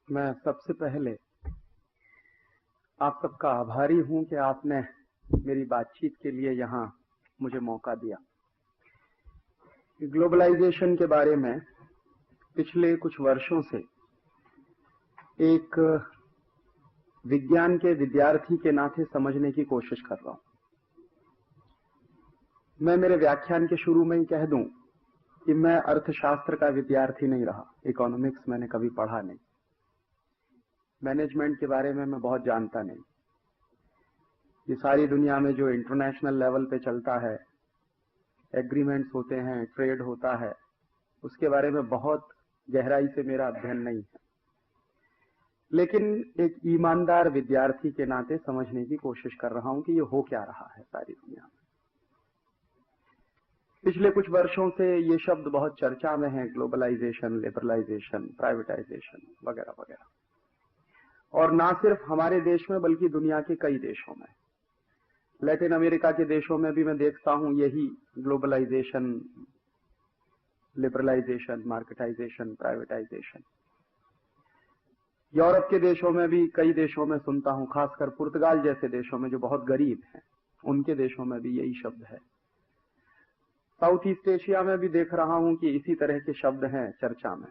मैं सबसे पहले आप सबका आभारी हूं कि आपने मेरी बातचीत के लिए यहां मुझे मौका दिया। ग्लोबलाइजेशन के बारे में पिछले कुछ वर्षों से एक विज्ञान के विद्यार्थी के नाते समझने की कोशिश कर रहा हूं। मैं मेरे व्याख्यान के शुरू में ही कह दूं कि मैं अर्थशास्त्र का विद्यार्थी नहीं रहा। इकोनॉमिक्स मैंने कभी पढ़ा नहीं। मैनेजमेंट के बारे में मैं बहुत जानता नहीं। ये सारी दुनिया में जो इंटरनेशनल लेवल पे चलता है, एग्रीमेंट्स होते हैं, ट्रेड होता है, उसके बारे में बहुत गहराई से मेरा अध्ययन नहीं है। लेकिन एक ईमानदार विद्यार्थी के नाते समझने की कोशिश कर रहा हूं कि ये हो क्या रहा है सारी दुनिया में। पिछले कुछ वर्षों से ये शब्द बहुत चर्चा में है, ग्लोबलाइजेशन, लिबरलाइजेशन, प्राइवेटाइजेशन वगैरह वगैरह, और ना सिर्फ हमारे देश में बल्कि दुनिया के कई देशों में। लैटिन अमेरिका के देशों में भी मैं देखता हूं यही globalisation, liberalisation, marketisation, privatisation. Europe के देशों में भी कई देशों में सुनता हूं, खासकर पुर्तगाल जैसे देशों में जो बहुत गरीब हैं, उनके देशों में भी यही शब्द है। साउथ ईस्ट एशिया में भी देख रहा हूं कि इसी तरह के शब्द हैं चर्चा में।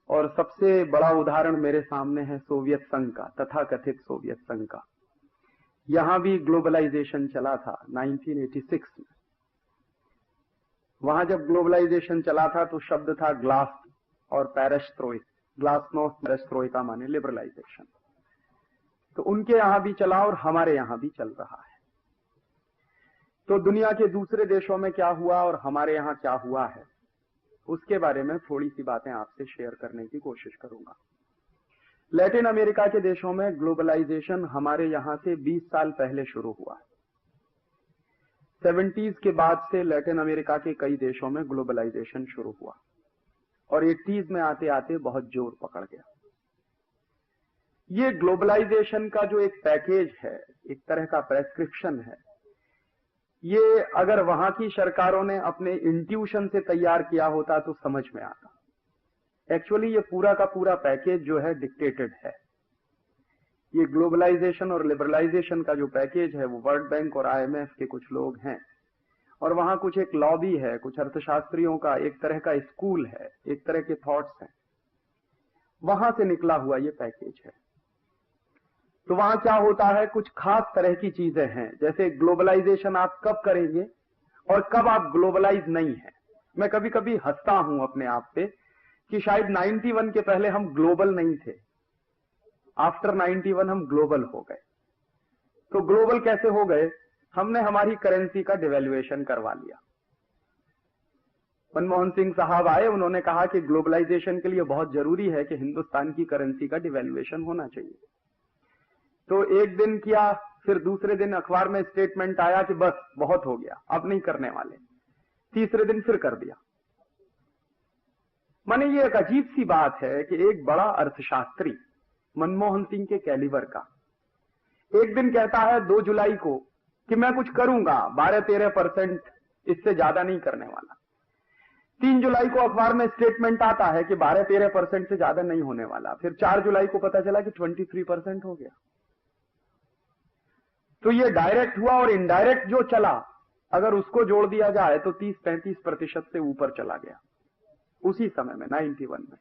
और सबसे बड़ा उदाहरण मेरे सामने है सोवियत संघ का, तथाकथित सोवियत संघ का। यहां भी ग्लोबलाइजेशन चला था 1986 में। वहां जब ग्लोबलाइजेशन चला था तो शब्द था ग्लास और पेरेस्ट्रोइका। ग्लासनोस्ट पेरेस्ट्रोइका माने लिबरलाइजेशन। तो उनके यहां भी चला और हमारे यहां भी चल रहा है। तो दुनिया के दूसरे देशों में क्या हुआ और हमारे यहां क्या हुआ है, उसके बारे में थोड़ी सी बातें आपसे शेयर करने की कोशिश करूंगा। लैटिन अमेरिका के देशों में ग्लोबलाइजेशन हमारे यहां से 20 साल पहले शुरू हुआ। 70s के बाद से लैटिन अमेरिका के कई देशों में ग्लोबलाइजेशन शुरू हुआ और 80s में आते आते बहुत जोर पकड़ गया। ये ग्लोबलाइजेशन का जो एक पैकेज है, एक तरह का प्रेस्क्रिप्शन है, ये अगर वहां की सरकारों ने अपने इंट्यूशन से तैयार किया होता तो समझ में आता। एक्चुअली ये पूरा का पूरा पैकेज जो है डिक्टेटेड है। ये ग्लोबलाइजेशन और लिबरलाइजेशन का जो पैकेज है वो वर्ल्ड बैंक और IMF के कुछ लोग हैं, और वहां कुछ एक लॉबी है, कुछ अर्थशास्त्रियों का एक तरह का स्कूल है, एक तरह के थॉट्स हैं। वहां से निकला हुआ ये पैकेज है। तो वहां क्या होता है, कुछ खास तरह की चीजें हैं, जैसे ग्लोबलाइजेशन आप कब करेंगे और कब आप ग्लोबलाइज नहीं है। मैं कभी कभी हंसता हूं अपने आप पे कि शायद 91 के पहले हम ग्लोबल नहीं थे, आफ्टर 91 हम ग्लोबल हो गए। तो ग्लोबल कैसे हो गए? हमने हमारी करेंसी का डिवैल्यूएशन करवा लिया। मनमोहन सिंह साहब आए, उन्होंने कहा कि ग्लोबलाइजेशन के लिए बहुत जरूरी है कि हिंदुस्तान की करेंसी का डिवैल्यूएशन होना चाहिए। तो एक दिन किया, फिर दूसरे दिन अखबार में स्टेटमेंट आया कि बस बहुत हो गया, अब नहीं करने वाले। तीसरे दिन फिर कर दिया। माने ये एक अजीब सी बात है कि एक बड़ा अर्थशास्त्री मनमोहन सिंह के कैलिबर का एक दिन कहता है 2 जुलाई को कि मैं कुछ करूंगा, 12-13%, इससे ज्यादा नहीं करने वाला। 3 जुलाई को अखबार में स्टेटमेंट आता है कि 12-13% से ज्यादा नहीं होने वाला। फिर 4 जुलाई को पता चला कि 23% हो गया। तो ये डायरेक्ट हुआ, और इनडायरेक्ट जो चला अगर उसको जोड़ दिया जाए तो 30-35% से ऊपर चला गया उसी समय में 91 में।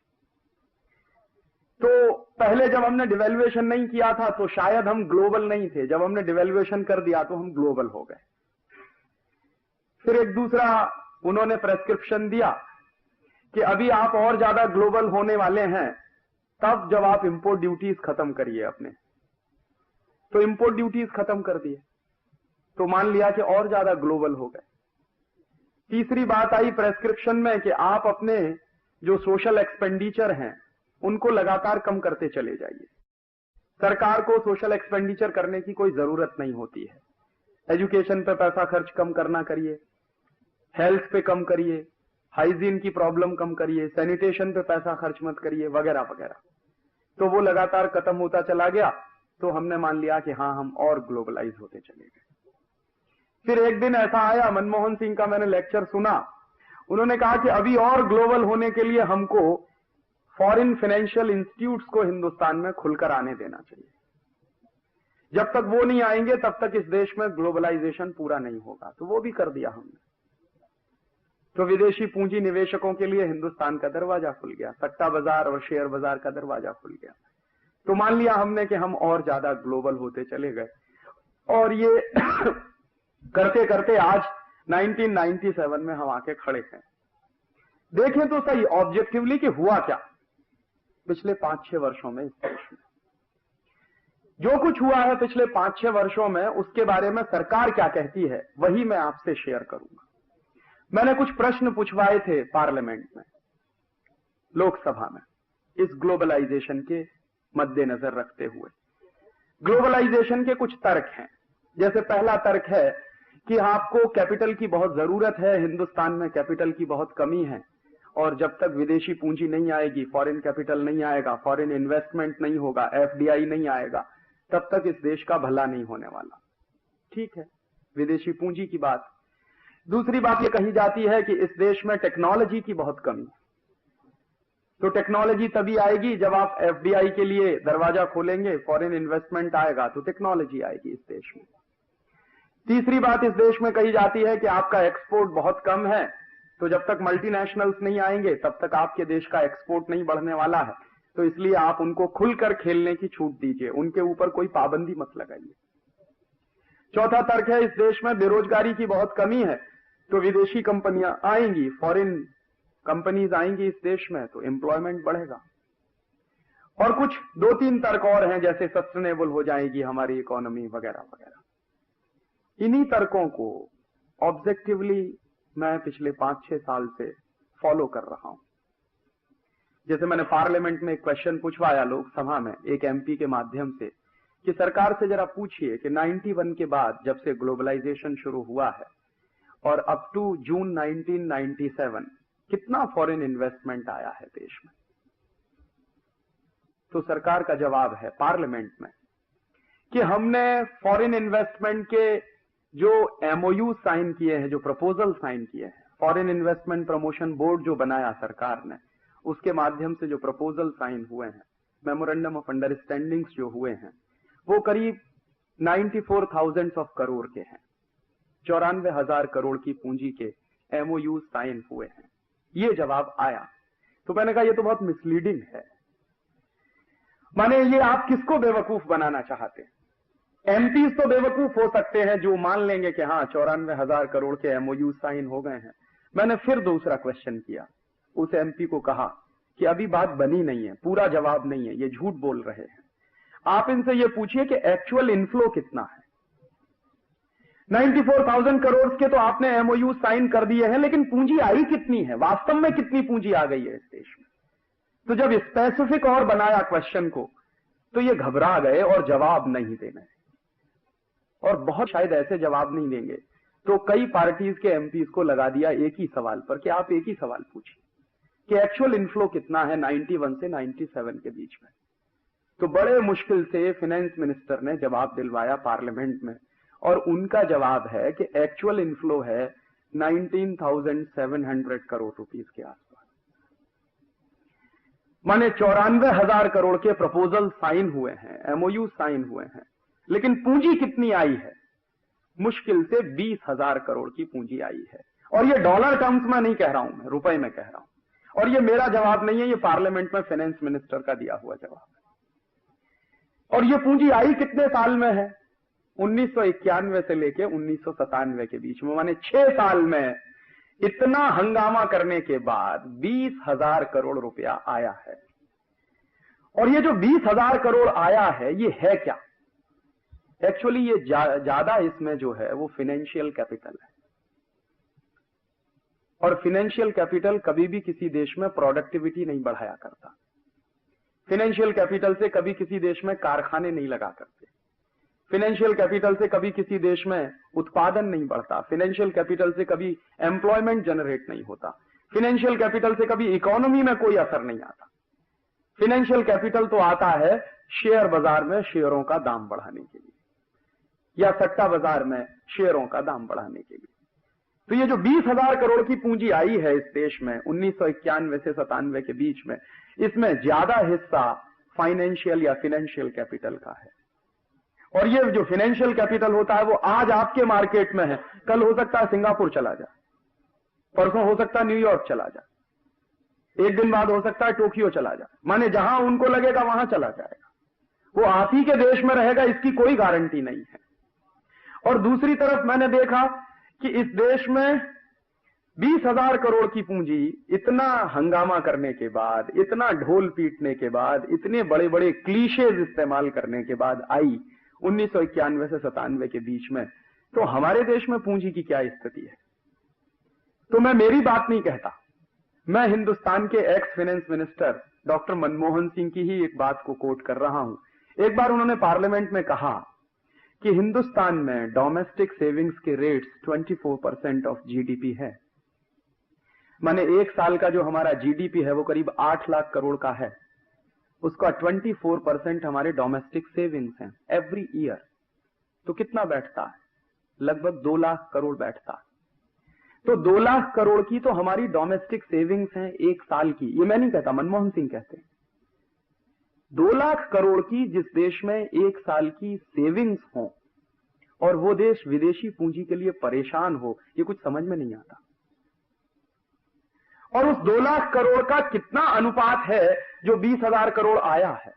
तो पहले जब हमने डिवैल्यूएशन नहीं किया था तो शायद हम ग्लोबल नहीं थे, जब हमने डिवैल्यूएशन कर दिया तो हम ग्लोबल हो गए। फिर एक दूसरा उन्होंने प्रेस्क्रिप्शन दिया कि अभी आप और ज्यादा ग्लोबल होने वाले हैं तब जब आप इंपोर्ट ड्यूटीज खत्म करिए अपने। तो इंपोर्ट ड्यूटीज खत्म कर दिए तो मान लिया कि और ज्यादा ग्लोबल हो गए। तीसरी बात आई प्रेस्क्रिप्शन में कि आप अपने जो सोशल एक्सपेंडिचर हैं उनको लगातार कम करते चले जाइए। सरकार को सोशल एक्सपेंडिचर करने की कोई जरूरत नहीं होती है। एजुकेशन पे पैसा खर्च कम करना करिए, हेल्थ पे कम करिए, हाइजीन की प्रॉब्लम कम करिए, सैनिटेशन पे पैसा खर्च मत करिए, वगैरह वगैरह। तो वो लगातार खत्म होता चला गया। तो हमने मान लिया कि हाँ, हम और ग्लोबलाइज होते चले गए। फिर एक दिन ऐसा आया, मनमोहन सिंह का मैंने लेक्चर सुना, उन्होंने कहा कि अभी और ग्लोबल होने के लिए हमको फॉरेन फाइनेंशियल इंस्टीट्यूट्स को हिंदुस्तान में खुलकर आने देना चाहिए। जब तक वो नहीं आएंगे तब तक इस देश में ग्लोबलाइजेशन पूरा नहीं होगा। तो वो भी कर दिया हमने। तो विदेशी पूंजी निवेशकों के लिए हिंदुस्तान का दरवाजा खुल गया, सट्टा बाजार और शेयर बाजार का दरवाजा खुल गया। तो मान लिया हमने कि हम और ज्यादा ग्लोबल होते चले गए, और ये करते करते आज 1997 में हम आके खड़े हैं। देखें तो सही ऑब्जेक्टिवली कि हुआ क्या पिछले 5-6 वर्षों में इस देश में। जो कुछ हुआ है पिछले 5-6 वर्षों में, उसके बारे में सरकार क्या कहती है वही मैं आपसे शेयर करूंगा। मैंने कुछ प्रश्न पूछवाए थे पार्लियामेंट में, लोकसभा में, इस ग्लोबलाइजेशन के मद्देनजर रखते हुए। ग्लोबलाइजेशन के कुछ तर्क हैं। जैसे पहला तर्क है कि आपको कैपिटल की बहुत जरूरत है, हिंदुस्तान में कैपिटल की बहुत कमी है, और जब तक विदेशी पूंजी नहीं आएगी, फॉरेन कैपिटल नहीं आएगा, फॉरेन इन्वेस्टमेंट नहीं होगा, एफडीआई नहीं आएगा, तब तक इस देश का भला नहीं होने वाला। ठीक है, विदेशी पूंजी की बात। दूसरी बात ये कही जाती है कि इस देश में टेक्नोलॉजी की बहुत कमी है। तो टेक्नोलॉजी तभी आएगी जब आप एफडीआई के लिए दरवाजा खोलेंगे, फॉरेन इन्वेस्टमेंट आएगा, तो टेक्नोलॉजी आएगी इस देश में। तीसरी बात इस देश में कही जाती है कि आपका एक्सपोर्ट बहुत कम है, तो जब तक मल्टीनेशनल्स नहीं आएंगे तब तक आपके देश का एक्सपोर्ट नहीं बढ़ने वाला है, तो इसलिए आप उनको खुलकर खेलने की छूट दीजिए, उनके ऊपर कोई पाबंदी मत लगाइए। चौथा तर्क है इस देश में बेरोजगारी की बहुत कमी है, तो विदेशी कंपनियां आएंगी, फॉरेन कंपनीज आएंगी इस देश में, तो एम्प्लॉयमेंट बढ़ेगा। और कुछ 2-3 तर्क और हैं, जैसे सस्टेनेबल हो जाएगी हमारी इकोनॉमी वगैरह वगैरह। इन्हीं तर्कों को ऑब्जेक्टिवली मैं पिछले 5-6 साल से फॉलो कर रहा हूं। जैसे मैंने पार्लियामेंट में एक क्वेश्चन पूछवाया लोकसभा में एक एमपी के माध्यम से कि सरकार से जरा पूछिए कि 91 के बाद जब से ग्लोबलाइजेशन शुरू हुआ है और अप टू जून 1997 कितना फॉरेन इन्वेस्टमेंट आया है देश में। तो सरकार का जवाब है पार्लियामेंट में कि हमने फॉरेन इन्वेस्टमेंट के जो एमओयू साइन किए हैं, जो प्रपोजल साइन किए हैं, फॉरेन इन्वेस्टमेंट प्रमोशन बोर्ड जो बनाया सरकार ने, उसके माध्यम से जो प्रपोजल साइन हुए हैं, मेमोरेंडम ऑफ अंडरस्टैंडिंग्स जो हुए हैं, वो करीब 94,000 करोड़ के हैं। 94,000 करोड़ की पूंजी के एमओयू साइन हुए हैं। ये जवाब आया। तो मैंने कहा ये तो बहुत मिसलीडिंग है। माने ये आप किसको बेवकूफ बनाना चाहते हैं? एमपीज तो बेवकूफ हो सकते हैं जो मान लेंगे कि हाँ 94,000 करोड़ के एमओयू साइन हो गए हैं। मैंने फिर दूसरा क्वेश्चन किया, उस एमपी को कहा कि अभी बात बनी नहीं है, पूरा जवाब नहीं है, ये झूठ बोल रहे हैं। आप इनसे ये पूछिए कि एक्चुअल इनफ्लो कितना है। 94,000 करोड़ के तो आपने एमओयू साइन कर दिए हैं, लेकिन पूंजी आई कितनी है, वास्तव में कितनी पूंजी आ गई है इस देश में? तो जब स्पेसिफिक और बनाया क्वेश्चन को तो ये घबरा गए और जवाब नहीं देने, और बहुत शायद ऐसे जवाब नहीं देंगे। तो कई पार्टीज के एमपीज को लगा दिया एक ही सवाल पर कि आप एक ही सवाल पूछिए कि एक्चुअल इनफ्लो कितना है 91 से 97 के बीच में। तो बड़े मुश्किल से फाइनेंस मिनिस्टर ने जवाब दिलवाया पार्लियामेंट में, और उनका जवाब है कि एक्चुअल इनफ्लो है 19,700 करोड़ रुपीस के आसपास। माने 94,000 करोड़ के प्रपोजल साइन हुए हैं, एमओयू साइन हुए हैं, लेकिन पूंजी कितनी आई है? मुश्किल से 20,000 करोड़ की पूंजी आई है। और ये डॉलर टर्म्स में नहीं कह रहा हूं, मैं रुपए में कह रहा हूं। और ये मेरा जवाब नहीं है, ये पार्लियामेंट में फाइनेंस मिनिस्टर का दिया हुआ जवाब है। और ये पूंजी आई कितने साल में है? 1991 से लेके 1997 के बीच में, माने 6 साल में इतना हंगामा करने के बाद 20,000 करोड़ रुपया आया है। और ये जो 20,000 करोड़ आया है ये है क्या? एक्चुअली ये ज्यादा इसमें जो है वो फाइनेंशियल कैपिटल है। और फाइनेंशियल कैपिटल कभी भी किसी देश में प्रोडक्टिविटी नहीं बढ़ाया करता। फाइनेंशियल कैपिटल से कभी किसी देश में कारखाने नहीं लगा करते। फाइनेंशियल कैपिटल से कभी किसी देश में उत्पादन नहीं बढ़ता। फाइनेंशियल कैपिटल से कभी एम्प्लॉयमेंट जनरेट नहीं होता। फाइनेंशियल कैपिटल से कभी इकोनॉमी में कोई असर नहीं आता। फाइनेंशियल कैपिटल तो आता है शेयर बाजार में शेयरों का दाम बढ़ाने के लिए, या सट्टा बाजार में शेयरों का दाम बढ़ाने के लिए। तो ये जो 20,000 करोड़ की पूंजी आई है इस देश में 1991 से 97 के बीच में, इसमें ज्यादा हिस्सा फाइनेंशियल या फिनेंशियल कैपिटल का है। और ये जो फाइनेंशियल कैपिटल होता है वो आज आपके मार्केट में है, कल हो सकता है सिंगापुर चला जाए, परसों हो सकता है न्यूयॉर्क चला जाए, एक दिन बाद हो सकता है टोक्यो चला जाए, माने जहां उनको लगेगा वहां चला जाएगा। वो आप ही के देश में रहेगा, इसकी कोई गारंटी नहीं है। और दूसरी तरफ मैंने देखा कि इस देश में 20,000 करोड़ की पूंजी इतना हंगामा करने के बाद, इतना ढोल पीटने के बाद, इतने बड़े बड़े क्लीशेज इस्तेमाल करने के बाद आई 1991 से 97 के बीच में, तो हमारे देश में पूंजी की क्या स्थिति है? तो मैं मेरी बात नहीं कहता, मैं हिंदुस्तान के ex finance minister doctor Manmohan Singh की ही एक बात को कोट कर रहा हूं। एक बार उन्होंने पार्लियामेंट में कहा कि हिंदुस्तान में डोमेस्टिक सेविंग्स के रेट्स 24% ऑफ जीडीपी है। माने एक साल का जो हमारा जीडीपी है वो करीब 8 लाख करोड़ का है, उसका 24% हमारे डोमेस्टिक सेविंग्स हैं एवरी ईयर। तो कितना बैठता है? लगभग 2 लाख करोड़ बैठता है। तो 2 लाख करोड़ की तो हमारी डोमेस्टिक सेविंग्स हैं एक साल की। ये मैं नहीं कहता, मनमोहन सिंह कहते हैं। 2 लाख करोड़ की जिस देश में एक साल की सेविंग्स हो और वो देश विदेशी पूंजी के लिए परेशान हो, ये कुछ समझ में नहीं आता। और उस 2 लाख करोड़ का कितना अनुपात है जो 20,000 करोड़ आया है?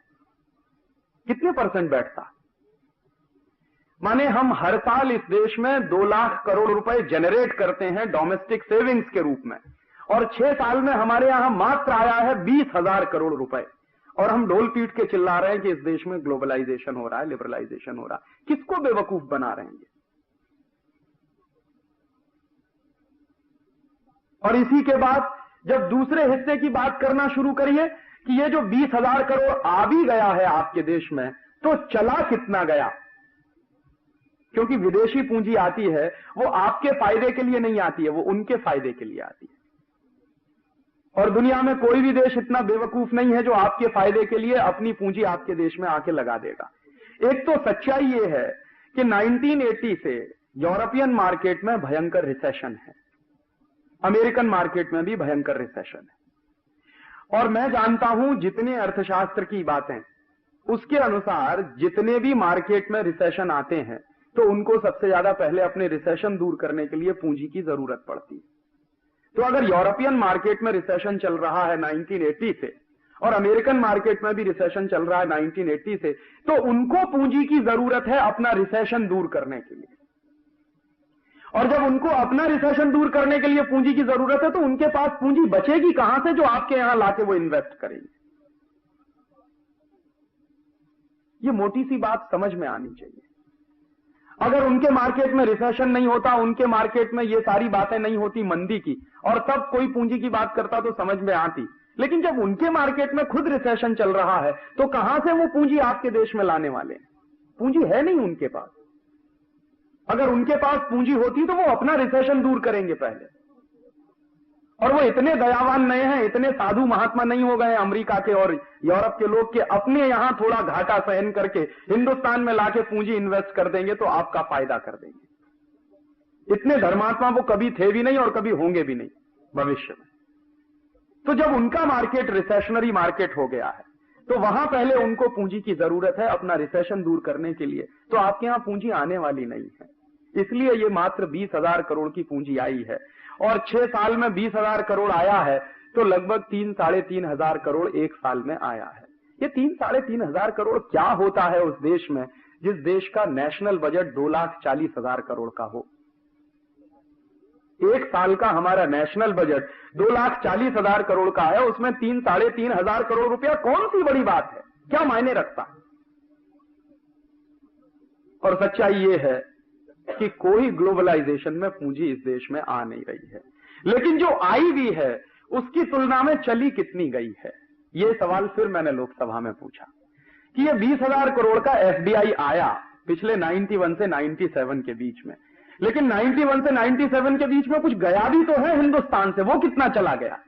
कितने परसेंट बैठता? माने हम हर साल इस देश में 2 लाख करोड़ रुपए जनरेट करते हैं डोमेस्टिक सेविंग्स के रूप में, और 6 साल में हमारे यहां मात्र आया है 20,000 करोड़ रुपए। और हम ढोल पीट के चिल्ला रहे हैं कि इस देश में ग्लोबलाइजेशन हो रहा है, लिबरलाइजेशन हो रहा है। किसको बेवकूफ बना रहे हैं? और इसी के बाद जब दूसरे हिस्से की बात करना शुरू करिए कि ये जो 20,000 करोड़ आ भी गया है आपके देश में, तो चला कितना गया? क्योंकि विदेशी पूंजी आती है वो आपके फायदे के लिए नहीं आती है, वो उनके फायदे के लिए आती है। और दुनिया में कोई भी देश इतना बेवकूफ नहीं है जो आपके फायदे के लिए अपनी पूंजी आपके देश में आके लगा देगा। एक तो सच्चाई ये है कि 1980 से यूरोपियन मार्केट में भयंकर रिसेशन है, अमेरिकन मार्केट में भी भयंकर रिसेशन है। और मैं जानता हूं जितने अर्थशास्त्र की बातें, उसके अनुसार जितने भी मार्केट में रिसेशन आते हैं तो उनको सबसे ज्यादा पहले अपने रिसेशन दूर करने के लिए पूंजी की जरूरत पड़ती है। तो अगर यूरोपियन मार्केट में रिसेशन चल रहा है 1980 से और अमेरिकन मार्केट में भी रिसेशन चल रहा है 1980 से, तो उनको पूंजी की जरूरत है अपना रिसेशन दूर करने के लिए। और जब उनको अपना रिसेशन दूर करने के लिए पूंजी की जरूरत है तो उनके पास पूंजी बचेगी कहां से जो आपके यहां लाके वो इन्वेस्ट करेंगे? ये मोटी सी बात समझ में आनी चाहिए। अगर उनके मार्केट में रिसेशन नहीं होता, उनके मार्केट में ये सारी बातें नहीं होती मंदी की, और तब कोई पूंजी की बात करता तो समझ में आती। लेकिन जब उनके मार्केट में खुद रिसेशन चल रहा है तो कहां से वो पूंजी आपके देश में लाने वाले हैं? पूंजी है नहीं उनके पास। अगर उनके पास पूंजी होती तो वो अपना रिसेशन दूर करेंगे पहले। और वो इतने दयावान नहीं हैं, इतने साधु महात्मा नहीं हो गए अमेरिका के और यूरोप के लोग के अपने यहां थोड़ा घाटा सहन करके हिंदुस्तान में लाके पूंजी इन्वेस्ट कर देंगे तो आपका फायदा कर देंगे। इतने धर्मात्मा वो कभी थे भी नहीं और कभी होंगे भी नहीं भविष्य में। तो जब उनका मार्केट रिसेशनरी मार्केट हो गया है तो वहां पहले उनको पूंजी की जरूरत है अपना रिसेशन दूर करने के लिए, तो आपके यहां पूंजी आने वाली नहीं है। इसलिए ये मात्र 20,000 करोड़ की पूंजी आई है, और 6 साल में 20,000 करोड़ आया है तो लगभग 3-3.5 हजार करोड़ एक साल में आया है। ये 3-3.5 हजार करोड़ क्या होता है उस देश में जिस देश का नेशनल बजट 2,40,000 करोड़ का हो? एक साल का हमारा नेशनल बजट 2,40,000 करोड़ का है, उसमें 3-3.5 हजार करोड़ रुपया कौन सी बड़ी बात है? क्या मायने रखता है? और सच्चाई ये है कि कोई ग्लोबलाइजेशन में पूंजी इस देश में आ नहीं रही है, लेकिन जो आई भी है उसकी तुलना में चली कितनी गई है? यह सवाल फिर मैंने लोकसभा में पूछा कि ये 20,000 करोड़ का एफडीआई आया पिछले 91 से 97 के बीच में, लेकिन 91 से 97 के बीच में कुछ गया भी तो है हिंदुस्तान से, वो कितना चला गया?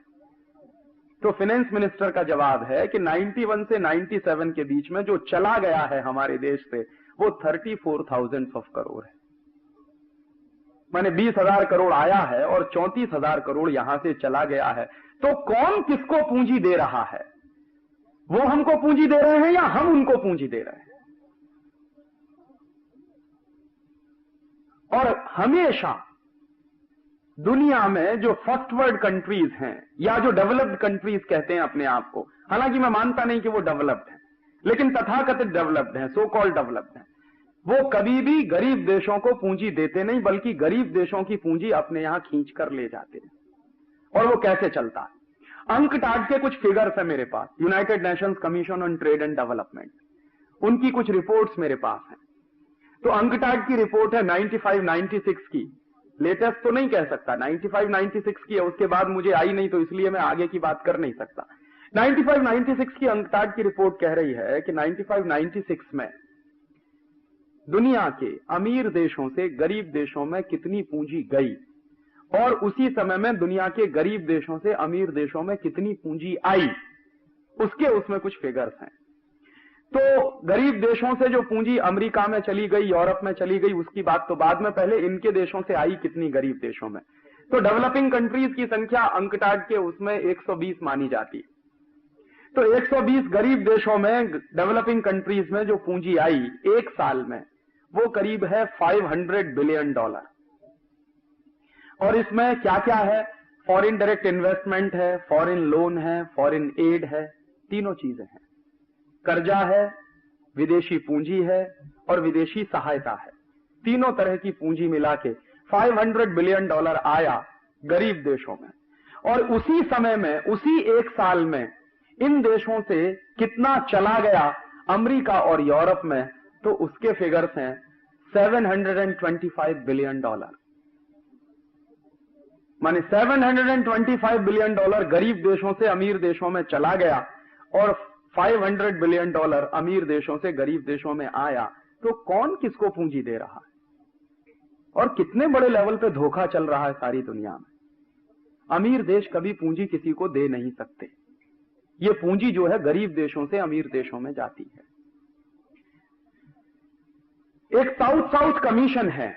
तो फाइनेंस मिनिस्टर का जवाब है कि 91 से 97 के बीच में जो चला गया है हमारे देश से वो 34,000 करोड़ है। माने 20,000 करोड़ आया है और 34,000 करोड़ यहां से चला गया है, तो कौन किसको पूंजी दे रहा है? वो हमको पूंजी दे रहे हैं या हम उनको पूंजी दे रहे हैं? और हमेशा दुनिया में जो फर्स्ट वर्ल्ड कंट्रीज हैं या जो डेवलप्ड कंट्रीज कहते हैं अपने आप को, हालांकि मैं मानता नहीं कि वो डेवलप्ड हैं, लेकिन तथाकथित डेवलप्ड हैं, सो कॉल्ड डेवलप्ड हैं, वो कभी भी गरीब देशों को पूंजी देते नहीं, बल्कि गरीब देशों की पूंजी अपने यहां खींच कर ले जाते हैं। और वो कैसे चलता है? अंकटाड के कुछ फिगर्स है मेरे पास, United Nations Commission on Trade and Development, उनकी कुछ रिपोर्ट्स मेरे पास हैं। तो अंकटाड की रिपोर्ट है 95-96 की, लेटेस्ट तो नहीं कह सकता, 95-96 की है, उसके बाद मुझे आई नहीं तो इसलिए मैं आगे की बात कर नहीं सकता। 95-96 की अंकटाड की रिपोर्ट कह रही है कि 95-96 में दुनिया के अमीर देशों से गरीब देशों में कितनी पूंजी गई और उसी समय में दुनिया के गरीब देशों से अमीर देशों में कितनी पूंजी आई, उसके उसमें कुछ फिगर्स हैं। तो गरीब देशों से जो पूंजी अमेरिका में चली गई, यूरोप में चली गई, उसकी बात तो बाद में, पहले इनके देशों से आई कितनी गरीब देशों में। तो डेवलपिंग कंट्रीज की संख्या अंकटाड के उसमें 120 मानी जाती है। तो 120 गरीब देशों में, डेवलपिंग कंट्रीज में जो पूंजी आई एक साल में, वो करीब है $500 बिलियन। और इसमें क्या क्या है? फॉरेन डायरेक्ट इन्वेस्टमेंट है, फॉरेन लोन है, फॉरेन एड है, तीनों चीजें हैं। कर्जा है, विदेशी पूंजी है और विदेशी सहायता है। तीनों तरह की पूंजी मिला के $500 बिलियन आया गरीब देशों में। और उसी समय में, उसी एक साल में इन देशों से कितना चला गया अमेरिका और यूरोप में, तो उसके फिगर्स हैं $725 बिलियन। माने $725 बिलियन गरीब देशों से अमीर देशों में चला गया और $500 बिलियन अमीर देशों से गरीब देशों में आया। तो कौन किसको पूंजी दे रहा है और कितने बड़े लेवल पे धोखा चल रहा है सारी दुनिया में? अमीर देश कभी पूंजी किसी को दे नहीं सकते। ये पूंजी जो है गरीब देशों से अमीर देशों में जाती है। एक साउथ साउथ कमीशन है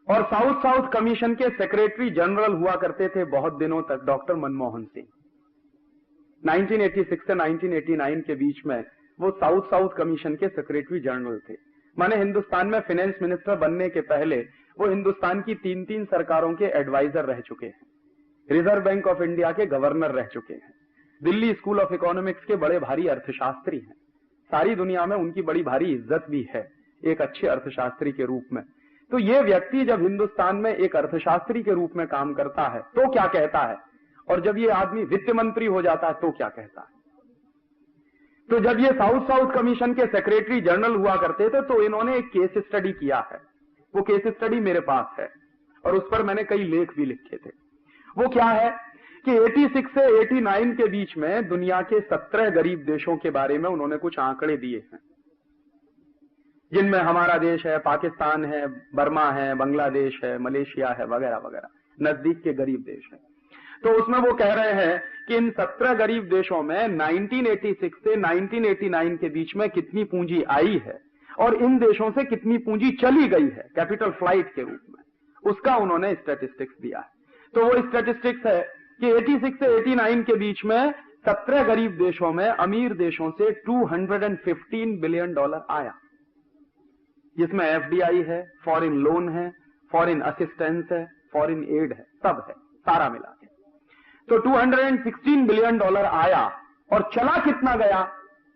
और साउथ साउथ कमीशन के सेक्रेटरी जनरल हुआ करते थे बहुत दिनों तक डॉक्टर मनमोहन सिंह। 1986 से 1989 के बीच में वो साउथ साउथ कमीशन के सेक्रेटरी जनरल थे। माने हिंदुस्तान में फाइनेंस मिनिस्टर बनने के पहले वो हिंदुस्तान की 3-3 सरकारों के एडवाइजर रह चुके हैं, रिजर्व बैंक ऑफ इंडिया के गवर्नर रह चुके हैं, दिल्ली स्कूल ऑफ इकोनॉमिक्स के बड़े भारी अर्थशास्त्री हैं। सारी दुनिया में उनकी बड़ी भारी इज्जत भी है एक अच्छे अर्थशास्त्री के रूप में। तो ये व्यक्ति जब हिंदुस्तान में एक अर्थशास्त्री के रूप में काम करता है तो क्या कहता है, और जब ये आदमी वित्त मंत्री हो जाता है तो क्या कहता है? तो जब ये साउथ साउथ कमीशन के सेक्रेटरी जनरल हुआ करते थे तो इन्होंने एक केस स्टडी किया है। वो केस स्टडी मेरे पास है और उस पर मैंने कई लेख भी लिखे थे। वो क्या है कि 86 से 89 के बीच में दुनिया के 17 गरीब देशों के बारे में उन्होंने कुछ आंकड़े दिए हैं, जिनमें हमारा देश है, पाकिस्तान है, बर्मा है, बांग्लादेश है, मलेशिया है, वगैरह वगैरह, नजदीक के गरीब देश है। तो उसमें वो कह रहे हैं कि इन 17 गरीब देशों में 1986 से 1989 के बीच में कितनी पूंजी आई है और इन देशों से कितनी पूंजी चली गई है कैपिटल फ्लाइट के रूप में, उसका उन्होंने स्टैटिस्टिक्स दिया है। तो वो स्टैटिस्टिक्स है कि 86 से 89 के बीच में 17 गरीब देशों में अमीर देशों से $215 बिलियन आया, जिसमें एफडीआई है, फॉरेन लोन है, फॉरेन असिस्टेंस है, फॉरेन एड है, सब है, सारा मिला के। तो $216 बिलियन आया और चला कितना गया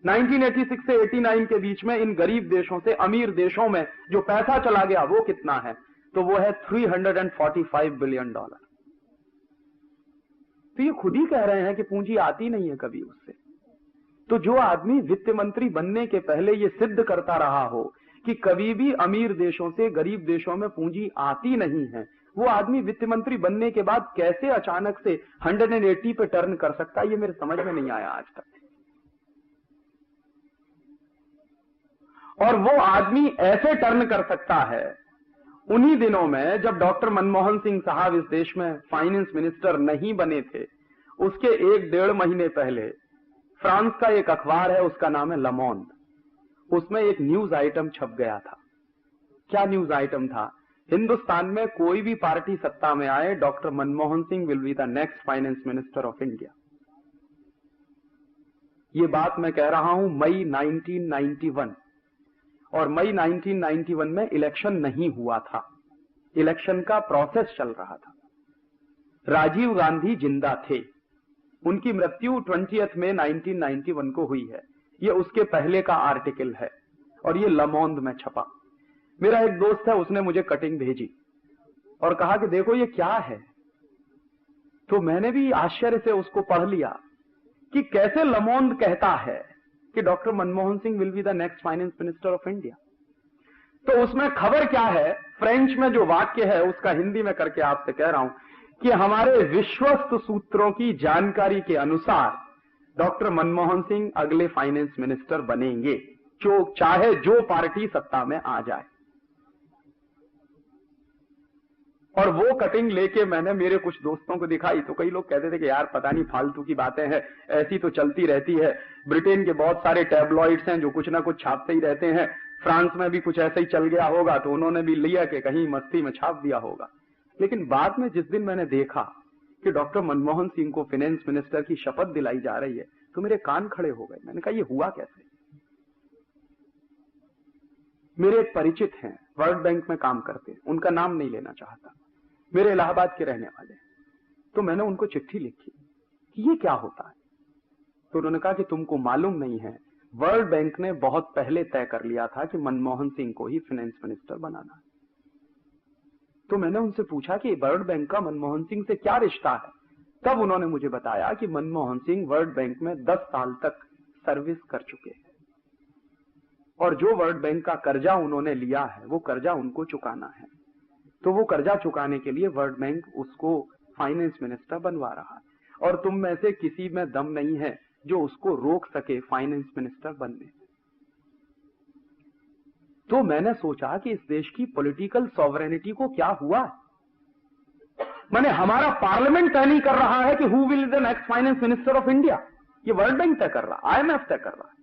1986 से 89 के बीच में इन गरीब देशों से अमीर देशों में जो पैसा चला गया वो कितना है? तो वो है $345 बिलियन। तो ये खुद ही कह रहे हैं कि पूंजी आती नहीं है कभी उससे। तो जो आदमी वित्त मंत्री बनने के पहले ये सिद्ध करता रहा हो कि कभी भी अमीर देशों से गरीब देशों में पूंजी आती नहीं है, वो आदमी वित्त मंत्री बनने के बाद कैसे अचानक से 180 पे टर्न कर सकता है, ये मेरे समझ में नहीं आया आज तक। और वो आदमी ऐसे टर्न कर सकता है उन्हीं दिनों में जब डॉक्टर मनमोहन सिंह साहब इस देश में फाइनेंस मिनिस्टर नहीं बने थे, उसके 1-1.5 महीने पहले फ्रांस का एक अखबार है, उसका नाम है लमोंड, उसमें एक न्यूज आइटम छप गया था। क्या न्यूज आइटम था हिंदुस्तान में कोई भी पार्टी सत्ता में आए, doctor Manmohan Singh will be the next finance minister of India. ये बात मैं कह रहा हूं मई 1991, और मई 1991 में इलेक्शन नहीं हुआ था, इलेक्शन का प्रोसेस चल रहा था। राजीव गांधी जिंदा थे, उनकी मृत्यु 20 मई 1991 को हुई है। ये उसके पहले का आर्टिकल है और ये लमोंद में छपा। मेरा एक दोस्त है, उसने मुझे कटिंग भेजी और कहा कि देखो ये क्या है। तो मैंने भी आश्चर्य से उसको पढ़ लिया कि कैसे लमोंद कहता है कि doctor Manmohan Singh will be the next finance minister of India. तो उसमें खबर क्या है, फ्रेंच में जो वाक्य है उसका हिंदी में करके आपसे कह रहा हूं कि हमारे विश्वस्त सूत्रों की जानकारी के अनुसार डॉक्टर मनमोहन सिंह अगले फाइनेंस मिनिस्टर बनेंगे, जो चाहे जो पार्टी सत्ता में आ जाए। और वो कटिंग लेके मैंने मेरे कुछ दोस्तों को दिखाई तो कई लोग कहते थे कि यार पता नहीं फालतू की बातें हैं, ऐसी तो चलती रहती है। ब्रिटेन के बहुत सारे टैबलॉइड्स हैं जो कुछ ना कुछ छापते ही रहते हैं, फ्रांस में भी कुछ ऐसा ही चल गया होगा तो उन्होंने भी लिया कि कहीं मस्ती में छाप दिया होगा। लेकिन बाद में जिस दिन मैंने देखा कि डॉक्टर मनमोहन सिंह को फाइनेंस मिनिस्टर की शपथ दिलाई जा रही है तो मेरे कान खड़े हो गए। मैंने कहा ये हुआ कैसे। मेरे एक परिचित हैं, वर्ल्ड बैंक में काम करते हैं, उनका नाम नहीं लेना चाहता, मेरे इलाहाबाद के रहने वाले। तो मैंने उनको चिट्ठी लिखी कि ये क्या होता है। तो उन्होंने कहा कि तुमको मालूम नहीं है, वर्ल्ड बैंक ने बहुत पहले तय कर लिया था कि मनमोहन सिंह को ही फाइनेंस मिनिस्टर बनाना है। तो मैंने उनसे पूछा कि वर्ल्ड बैंक का मनमोहन सिंह से क्या रिश्ता है। तब उन्होंने मुझे बताया कि मनमोहन सिंह वर्ल्ड बैंक में 10 साल तक सर्विस कर चुके हैं और जो वर्ल्ड बैंक का कर्जा उन्होंने लिया है वो कर्जा उनको चुकाना है। तो वो कर्जा चुकाने के लिए वर्ल्ड बैंक उसको फाइनेंस मिनिस्टर बनवा रहा है और तुम में से किसी में दम नहीं है जो उसको रोक सके फाइनेंस मिनिस्टर बनने से। तो मैंने सोचा कि इस देश की पॉलिटिकल सॉवरेनिटी को क्या हुआ। माने हमारा पार्लियामेंट तय नहीं कर रहा है कि who will the next finance minister of India, ये वर्ल्ड बैंक तय कर रहा, IMF तय कर रहा है।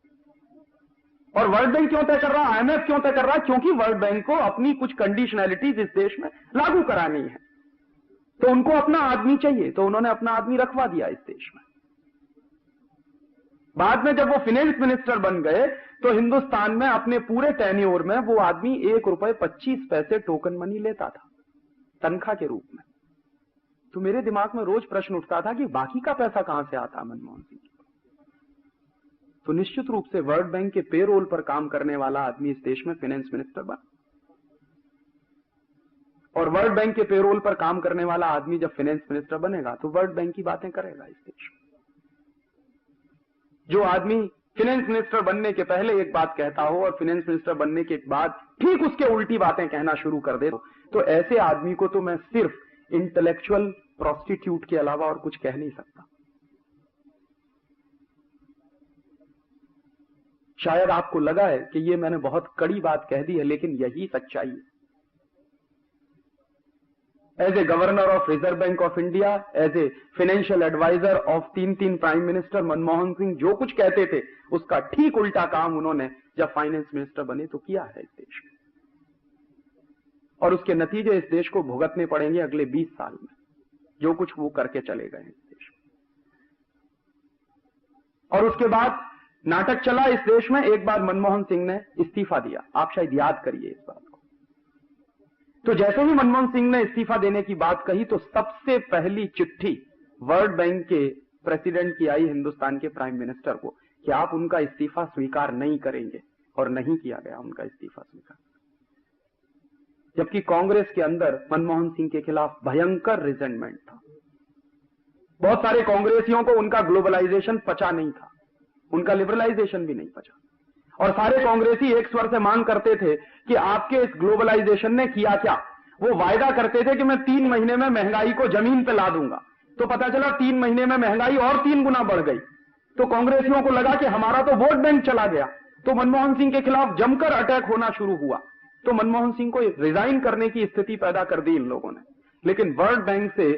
और वर्ल्ड बैंक क्यों तय कर रहा है, IMF क्यों तय कर रहा है? क्योंकि वर्ल्ड बैंक को अपनी कुछ कंडीशनैलिटीज इस देश में लागू करानी है, तो उनको अपना आदमी चाहिए, तो उन्होंने अपना आदमी रखवा दिया इस देश में। बाद में जब वो फाइनेंस मिनिस्टर बन गए तो हिंदुस्तान में अपने पूरे टेन्योर में वो आदमी ₹1.25 टोकन मनी लेता था तनख्वाह के रूप में। तो मेरे दिमाग में रोज प्रश्न उठता था कि बाकी का पैसा कहां से आता मनमोहन सिंह। तो निश्चित रूप से वर्ल्ड बैंक के पेरोल पर काम करने वाला आदमी इस देश में फाइनेंस मिनिस्टर बना, और वर्ल्ड बैंक के पेरोल पर काम करने वाला आदमी जब फाइनेंस मिनिस्टर बनेगा तो वर्ल्ड बैंक की बातें करेगा इस देश में। जो आदमी फाइनेंस मिनिस्टर बनने के पहले एक बात कहता हो और फाइनेंस मिनिस्टर बनने के बाद ठीक उसके उल्टी बातें कहना शुरू कर दे, तो ऐसे आदमी को तो मैं सिर्फ इंटेलेक्चुअल प्रोस्टिट्यूट के अलावा और कुछ कह नहीं सकता। शायद आपको लगा है कि ये मैंने बहुत कड़ी बात कह दी है, लेकिन यही सच्चाई है। As a governor of Reserve Bank of India, as a financial adviser of 3 prime minister, Manmohan Singh जो कुछ कहते थे उसका ठीक उल्टा काम उन्होंने जब फाइनेंस मिनिस्टर बने तो किया है इस देश में, और उसके नतीजे इस देश को भुगतने पड़ेंगे अगले 20 साल में, जो कुछ वो करके चले गए इस देश में। और उसके बाद नाटक चला इस देश में। एक बार मनमोहन सिंह ने इस्तीफा दिया, आप शायद याद करिए इस बात को। तो जैसे ही मनमोहन सिंह ने इस्तीफा देने की बात कही तो सबसे पहली चिट्ठी वर्ल्ड बैंक के प्रेसिडेंट की आई हिंदुस्तान के प्राइम मिनिस्टर को कि आप उनका इस्तीफा स्वीकार नहीं करेंगे, और नहीं किया गया उनका इस्तीफा स्वीकार। जबकि कांग्रेस के अंदर मनमोहन सिंह के खिलाफ भयंकर रिजेंटमेंट था। बहुत सारे कांग्रेसियों को उनका ग्लोबलाइजेशन पचा नहीं था, उनका लिबरलाइजेशन भी नहीं पचा, और सारे कांग्रेसी एक स्वर से मांग करते थे कि आपके इस ग्लोबलाइजेशन ने किया क्या। वो वायदा करते थे कि मैं 3 महीने में महंगाई को जमीन पे ला दूंगा, तो पता चला 3 महीने में महंगाई और 3 गुना बढ़ गई। तो कांग्रेसियों को लगा कि हमारा तो वोट बैंक चला गया, तो मनमोहन सिंह के खिलाफ जमकर अटैक होना शुरू हुआ। तो मनमोहन सिंह को रिजाइन करने की स्थिति पैदा कर दी इन लोगों ने। लेकिन वर्ल्ड बैंक से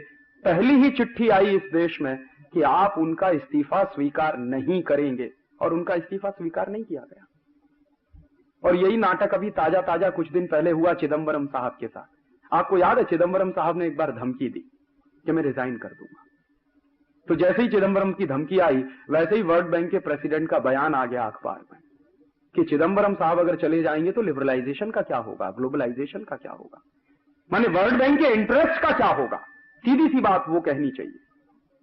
पहली ही चिट्ठी आई इस देश में कि आप उनका इस्तीफा स्वीकार नहीं करेंगे, और उनका इस्तीफा स्वीकार नहीं किया गया। और यही नाटक अभी ताजा ताजा कुछ दिन पहले हुआ चिदंबरम साहब के साथ। आपको याद है चिदंबरम साहब ने एक बार धमकी दी कि मैं रिजाइन कर दूंगा। तो जैसे ही चिदंबरम की धमकी आई, वैसे ही वर्ल्ड बैंक के प्रेसिडेंट का बयान आ गया अखबार में कि चिदंबरम साहब अगर चले जाएंगे तो लिबरलाइजेशन का क्या होगा, ग्लोबलाइजेशन का क्या होगा, माने वर्ल्ड बैंक के इंटरेस्ट का क्या होगा। सीधी सी बात वो कहनी चाहिए।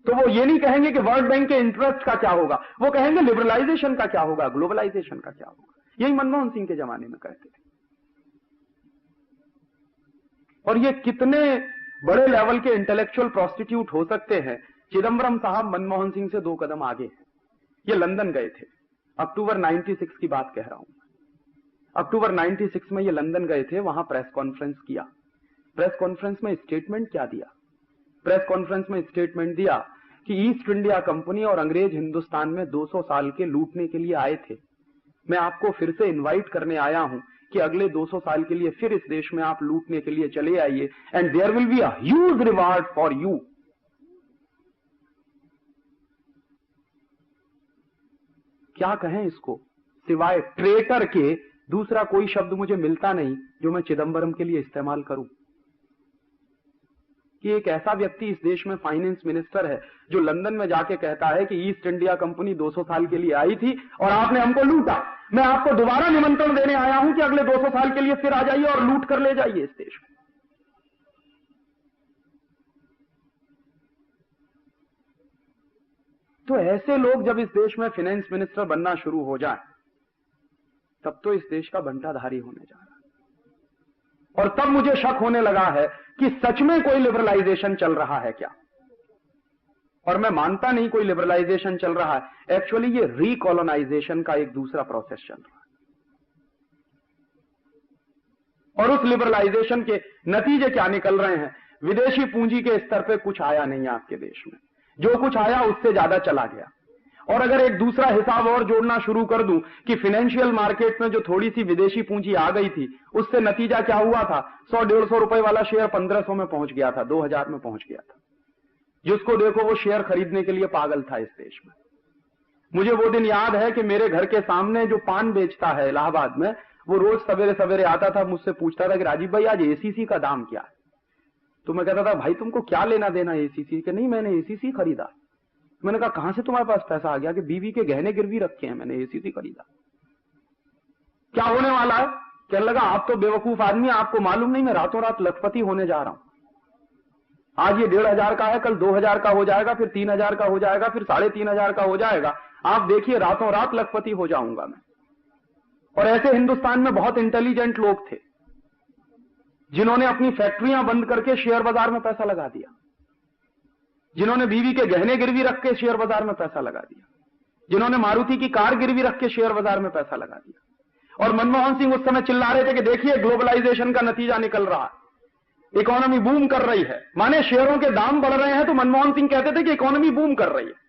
तो वो ये नहीं कहेंगे कि वर्ल्ड बैंक के इंटरेस्ट का क्या होगा, वो कहेंगे लिबरलाइजेशन का क्या होगा, ग्लोबलाइजेशन का क्या होगा। यही मनमोहन सिंह के जमाने में कहते थे। और ये कितने बड़े लेवल के इंटेलेक्चुअल प्रोस्टिट्यूट हो सकते हैं। चिदंबरम साहब मनमोहन सिंह से 2 कदम आगे हैं। ये लंदन गए थे, अक्टूबर 96 की बात कह रहा हूं। अक्टूबर 96 में ये लंदन गए थे, वहां प्रेस कॉन्फ्रेंस किया। प्रेस कॉन्फ्रेंस में स्टेटमेंट क्या दिया? प्रेस कॉन्फ्रेंस में स्टेटमेंट दिया कि ईस्ट इंडिया कंपनी और अंग्रेज हिंदुस्तान में 200 साल के लूटने के लिए आए थे। मैं आपको फिर से इनवाइट करने आया हूं कि अगले 200 साल के लिए फिर इस देश में आप लूटने के लिए चले आइए, and there will be a huge reward for you. क्या कहें इसको, सिवाय ट्रेटर के दूसरा कोई शब्द मुझे मिलता नहीं जो मैं चिदंबरम के लिए इस्तेमाल करूं। कि एक ऐसा व्यक्ति इस देश में फाइनेंस मिनिस्टर है जो लंदन में जाके कहता है कि ईस्ट इंडिया कंपनी 200 साल के लिए आई थी और आपने हमको लूटा। मैं आपको दोबारा निमंत्रण देने आया हूं कि अगले 200 साल के लिए फिर आ जाइए और लूट कर ले जाइए इस देश में। तो ऐसे लोग जब इस देश में फाइनेंस मिनिस्टर बनना शुरू हो जाए, तब तो इस देश का बंटाधारी होने जा रहा है। और तब मुझे शक होने लगा है कि सच में कोई लिबरलाइजेशन चल रहा है क्या। और मैं मानता नहीं कोई लिबरलाइजेशन चल रहा है। एक्चुअली ये रिकॉलोनाइजेशन का एक दूसरा प्रोसेस चल रहा है। और उस लिबरलाइजेशन के नतीजे क्या निकल रहे हैं? विदेशी पूंजी के स्तर पे कुछ आया नहीं आपके देश में, जो कुछ आया उससे ज्यादा चला गया। और अगर एक दूसरा हिसाब और जोड़ना शुरू कर दूं कि फाइनेंशियल मार्केट में जो थोड़ी सी विदेशी पूंजी आ गई थी, उससे नतीजा क्या हुआ था? 100-150 रुपए वाला शेयर 1500 में पहुंच गया था, 2000 में पहुंच गया था। जिसको देखो वो शेयर खरीदने के लिए पागल था इस देश में। मुझे वो दिन याद है कि मेरे घर के सामने जो पान बेचता है इलाहाबाद में, वो रोज सवेरे सवेरे आता था, मुझसे पूछता था कि राजीव भाई आज एसीसी का दाम क्या है। तो मैं कहता था भाई तुमको क्या लेना देना एसीसी के? नहीं मैंने एसीसी खरीदा। मैंने कहा कहां से तुम्हारे पास पैसा आ गया? कि बीवी के गहने गिरवी रखे हैं, मैंने एसीसी खरीदा। क्या होने वाला है? कहने लगा आप तो बेवकूफ आदमी, आपको मालूम नहीं मैं रातों रात लखपति होने जा रहा हूं। आज ये 1500 का है, कल 2000 का हो जाएगा, फिर 3000 का हो जाएगा, फिर 3500 का हो जाएगा। आप देखिए रातों रात लखपति हो जाऊंगा मैं। और ऐसे हिंदुस्तान में बहुत इंटेलिजेंट लोग थे जिन्होंने अपनी फैक्ट्रियां बंद करके शेयर बाजार में पैसा लगा दिया, जिन्होंने बीवी के गहने गिरवी रख के शेयर बाजार में पैसा लगा दिया, जिन्होंने मारुति की कार गिरवी रख के शेयर बाजार में पैसा लगा दिया। और मनमोहन सिंह उस समय चिल्ला रहे थे कि देखिए ग्लोबलाइजेशन का नतीजा निकल रहा है, इकोनॉमी बूम कर रही है। माने शेयरों के दाम बढ़ रहे हैं, तो मनमोहन सिंह कहते थे कि इकोनॉमी बूम कर रही है।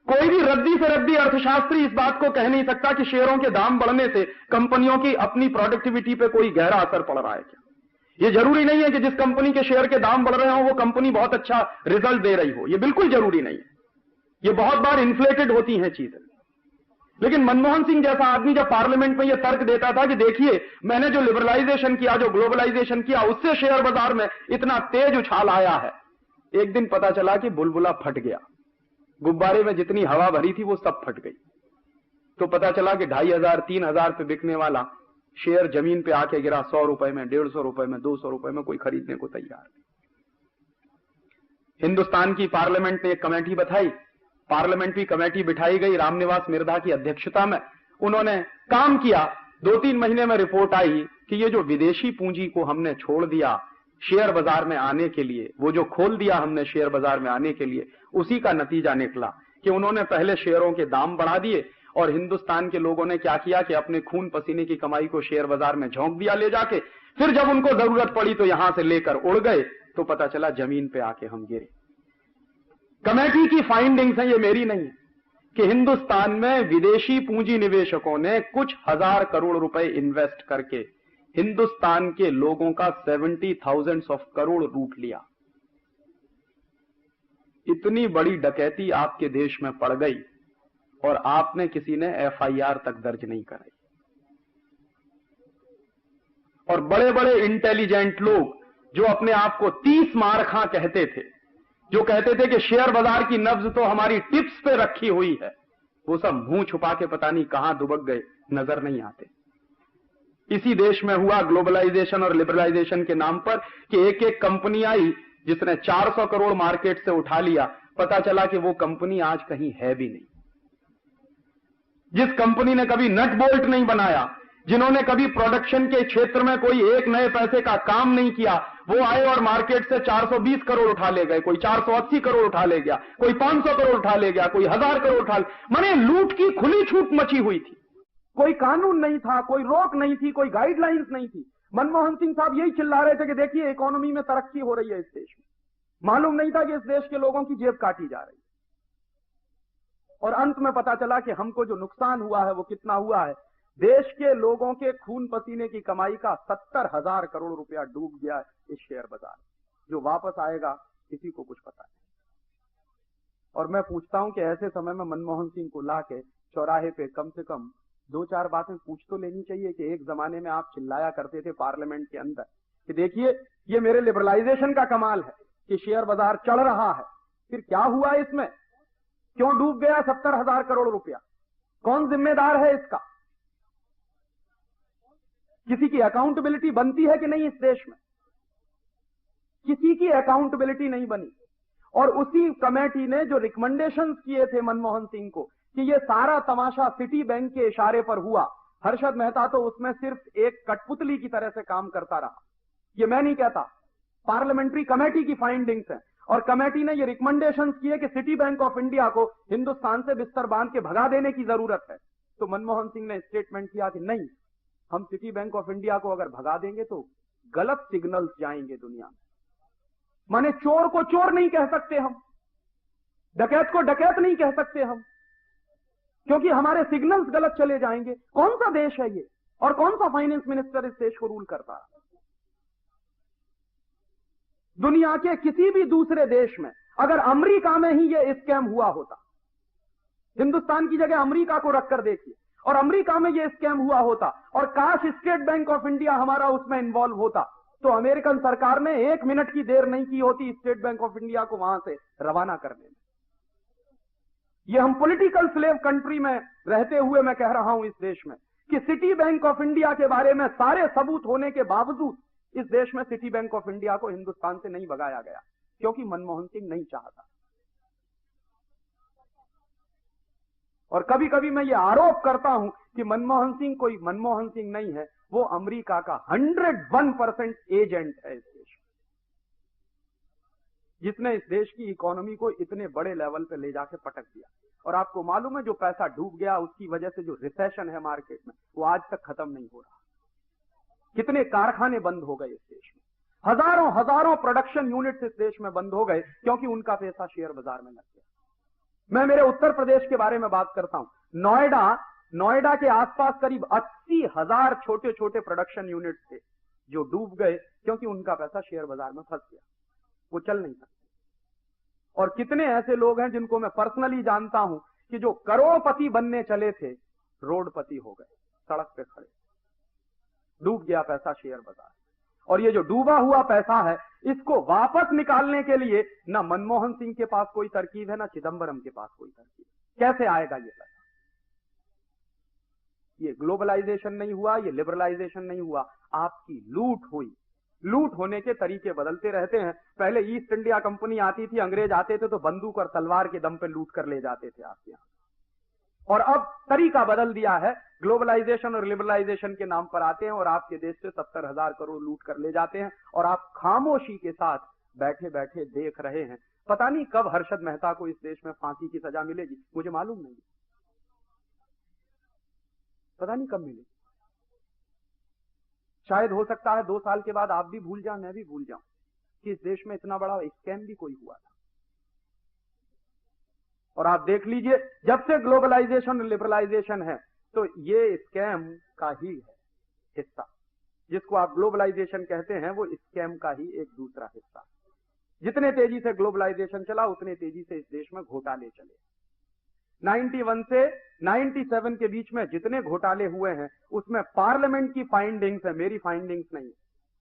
कोई भी रद्दी से रद्दी अर्थशास्त्री इस बात को कह नहीं सकता कि शेयरों के दाम बढ़ने से कंपनियों की अपनी प्रोडक्टिविटी पे कोई गहरा असर पड़ रहा है क्या। ये जरूरी नहीं है कि जिस कंपनी के शेयर के दाम बढ़ रहे हो वो कंपनी बहुत अच्छा रिजल्ट दे रही हो, ये बिल्कुल जरूरी नहीं है। ये बहुत बार इन्फ्लेटेड होती हैं चीजें। लेकिन मनमोहन सिंह जैसा आदमी जब पार्लियामेंट में यह तर्क देता था कि देखिए मैंने जो लिबरलाइजेशन किया, जो ग्लोबलाइजेशन किया, उससे शेयर बाजार में इतना तेज उछाल आया है, एक दिन पता चला कि बुलबुला फट गया। गुब्बारे में जितनी हवा भरी थी वो सब फट गई। तो पता चला कि 2500-3000 पे बिकने वाला शेयर जमीन पे आके गिरा 100 रुपए में, 150 रुपए में, 200 रुपए में, कोई खरीदने को तैयार नहीं। हिंदुस्तान की पार्लियामेंट ने एक कमेटी बताई, पार्लियामेंट्री कमेटी बिठाई गई रामनिवास मिर्धा की अध्यक्षता में। उन्होंने काम किया, 2-3 महीने में रिपोर्ट आई कि ये जो विदेशी पूंजी को हमने छोड़ दिया शेयर बाजार में आने के लिए, वो जो खोल दिया हमने शेयर बाजार में आने के लिए, उसी का नतीजा निकला कि उन्होंने पहले शेयरों के दाम बढ़ा दिए और हिंदुस्तान के लोगों ने क्या किया कि अपने खून पसीने की कमाई को शेयर बाजार में झोंक दिया ले जाके। फिर जब उनको जरूरत पड़ी तो यहां से लेकर उड़ गए, तो पता चला जमीन पे आके हम गिरे। कमेटी की फाइंडिंग्स है, ये मेरी नहीं है, कि हिंदुस्तान में विदेशी पूंजी निवेशकों ने कुछ 1000 करोड़ रुपए इन्वेस्ट करके हिंदुस्तान के लोगों का 70,000 करोड़ लूट लिया। इतनी बड़ी डकैती आपके देश में पड़ गई और आपने किसी ने FIR तक दर्ज नहीं कराई। और बड़े बड़े इंटेलिजेंट लोग जो अपने आप को 30 मारखा कहते थे, जो कहते थे कि शेयर बाजार की नब्ज तो हमारी टिप्स पे रखी हुई है, वो सब मुंह छुपा के पता नहीं कहां दुबक गए, नजर नहीं आते। इसी देश में हुआ ग्लोबलाइजेशन और लिबरलाइजेशन के नाम पर कि एक एक कंपनी आई जिसने 400 करोड़ मार्केट से उठा लिया, पता चला कि वो कंपनी आज कहीं है भी नहीं। जिस कंपनी ने कभी नट बोल्ट नहीं बनाया, जिन्होंने कभी प्रोडक्शन के क्षेत्र में कोई एक नए पैसे का काम नहीं किया, वो आए और मार्केट से 420 करोड़ उठा ले गए, कोई 480 करोड़ उठा ले गया, कोई 500 करोड़ उठा ले गया, कोई 1000 करोड़ उठा ले। माने लूट की खुली छूट मची हुई थी, कोई कानून नहीं था, कोई रोक नहीं थी, कोई गाइडलाइंस नहीं थी। मनमोहन सिंह साहब यही चिल्ला रहे थे कि देखिए इकोनॉमी में तरक्की हो रही है इस देश में। मालूम नहीं था कि इस देश के लोगों की जेब काटी जा रही है। और अंत में पता चला कि हमको जो नुकसान हुआ है वो कितना हुआ है। देश के लोगों के खून पसीने की कमाई का 70,000 करोड़ रुपया डूब गया इस शेयर बाजार में। जो वापस आएगा किसी को कुछ पता नहीं। और मैं पूछता हूं कि ऐसे समय में मनमोहन सिंह को ला के चौराहे पे कम से कम 2-4 बातें पूछ तो लेनी चाहिए कि एक जमाने में आप चिल्लाया करते थे पार्लियामेंट के अंदर कि देखिए ये मेरे लिबरलाइजेशन का कमाल है कि शेयर बाजार चढ़ रहा है, फिर क्या हुआ इसमें, क्यों डूब गया 70,000 करोड़ रुपया, कौन जिम्मेदार है इसका? किसी की अकाउंटेबिलिटी बनती है कि नहीं इस देश में? किसी की अकाउंटेबिलिटी नहीं बनी। और उसी कमेटी ने जो रिकमेंडेशंस किए थे मनमोहन सिंह को कि ये सारा तमाशा सिटी बैंक के इशारे पर हुआ, हर्षद मेहता तो उसमें सिर्फ एक कठपुतली की तरह से काम करता रहा। ये मैं नहीं कहता, पार्लियामेंट्री कमेटी की फाइंडिंग्स हैं। और कमेटी ने ये रिकमेंडेशंस किए कि सिटी बैंक ऑफ इंडिया को हिंदुस्तान से बिस्तर बांध के भगा देने की जरूरत है। तो मनमोहन सिंह ने स्टेटमेंट किया कि नहीं, हम सिटी बैंक ऑफ इंडिया को अगर भगा देंगे तो गलत सिग्नल्स जाएंगे दुनिया में। माने चोर को चोर नहीं कह सकते हम, डकैत को डकैत नहीं कह सकते हम, क्योंकि हमारे सिग्नल्स गलत चले जाएंगे। कौन सा देश है ये, और कौन सा फाइनेंस मिनिस्टर इस देश को रूल करता है? दुनिया के किसी भी दूसरे देश में अगर अमेरिका में ही ये स्कैम हुआ होता, हिंदुस्तान की जगह अमेरिका को रखकर देखिए, और अमेरिका में ये स्कैम हुआ होता और काश स्टेट बैंक ऑफ इंडिया हमारा उसमें इन्वॉल्व होता, तो अमेरिकन सरकार ने 1 मिनट की देर नहीं की होती स्टेट बैंक ऑफ इंडिया को वहां से रवाना करने में। ये हम पॉलिटिकल स्लेव कंट्री में रहते हुए मैं कह रहा हूं इस देश में कि सिटी बैंक ऑफ इंडिया के बारे में सारे सबूत होने के बावजूद इस देश में सिटी बैंक ऑफ इंडिया को हिंदुस्तान से नहीं भगाया गया, क्योंकि मनमोहन सिंह नहीं चाहता। और कभी कभी मैं ये आरोप करता हूं कि मनमोहन सिंह कोई मनमोहन सिंह नहीं है, वो अमेरिका का 101% एजेंट है इस देश में, जिसने इस देश की इकोनॉमी को इतने बड़े लेवल पे ले जाके पटक दिया। और आपको मालूम है जो पैसा डूब गया उसकी वजह से जो रिसेशन है मार्केट में, वो आज तक खत्म नहीं हो रहा। कितने कारखाने बंद हो गए इस देश में, हजारों प्रोडक्शन यूनिट्स इस देश में बंद हो गए क्योंकि उनका पैसा शेयर बाजार में लग गया। मैं मेरे उत्तर प्रदेश के बारे में बात करता हूं। नोएडा के आसपास करीब 80,000 छोटे छोटे प्रोडक्शन यूनिट्स थे जो डूब गए क्योंकि उनका पैसा शेयर बाजार में फंस गया, वो चल नहीं सकते। और कितने ऐसे लोग हैं जिनको मैं पर्सनली जानता हूं कि जो करोड़पति बनने चले थे, रोडपति हो गए, सड़क पे खड़े, डूब गया पैसा शेयर बाजार। और ये जो डूबा हुआ पैसा है, इसको वापस निकालने के लिए ना मनमोहन सिंह के पास कोई तरकीब है, ना चिदंबरम के पास कोई तरकीब। कैसे आएगा ये पैसा? ये ग्लोबलाइजेशन नहीं हुआ, ये लिबरलाइजेशन नहीं हुआ, आपकी लूट हुई। लूट होने के तरीके बदलते रहते हैं। पहले ईस्ट इंडिया कंपनी आती थी, अंग्रेज आते थे तो बंदूक और तलवार के दम पे लूट कर ले जाते थे आपके यहां। और अब तरीका बदल दिया है, ग्लोबलाइजेशन और लिबरलाइजेशन के नाम पर आते हैं और आपके देश से 70,000 करोड़ लूट कर ले जाते हैं और आप खामोशी के साथ बैठे बैठे देख रहे हैं। पता नहीं कब हर्षद मेहता को इस देश में फांसी की सजा मिलेगी, मुझे मालूम नहीं, पता नहीं कब मिलेगी। शायद हो सकता है 2 साल के बाद आप भी भूल जाओ, मैं भी भूल जाऊं कि इस देश में इतना बड़ा स्कैम भी कोई हुआ था। और आप देख लीजिए, जब से ग्लोबलाइजेशन और लिबरलाइजेशन है तो ये स्कैम का ही है हिस्सा। जिसको आप ग्लोबलाइजेशन कहते हैं वो स्कैम का ही एक दूसरा हिस्सा। जितने तेजी से ग्लोबलाइजेशन चला उतने तेजी से इस देश में घोटाले चले। 91 से 97 के बीच में जितने घोटाले हुए हैं उसमें पार्लियामेंट की फाइंडिंग्स है, मेरी फाइंडिंग्स नहीं,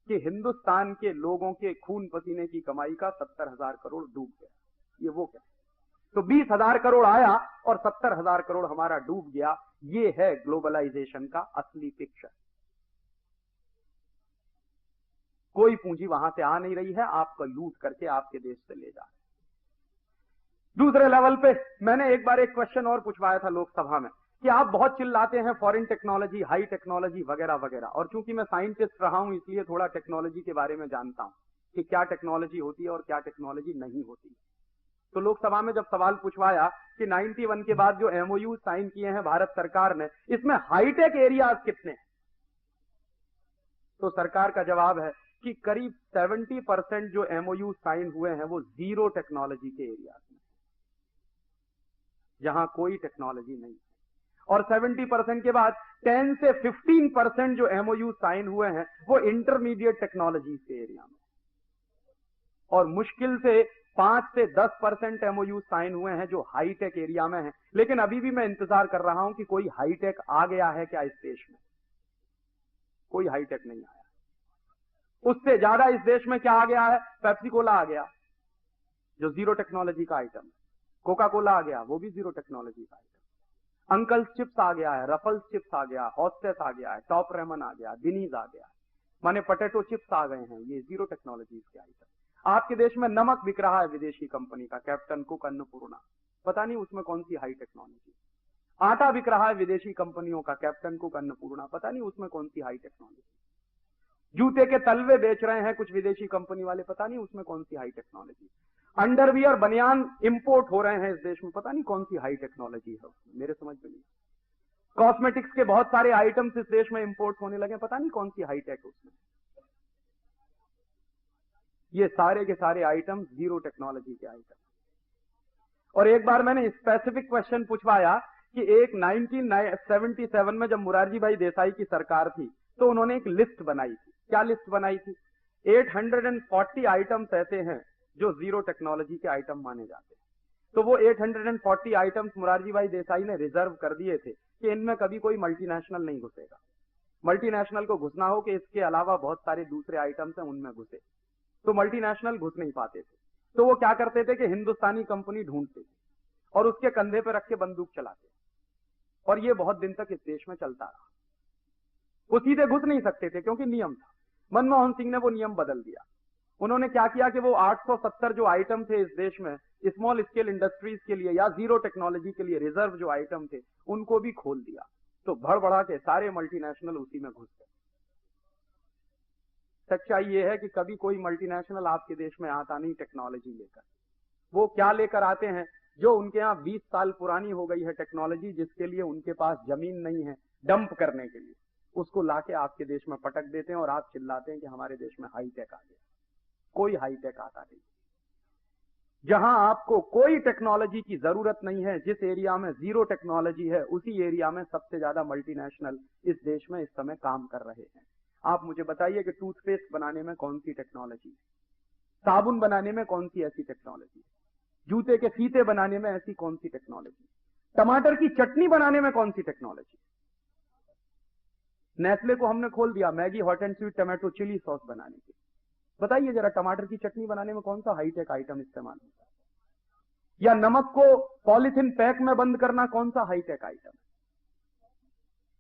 कि हिंदुस्तान के लोगों के खून पसीने की कमाई का 70,000 करोड़ डूब गया। ये वो क्या, तो 20,000 करोड़ आया और 70,000 करोड़ हमारा डूब गया। ये है ग्लोबलाइजेशन का असली पिक्चर। कोई पूंजी वहां से आ नहीं रही है, आपको लूट करके आपके देश से ले जा रहे। दूसरे लेवल पे मैंने एक बार एक क्वेश्चन और पूछवाया था लोकसभा में कि आप बहुत चिल्लाते हैं फॉरेन टेक्नोलॉजी, हाई टेक्नोलॉजी वगैरह वगैरह, और चूंकि मैं साइंटिस्ट रहा हूं इसलिए थोड़ा टेक्नोलॉजी के बारे में जानता हूं कि क्या टेक्नोलॉजी होती है और क्या टेक्नोलॉजी नहीं होती। तो लोकसभा में जब सवाल पूछवाया कि 91 के बाद जो एमओयू साइन किए हैं भारत सरकार ने, इसमें हाईटेक एरियाज कितने हैं, तो सरकार का जवाब है कि करीब 70% जो एमओयू साइन हुए हैं वो जीरो टेक्नोलॉजी के एरियाज में, जहां कोई टेक्नोलॉजी नहीं है। और 70% के बाद 10 से 15% जो एमओयू साइन हुए हैं वो इंटरमीडिएट टेक्नोलॉजी के एरिया में, और मुश्किल से 5 से 10% एमओयू साइन हुए हैं जो हाईटेक एरिया में है। लेकिन अभी भी मैं इंतजार कर रहा हूं कि कोई हाईटेक आ गया है क्या इस देश में, कोई हाईटेक नहीं आया। उससे ज्यादा इस देश में क्या आ गया है, पेप्सी कोला आ गया जो जीरो टेक्नोलॉजी का आइटम है, कोका कोला आ गया वो भी जीरो टेक्नोलॉजी का आइटम, अंकल चिप्स आ गया है, रफल्स चिप्स आ गया, हॉस्टेस आ गया है, टॉप रेमन आ गया, दिनीज आ गया, माने पोटैटो चिप्स आ गए हैं, ये जीरो टेक्नोलॉजी के आइटम। आपके देश में नमक बिक रहा है विदेशी कंपनी का, कैप्टन कुक, अन्नपूर्णा, पता नहीं उसमें कौन सी हाई टेक्नोलॉजी। आटा बिक रहा है विदेशी कंपनियों का, कैप्टन कुक, अन्नपूर्णा, पता नहीं उसमें कौन सी हाई टेक्नोलॉजी। जूते के तलवे बेच रहे हैं कुछ विदेशी कंपनी वाले, पता नहीं उसमें कौन सी हाई टेक्नोलॉजी। अंडरवियर बनियान इंपोर्ट हो रहे हैं इस देश में, पता नहीं कौन सी हाई टेक्नोलॉजी है उसमें, मेरे समझ में नहीं। कॉस्मेटिक्स के बहुत सारे आइटम्स इस देश में इंपोर्ट होने लगे, पता नहीं कौन सी हाई टेक है उसमें। ये सारे के सारे आइटम जीरो टेक्नोलॉजी के आइटम। और एक बार मैंने स्पेसिफिक क्वेश्चन पूछवाया कि एक 1977 में जब मुरारजी भाई देसाई की सरकार थी तो उन्होंने एक लिस्ट बनाई थी। क्या लिस्ट बनाई थी? 840 आइटम्स ऐसे हैं जो जीरो टेक्नोलॉजी के आइटम माने जाते हैं। तो वो 840 आइटम्स मुरारजी भाई देसाई ने रिजर्व कर दिए थे कि इनमें कभी कोई मल्टीनेशनल नहीं घुसेगा। मल्टीनेशनल को घुसना हो कि इसके अलावा बहुत सारे दूसरे आइटम्स हैं उनमें घुसे, तो मल्टीनेशनल घुस नहीं पाते थे। तो वो क्या करते थे कि हिंदुस्तानी कंपनी ढूंढते थे और उसके कंधे पर रख के बंदूक चलाते, और ये बहुत दिन तक इस देश में चलता रहा। वो सीधे घुस नहीं सकते थे क्योंकि नियम था। मनमोहन सिंह ने वो नियम बदल दिया। उन्होंने क्या किया कि वो 870 जो आइटम थे इस देश में स्मॉल स्केल इंडस्ट्रीज के लिए या जीरो टेक्नोलॉजी के लिए रिजर्व जो आइटम थे उनको भी खोल दिया। तो भड़बड़ा के सारे मल्टीनेशनल उसी में घुस गए। सच्चाई ये है कि कभी कोई मल्टीनेशनल आपके देश में आता नहीं टेक्नोलॉजी लेकर। वो क्या लेकर आते हैं? जो उनके यहाँ 20 साल पुरानी हो गई है टेक्नोलॉजी, जिसके लिए उनके पास जमीन नहीं है डंप करने के लिए, उसको लाके आपके देश में पटक देते हैं और आप चिल्लाते हैं कि हमारे देश में हाईटेक आ गया। कोई हाईटेक आता नहीं। जहां आपको कोई टेक्नोलॉजी की जरूरत नहीं है, जिस एरिया में जीरो टेक्नोलॉजी है, उसी एरिया में सबसे ज्यादा मल्टीनेशनल इस देश में इस समय काम कर रहे हैं। आप मुझे बताइए कि टूथपेस्ट बनाने में कौन सी टेक्नोलॉजी, साबुन बनाने में कौन सी ऐसी टेक्नोलॉजी, जूते के फीते बनाने में ऐसी कौन सी टेक्नोलॉजी, टमाटर की चटनी बनाने में कौन सी टेक्नोलॉजी। नेस्ले को हमने खोल दिया Maggi hot and sweet tomato chilli sauce बनाने की। बताइए जरा टमाटर की चटनी बनाने में कौन सा हाईटेक आइटम इस्तेमाल होता है? या नमक को पॉलिथीन पैक में बंद करना कौन सा हाईटेक आइटम है?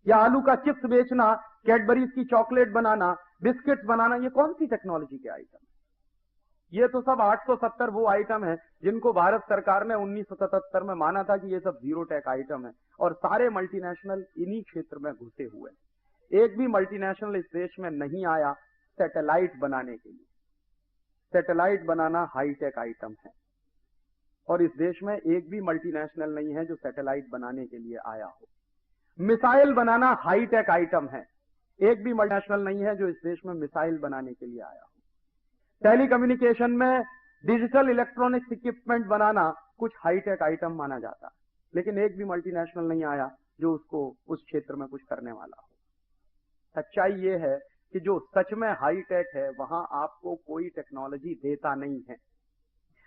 या आलू का चिप्स बेचना, कैडबरीज की चॉकलेट बनाना, बिस्किट्स बनाना, ये कौन सी टेक्नोलॉजी के आइटम है? ये तो सब 870 वो आइटम है जिनको भारत सरकार ने 1977 में माना था कि ये सब जीरो टेक आइटम है, और सारे मल्टीनेशनल इन्हीं क्षेत्र में घुसे हुए। एक भी मल्टीनेशनल इस देश में नहीं आया सैटेलाइट बनाने के लिए। सैटेलाइट बनाना हाईटेक आइटम है, और इस देश में एक भी मल्टीनेशनल नहीं है जो सैटेलाइट बनाने के लिए आया हो। मिसाइल बनाना हाईटेक आइटम है, एक भी मल्टीनेशनल नहीं है जो इस देश में मिसाइल बनाने के लिए आया हो। टेलीकम्युनिकेशन में डिजिटल इलेक्ट्रॉनिक्स इक्विपमेंट बनाना कुछ हाईटेक आइटम माना जाता, लेकिन एक भी मल्टीनेशनल नहीं आया जो उसको उस क्षेत्र में कुछ करने वाला हो। सच्चाई ये है कि जो सच में हाईटेक है वहां आपको कोई टेक्नोलॉजी देता नहीं है,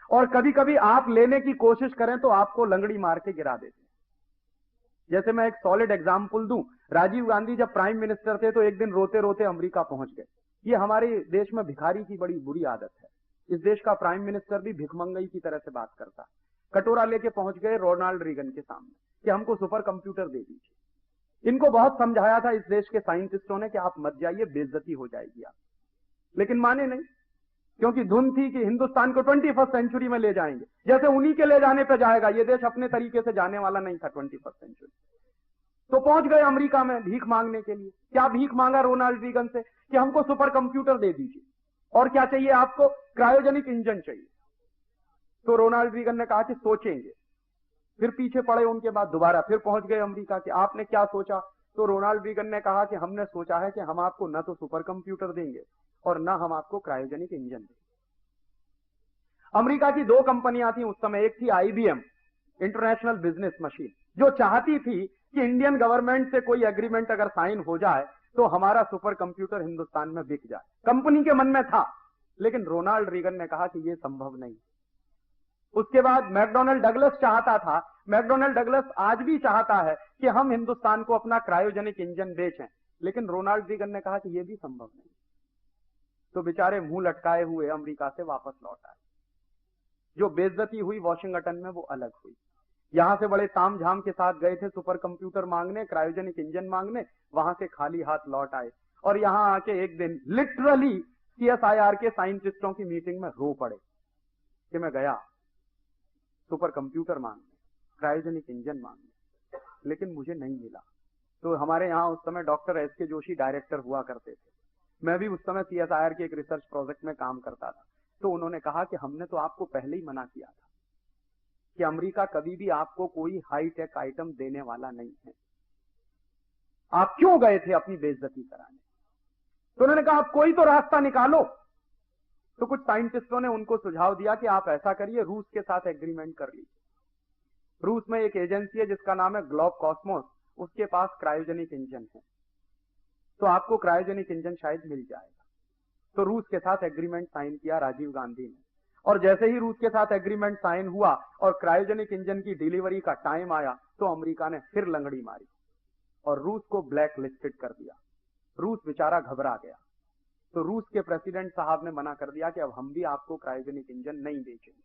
और कभी कभी आप लेने की कोशिश करें तो आपको लंगड़ी मार के गिरा देते हैं। जैसे मैं एक सॉलिड एग्जाम्पल दूं, राजीव गांधी जब प्राइम मिनिस्टर थे तो एक दिन रोते रोते अमेरिका पहुंच गए। ये हमारे देश में भिखारी की बड़ी बुरी आदत है। इस देश का प्राइम मिनिस्टर भी भिखमंगई की तरह से बात करता है। कटोरा लेके पहुंच गए रोनाल्ड रीगन के सामने कि हमको सुपर कंप्यूटर दे दीजिए। इनको बहुत समझाया था इस देश के साइंटिस्टों ने कि आप मत जाइए, बेइज्जती हो जाएगी आप, लेकिन माने नहीं, क्योंकि धुन थी कि हिंदुस्तान को 21st सेंचुरी में ले जाएंगे। जैसे उन्हीं के ले जाने पे जाएगा, ये देश अपने तरीके से जाने वाला नहीं था 21st सेंचुरी। तो पहुंच गए अमेरिका में भीख मांगने के लिए। क्या भीख मांगा रोनाल्ड रीगन से कि हमको सुपर कंप्यूटर दे दीजिए, और क्या चाहिए आपको, क्रायोजेनिक इंजन चाहिए। तो रोनाल्ड रीगन ने कहा कि सोचेंगे। फिर पीछे पड़े, उनके बाद दोबारा फिर पहुंच गए अमेरिका कि आपने क्या सोचा। तो रोनाल्ड रीगन ने कहा कि हमने सोचा है कि हम आपको न तो सुपर कंप्यूटर देंगे और न हम आपको क्रायोजेनिक इंजन देंगे। अमेरिका की 2 कंपनियां थी उस समय। एक थी IBM, इंटरनेशनल बिजनेस मशीन, जो चाहती थी कि इंडियन गवर्नमेंट से कोई एग्रीमेंट अगर साइन हो जाए तो हमारा सुपर कंप्यूटर हिंदुस्तान में बिक जाए। कंपनी के मन में था, लेकिन रोनाल्ड रीगन ने कहा कि यह संभव नहीं। उसके बाद मैकडोनल्ड डगलस चाहता था, मैकडोनल्ड डगलस आज भी चाहता है कि हम हिंदुस्तान को अपना क्रायोजेनिक इंजन बेचें, लेकिन रोनाल्ड रीगन ने कहा कि यह भी संभव नहीं। तो बेचारे मुंह लटकाए हुए अमेरिका से वापस लौट आए। जो बेइज्जती हुई वॉशिंगटन में वो अलग हुई। यहां से बड़े तामझाम के साथ गए थे सुपर कंप्यूटर मांगने, क्रायोजेनिक इंजन मांगने, वहां से खाली हाथ लौट आए। और यहां आके एक दिन लिटरली CSIR के साइंटिस्टों की मीटिंग में रो पड़े कि मैं गया सुपर कंप्यूटर मांगने, क्रायोजेनिक इंजन मांगने, लेकिन मुझे नहीं मिला। तो हमारे यहां उस समय डॉक्टर SK जोशी डायरेक्टर हुआ करते थे। मैं भी उस समय CSIR के एक रिसर्च प्रोजेक्ट में काम करता था। तो उन्होंने कहा कि हमने तो आपको पहले ही मना किया था कि अमेरिका कभी भी आपको कोई हाई टेक आइटम देने वाला नहीं है, आप क्यों गए थे अपनी बेइज्जती कराने। तो उन्होंने कहा आप कोई तो रास्ता निकालो। तो कुछ साइंटिस्टों ने उनको सुझाव दिया कि आप ऐसा करिए, रूस के साथ एग्रीमेंट कर लीजिए। रूस में एक एजेंसी है जिसका नाम है ग्लोब कॉस्मोस, उसके पास क्रायोजेनिक इंजन है, तो आपको क्रायोजेनिक इंजन शायद मिल जाएगा। तो रूस के साथ एग्रीमेंट साइन किया राजीव गांधी ने, और जैसे ही रूस के साथ एग्रीमेंट साइन हुआ और क्रायोजेनिक इंजन की डिलीवरी का टाइम आया तो अमेरिका ने फिर लंगड़ी मारी और रूस को ब्लैक लिस्टेड कर दिया। रूस बेचारा घबरा गया। तो रूस के प्रेसिडेंट साहब ने मना कर दिया कि अब हम भी आपको क्रायोजेनिक इंजन नहीं बेचेंगे।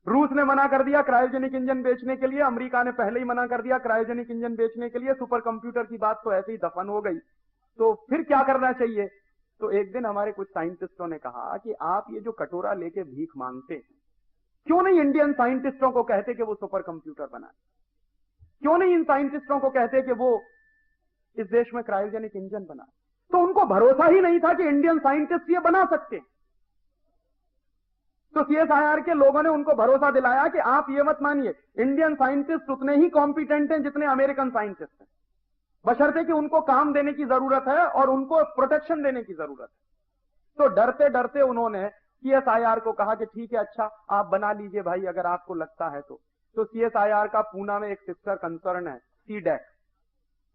रूस ने मना कर दिया क्रायोजेनिक इंजन बेचने के लिए, अमेरिका ने पहले ही मना कर दिया क्रायोजेनिक इंजन बेचने के लिए। सुपर कंप्यूटर की बात तो ऐसे ही दफन हो गई। तो फिर क्या करना चाहिए। तो एक दिन हमारे कुछ साइंटिस्टों ने कहा कि आप ये जो कटोरा लेके भीख मांगते हैं, क्यों नहीं इंडियन साइंटिस्टों को कहते कि वो सुपर कंप्यूटर बनाए, क्यों नहीं इन साइंटिस्टों को कहते कि वो इस देश में क्रायोजेनिक इंजन बनाए। तो उनको भरोसा ही नहीं था कि इंडियन साइंटिस्ट ये बना सकते हैं। तो CSIR के लोगों ने उनको भरोसा दिलाया कि आप ये मत मानिए, इंडियन साइंटिस्ट उतने ही कॉम्पिटेंट हैं जितने अमेरिकन साइंटिस्ट हैं, बशर्ते कि उनको काम देने की जरूरत है और उनको प्रोटेक्शन देने की जरूरत है। तो डरते डरते उन्होंने CSIR को कहा कि ठीक है, अच्छा आप बना लीजिए भाई, अगर आपको लगता है तो। CSIR का पूना में एक सिस्टर कंसर्न है CDAC,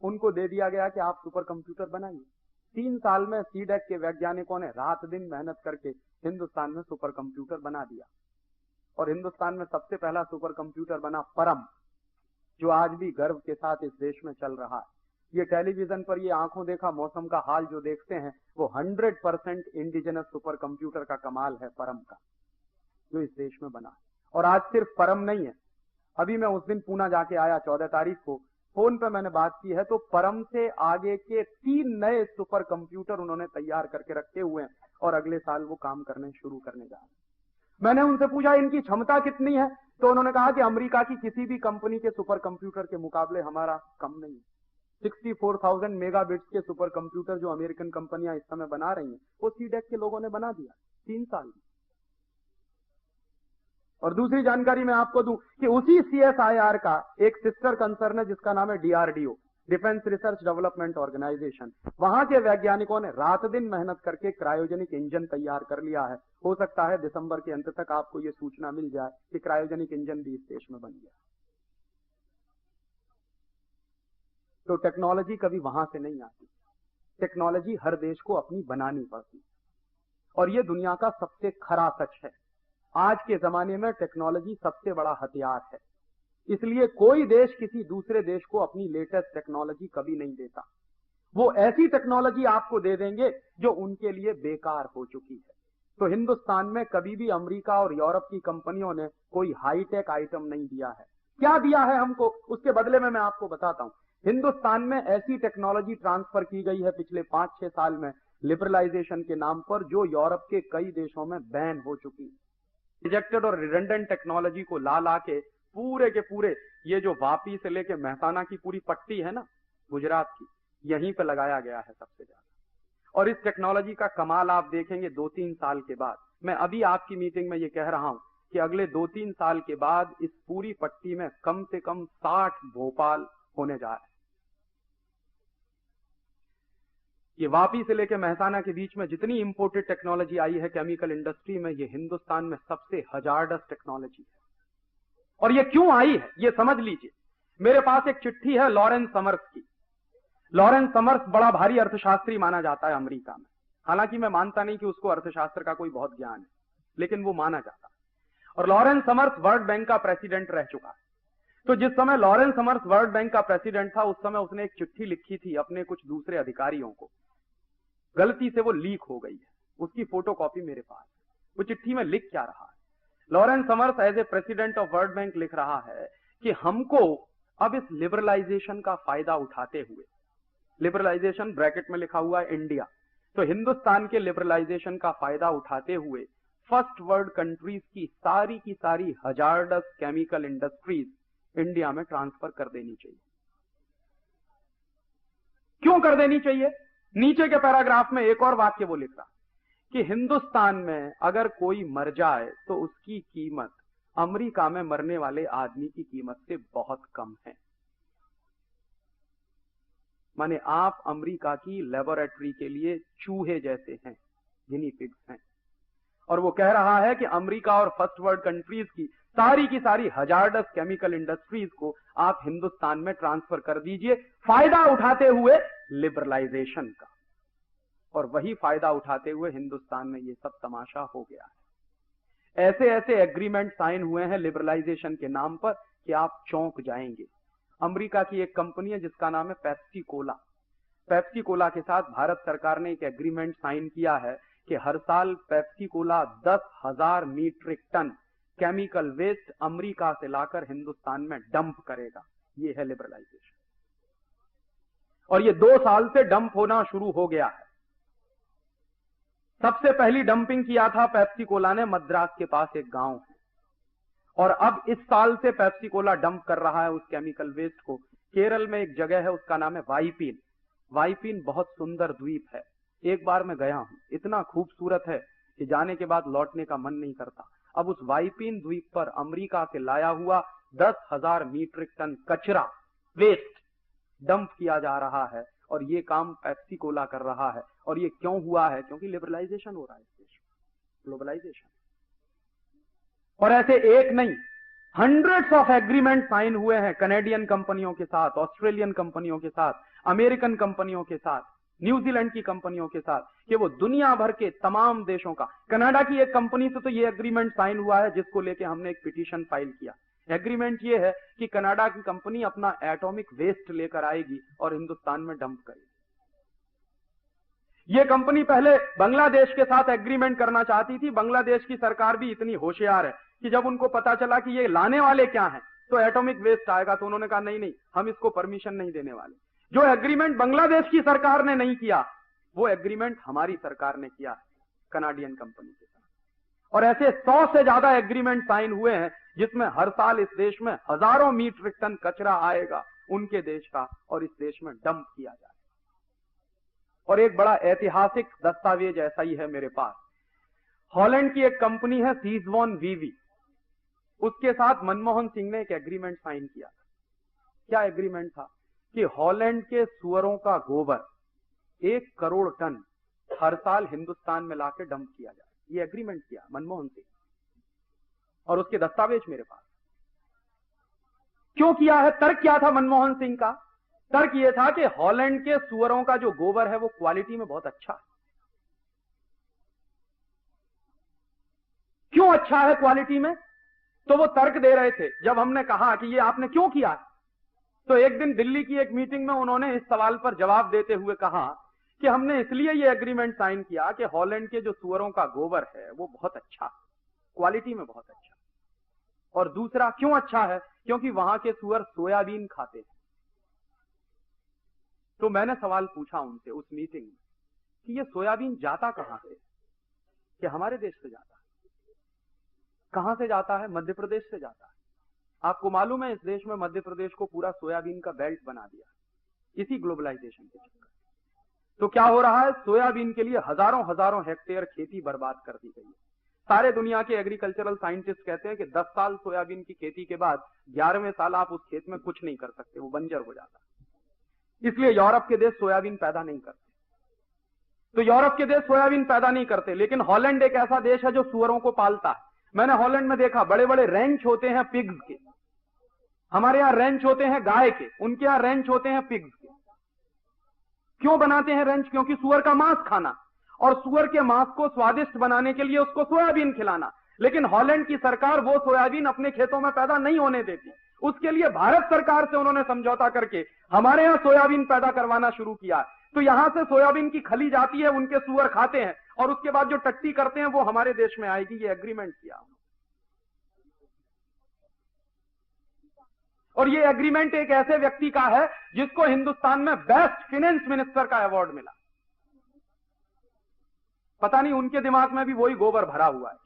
उनको दे दिया गया कि आप सुपर कंप्यूटर बनाइए। 3 साल में CDAC के वैज्ञानिकों ने रात दिन मेहनत करके हिंदुस्तान में सुपर कंप्यूटर बना दिया। और हिंदुस्तान में सबसे पहला सुपर कंप्यूटर बना परम, जो आज भी गर्व के साथ इस देश में चल रहा है। ये टेलीविजन पर ये आंखों देखा मौसम का हाल जो देखते हैं, वो 100% इंडिजिनस सुपर कंप्यूटर का कमाल है परम का, जो इस देश में बना। और आज सिर्फ परम नहीं है, अभी मैं उस दिन पूना जाके आया 14 तारीख को, फोन पे मैंने बात की है, तो परम से आगे के 3 नए सुपर कंप्यूटर उन्होंने तैयार करके रखे हुए हैं और अगले साल वो काम करने शुरू करने जा रहे हैं। मैंने उनसे पूछा इनकी क्षमता कितनी है, तो उन्होंने कहा कि अमेरिका की किसी भी कंपनी के सुपर कंप्यूटर के मुकाबले हमारा कम नहीं है। 64,000 मेगाबिट्स के सुपर कंप्यूटर जो अमेरिकन कंपनियां इस समय बना रही हैं, वो CDAC के लोगों ने बना दिया 3 साल में। और दूसरी जानकारी मैं आपको दूं कि उसी CSIR का एक सिस्टर कंसर्न है जिसका नाम है DRDO, Defence Research Development Organisation. वहां के वैज्ञानिकों ने रात दिन मेहनत करके क्रायोजेनिक इंजन तैयार कर लिया है। हो सकता है दिसंबर के अंत तक आपको यह सूचना मिल जाए कि क्रायोजेनिक इंजन भी इस देश में बन गया। तो टेक्नोलॉजी कभी वहां से नहीं आती, टेक्नोलॉजी हर देश को अपनी बनानी पड़ती। और यह दुनिया का सबसे खरा सच है। आज के जमाने में टेक्नोलॉजी सबसे बड़ा हथियार है। इसलिए कोई देश किसी दूसरे देश को अपनी लेटेस्ट टेक्नोलॉजी कभी नहीं देता। वो ऐसी टेक्नोलॉजी आपको दे देंगे जो उनके लिए बेकार हो चुकी है। तो हिंदुस्तान में कभी भी अमेरिका और यूरोप की कंपनियों ने कोई हाईटेक आइटम नहीं दिया है। क्या दिया है हमको, उसके बदले में मैं आपको बताता हूं। हिंदुस्तान में ऐसी टेक्नोलॉजी ट्रांसफर की गई है पिछले 5-6 साल में लिबरलाइजेशन के नाम पर, जो यूरोप के कई देशों में बैन हो चुकी है। रिजेक्टेड और रिडंडेंट टेक्नोलॉजी को ला के पूरे के पूरे ये जो वापी से लेके मेहसाना की पूरी पट्टी है ना गुजरात की, यहीं पे लगाया गया है सबसे ज्यादा। और इस टेक्नोलॉजी का कमाल आप देखेंगे 2-3 साल के बाद। मैं अभी आपकी मीटिंग में ये कह रहा हूं कि अगले 2-3 साल के बाद इस पूरी पट्टी में कम से कम 60 भोपाल होने जा रहे हैं। ये वापी से लेकर मेहसाना के बीच में जितनी इंपोर्टेड टेक्नोलॉजी आई है केमिकल इंडस्ट्री में, ये हिंदुस्तान में सबसे हजारदस्त टेक्नोलॉजी है। और ये क्यों आई है ये समझ लीजिए। मेरे पास एक चिट्ठी है लॉरेंस समर्स की। लॉरेंस समर्स बड़ा भारी अर्थशास्त्री माना जाता है अमेरिका में। हालांकि मैं मानता नहीं कि उसको अर्थशास्त्र का कोई बहुत ज्ञान है, लेकिन वो माना जाता है। और लॉरेंस समर्स वर्ल्ड बैंक का प्रेसिडेंट रह चुका है। तो जिस समय लॉरेंस समर्स वर्ल्ड बैंक का प्रेसिडेंट था, उस समय उसने एक चिट्ठी लिखी थी अपने कुछ दूसरे अधिकारियों को। गलती से वो लीक हो गई है, उसकी फोटोकॉपी मेरे पास है। वो चिट्ठी में लिख क्या रहा है? Lawrence Summers as a president of World Bank लिख रहा है कि हमको अब इस लिबरलाइजेशन का फायदा उठाते हुए, लिबरलाइजेशन ब्रैकेट में लिखा हुआ है इंडिया, तो हिंदुस्तान के लिबरलाइजेशन का फायदा उठाते हुए फर्स्ट वर्ल्ड कंट्रीज की सारी हजारदस्त केमिकल इंडस्ट्रीज इंडिया में ट्रांसफर कर देनी चाहिए। क्यों कर देनी चाहिए? नीचे के पैराग्राफ में एक और वाक्य वो लिख रहा कि हिंदुस्तान में अगर कोई मर जाए तो उसकी कीमत अमेरिका में मरने वाले आदमी की कीमत से बहुत कम है। माने आप अमेरिका की लेबोरेटरी के लिए चूहे जैसे हैं, गिनी पिग्स हैं। और वो कह रहा है कि अमेरिका और फर्स्ट वर्ल्ड कंट्रीज की सारी हजारदस्त केमिकल इंडस्ट्रीज को आप हिंदुस्तान में ट्रांसफर कर दीजिए, फायदा उठाते हुए लिबरलाइजेशन का। और वही फायदा उठाते हुए हिंदुस्तान में ये सब तमाशा हो गया है। ऐसे ऐसे एग्रीमेंट साइन हुए हैं लिबरलाइजेशन के नाम पर कि आप चौंक जाएंगे। अमेरिका की एक कंपनी है जिसका नाम है पेप्सी कोला। पेप्सी कोला के साथ भारत सरकार ने एक एग्रीमेंट साइन किया है कि हर साल Pepsi Cola 10,000 metric ton chemical waste America से लाकर हिंदुस्तान में डंप करेगा। ये है लिबरलाइजेशन। और ये 2 साल से डंप होना शुरू हो गया है। सबसे पहली डंपिंग किया था पेप्सी कोला ने मद्रास के पास एक गांव है। और अब इस साल से पेप्सी कोला डंप कर रहा है उस केमिकल वेस्ट को। केरल में एक जगह है, उसका नाम है वाइपीन। वाइपीन बहुत सुंदर द्वीप है। एक बार मैं गया हूं, इतना खूबसूरत है कि जाने के बाद लौटने का मन नहीं करता। अब उस वाइपीन द्वीप पर अमेरिका से लाया हुआ 10,000 मीट्रिक टन कचरा वेस्ट डंप किया जा रहा है। और ये काम पेप्सी कोला कर रहा है। और ये क्यों हुआ है? क्योंकि लिबरलाइजेशन हो रहा है इस देश में, ग्लोबलाइजेशन। और ऐसे एक नहीं, हंड्रेड्स ऑफ एग्रीमेंट साइन हुए हैं कनेडियन कंपनियों के साथ, ऑस्ट्रेलियन कंपनियों के साथ, अमेरिकन कंपनियों के साथ, न्यूजीलैंड की कंपनियों के साथ, कि वो दुनिया भर के तमाम देशों का। कनाडा की एक कंपनी से तो ये एग्रीमेंट साइन हुआ है जिसको लेके हमने एक पिटीशन फाइल किया। एग्रीमेंट ये है कि कनाडा की कंपनी अपना एटॉमिक वेस्ट लेकर आएगी और हिंदुस्तान में डंप करेगी। ये कंपनी पहले बांग्लादेश के साथ एग्रीमेंट करना चाहती थी। बांग्लादेश की सरकार भी इतनी होशियार है कि जब उनको पता चला कि ये लाने वाले क्या हैं तो एटॉमिक वेस्ट आएगा, तो उन्होंने कहा नहीं, हम इसको परमिशन नहीं देने वाले। जो एग्रीमेंट बांग्लादेश की सरकार ने नहीं किया, वो एग्रीमेंट हमारी सरकार ने किया कनाडियन कंपनी के साथ। और ऐसे 100 से ज्यादा एग्रीमेंट साइन हुए हैं जिसमें हर साल इस देश में हजारों मीट्रिक टन कचरा आएगा उनके देश का और इस देश में डंप किया जाएगा। और एक बड़ा ऐतिहासिक दस्तावेज ऐसा ही है मेरे पास। हॉलैंड की एक कंपनी है सीजवॉन वीवी, उसके साथ मनमोहन सिंह ने एक एग्रीमेंट साइन किया था। क्या एग्रीमेंट था? कि हॉलैंड के सुअरों का गोबर 1 करोड़ टन हर साल हिंदुस्तान में लाके डंप किया जाए। ये एग्रीमेंट किया मनमोहन सिंह, और उसके दस्तावेज मेरे पास। क्यों किया है? तर्क क्या था मनमोहन सिंह का? तर्क यह था कि हॉलैंड के सुअरों का जो गोबर है वो क्वालिटी में बहुत अच्छा है। क्यों अच्छा है क्वालिटी में? तो वो तर्क दे रहे थे। जब हमने कहा कि ये आपने क्यों किया, तो एक दिन दिल्ली की एक मीटिंग में उन्होंने इस सवाल पर जवाब देते हुए कहा कि हमने इसलिए ये एग्रीमेंट साइन किया कि हॉलैंड के जो सुअरों का गोबर है वो बहुत अच्छा, क्वालिटी में बहुत अच्छा, और दूसरा क्यों अच्छा है, क्योंकि वहां के सुअर सोयाबीन खाते हैं। तो मैंने सवाल पूछा उनसे उस मीटिंग में कि ये सोयाबीन जाता कहां से, कि हमारे देश से जाता है। कहां से जाता है? मध्य प्रदेश से जाता है। आपको मालूम है इस देश में मध्य प्रदेश को पूरा सोयाबीन का बेल्ट बना दिया इसी ग्लोबलाइजेशन के चक्कर। तो क्या हो रहा है, सोयाबीन के लिए हजारों हजारों हेक्टेयर खेती बर्बाद कर दी गई है। सारे दुनिया के एग्रीकल्चरल साइंटिस्ट कहते हैं कि 10 साल सोयाबीन की खेती के बाद 11वें साल आप उस खेत में कुछ नहीं कर सकते, वो बंजर हो जाता है। इसलिए यूरोप के देश सोयाबीन पैदा नहीं करते। तो यूरोप के देश सोयाबीन पैदा नहीं करते, लेकिन हॉलैंड एक ऐसा देश है जो सुअरों को पालता है। मैंने हॉलैंड में देखा बड़े बड़े रेंच होते हैं पिग्स के। हमारे यहां रेंच होते हैं गाय के, उनके यहां रेंच होते हैं पिग्स के। क्यों बनाते हैं रेंच? क्योंकि सुअर का मांस खाना, और सुअर के मांस को स्वादिष्ट बनाने के लिए उसको सोयाबीन खिलाना। लेकिन हॉलैंड की सरकार वो सोयाबीन अपने खेतों में पैदा नहीं होने देती। उसके लिए भारत सरकार से उन्होंने समझौता करके हमारे यहां सोयाबीन पैदा करवाना शुरू किया। तो यहां से सोयाबीन की खली जाती है, उनके सुअर खाते हैं, और उसके बाद जो टट्टी करते हैं वो हमारे देश में आएगी। ये एग्रीमेंट किया, और ये एग्रीमेंट एक ऐसे व्यक्ति का है जिसको हिंदुस्तान में बेस्ट फाइनेंस मिनिस्टर का अवार्ड मिला। पता नहीं उनके दिमाग में भी वही गोबर भरा हुआ है।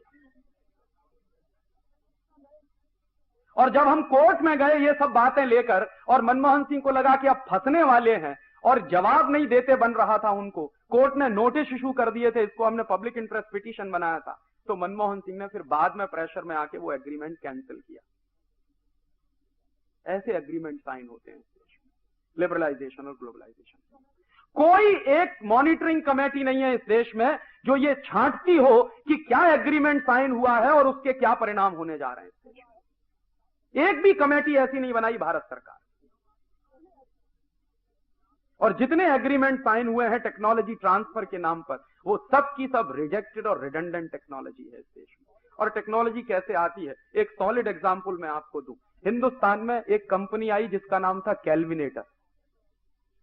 और जब हम कोर्ट में गए ये सब बातें लेकर, और मनमोहन सिंह को लगा कि अब फंसने वाले हैं, और जवाब नहीं देते बन रहा था उनको, कोर्ट ने नोटिस इशू कर दिए थे, इसको हमने पब्लिक इंटरेस्ट पिटीशन बनाया था। तो मनमोहन सिंह ने फिर बाद में प्रेशर में आके वो एग्रीमेंट कैंसिल किया। ऐसे एग्रीमेंट साइन होते हैं लिबरलाइजेशन और ग्लोबलाइजेशन। कोई एक मॉनिटरिंग कमेटी नहीं है इस देश में जो ये छांटती हो कि क्या एग्रीमेंट साइन हुआ है और उसके क्या परिणाम होने जा रहे हैं इस देश में। एक भी कमेटी ऐसी नहीं बनाई भारत सरकार। और जितने एग्रीमेंट साइन हुए हैं टेक्नोलॉजी ट्रांसफर के नाम पर, वो सब की सब रिजेक्टेड और रिडंडेंट टेक्नोलॉजी है इस देश में। और टेक्नोलॉजी कैसे आती है, एक सॉलिड एग्जांपल मैं आपको दूं। हिंदुस्तान में एक कंपनी आई जिसका नाम था कैलविनेटर,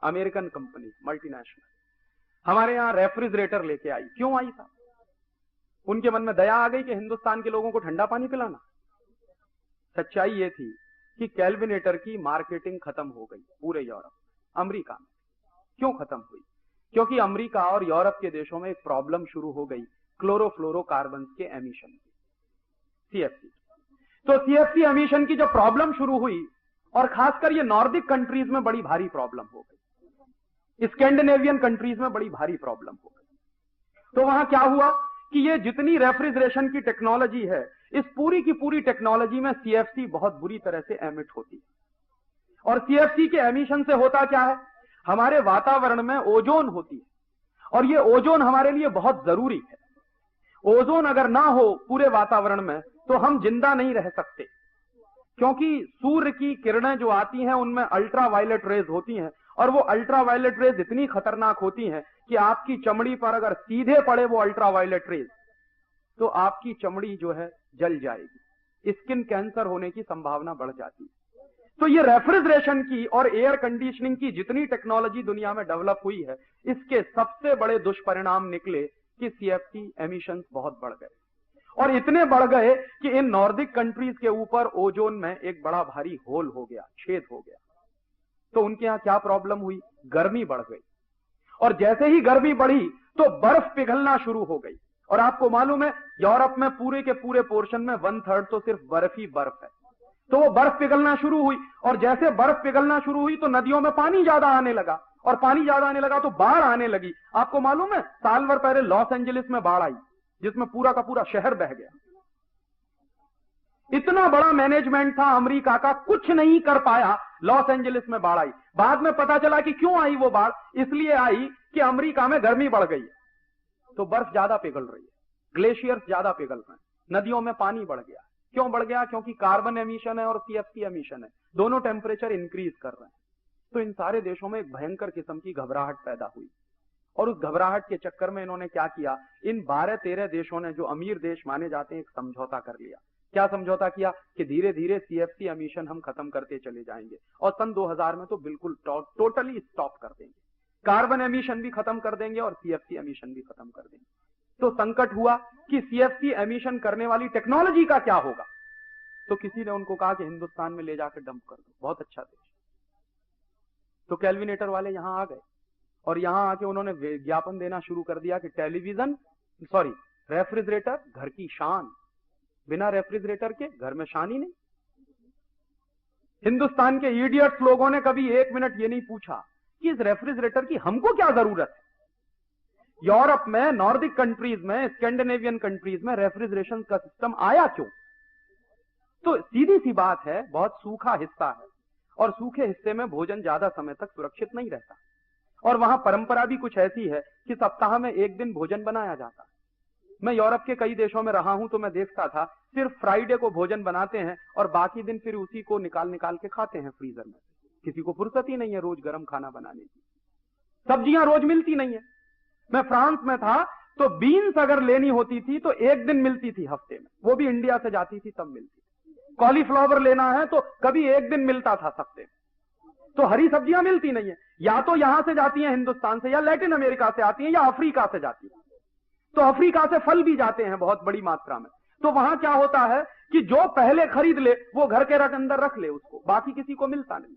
अमेरिकन कंपनी, मल्टीनेशनल। हमारे यहां रेफ्रिजरेटर लेके आई। क्यों आई था? उनके मन में दया आ गई कि हिंदुस्तान के लोगों को ठंडा पानी पिलाना। सच्चाई ये थी कि कैलविनेटर की मार्केटिंग खत्म हो गई पूरे यूरोप, अमेरिका में। क्यों खत्म हुई? क्योंकि अमेरिका और यूरोप के देशों में एक प्रॉब्लम शुरू हो गई क्लोरोफ्लोरोकार्बन के एमिशन की, सीएफसी। तो सीएफसी एमिशन की जब प्रॉब्लम शुरू हुई, और खासकर ये नॉर्डिक कंट्रीज में बड़ी भारी प्रॉब्लम हो गई, स्कैंडिनेवियन कंट्रीज में बड़ी भारी प्रॉब्लम हो गई। तो वहां क्या हुआ कि ये जितनी रेफ्रिजरेशन की टेक्नोलॉजी है, इस पूरी की पूरी टेक्नोलॉजी में सीएफसी बहुत बुरी तरह से एमिट होती है। और सीएफसी के एमिशन से होता क्या है, हमारे वातावरण में ओजोन होती है, और ये ओजोन हमारे लिए बहुत जरूरी है। ओजोन अगर ना हो पूरे वातावरण में तो हम जिंदा नहीं रह सकते, क्योंकि सूर्य की किरणें जो आती हैं उनमें अल्ट्रा वायलेट रेज होती हैं, और वो अल्ट्रा वायलेट रेज इतनी खतरनाक होती हैं कि आपकी चमड़ी पर अगर सीधे पड़े वो अल्ट्रा वायलेट रेज, तो आपकी चमड़ी जो है जल जाएगी, स्किन कैंसर होने की संभावना बढ़ जाती है। तो ये रेफ्रिजरेशन की और एयर कंडीशनिंग की जितनी टेक्नोलॉजी दुनिया में डेवलप हुई है, इसके सबसे बड़े दुष्परिणाम निकले कि सीएफसी एमिशंस बहुत बढ़ गए, और इतने बढ़ गए कि इन नॉर्डिक कंट्रीज के ऊपर ओजोन में एक बड़ा भारी होल हो गया, छेद हो गया। तो उनके यहां क्या प्रॉब्लम हुई, गर्मी बढ़ गई, और जैसे ही गर्मी बढ़ी तो बर्फ पिघलना शुरू हो गई। और आपको मालूम है यूरोप में पूरे के पूरे पोर्शन में 1/3 तो सिर्फ बर्फ ही बर्फ है। तो वो बर्फ पिघलना शुरू हुई, और जैसे बर्फ पिघलना शुरू हुई तो नदियों में पानी ज्यादा आने लगा, और पानी ज्यादा आने लगा तो बाढ़ आने लगी। आपको मालूम है साल भर पहले लॉस एंजलिस में बाढ़ आई, जिसमें पूरा का पूरा शहर बह गया। इतना बड़ा मैनेजमेंट था अमेरिका का, कुछ नहीं कर पाया, लॉस एंजलिस में बाढ़ आई। बाद में पता चला कि क्यों आई वो बाढ़, इसलिए आई कि अमेरिका में गर्मी बढ़ गई है, तो बर्फ ज्यादा पिघल रही है, ग्लेशियर्स ज्यादा पिघल रहे हैं, नदियों में पानी बढ़ गया। क्यों बढ़ गया? क्योंकि कार्बन एमिशन है और सीएफसी एमिशन है, दोनों टेम्परेचर इंक्रीज कर रहे हैं। तो इन सारे देशों में एक भयंकर किस्म की घबराहट पैदा हुई, और उस घबराहट के चक्कर में इन्होंने क्या किया, इन 12-13 देशों ने, जो अमीर देश माने जाते हैं, एक समझौता कर लिया क्या समझौता किया कि धीरे धीरे सीएफसी एमिशन हम खत्म करते चले जाएंगे और सन 2000 में तो बिल्कुल टोटली स्टॉप कर देंगे, कार्बन एमिशन भी खत्म कर देंगे और सीएफसी एमिशन भी खत्म कर देंगे। तो संकट हुआ कि सीएफसी एमिशन करने वाली टेक्नोलॉजी का क्या होगा। तो किसी ने उनको कहा कि हिंदुस्तान में ले जाकर डंप कर दो, बहुत अच्छा देश। तो कैलविनेटर वाले यहां आ गए और यहां आके उन्होंने विज्ञापन देना शुरू कर दिया कि रेफ्रिजरेटर घर की शान, बिना रेफ्रिजरेटर के घर में शान ही नहीं। हिंदुस्तान के इडियट्स लोगों ने कभी एक मिनट ये नहीं पूछा कि इस रेफ्रिजरेटर की हमको क्या जरूरत है। यूरोप में, नॉर्डिक कंट्रीज में, स्कैंडिनेवियन कंट्रीज में रेफ्रिजरेशन का सिस्टम आया क्यों? तो सीधी सी बात है, बहुत सूखा हिस्सा है और सूखे हिस्से में भोजन ज्यादा समय तक सुरक्षित नहीं रहता और वहां परंपरा भी कुछ ऐसी है कि सप्ताह में एक दिन भोजन बनाया जाता है। मैं यूरोप के कई देशों में रहा हूं तो मैं देखता था सिर्फ फ्राइडे को भोजन बनाते हैं और बाकी दिन फिर उसी को निकाल निकाल के खाते हैं फ्रीजर में। किसी को फुर्सत ही नहीं है रोज गर्म खाना बनाने की। सब्जियां रोज मिलती नहीं है। मैं फ्रांस में था तो बीन्स अगर लेनी होती थी तो एक दिन मिलती थी हफ्ते में, वो भी इंडिया से जाती थी तब मिलती थी। कॉलीफ्लावर लेना है तो कभी एक दिन मिलता था हफ्ते में। तो हरी सब्जियां मिलती नहीं है, या तो यहां से जाती हैं हिंदुस्तान से, या लैटिन अमेरिका से आती हैं, या अफ्रीका से जाती है। तो अफ्रीका से फल भी जाते हैं बहुत बड़ी मात्रा में। तो वहां क्या होता है कि जो पहले खरीद ले वो घर के अंदर रख ले, उसको बाकी किसी को मिलता नहीं।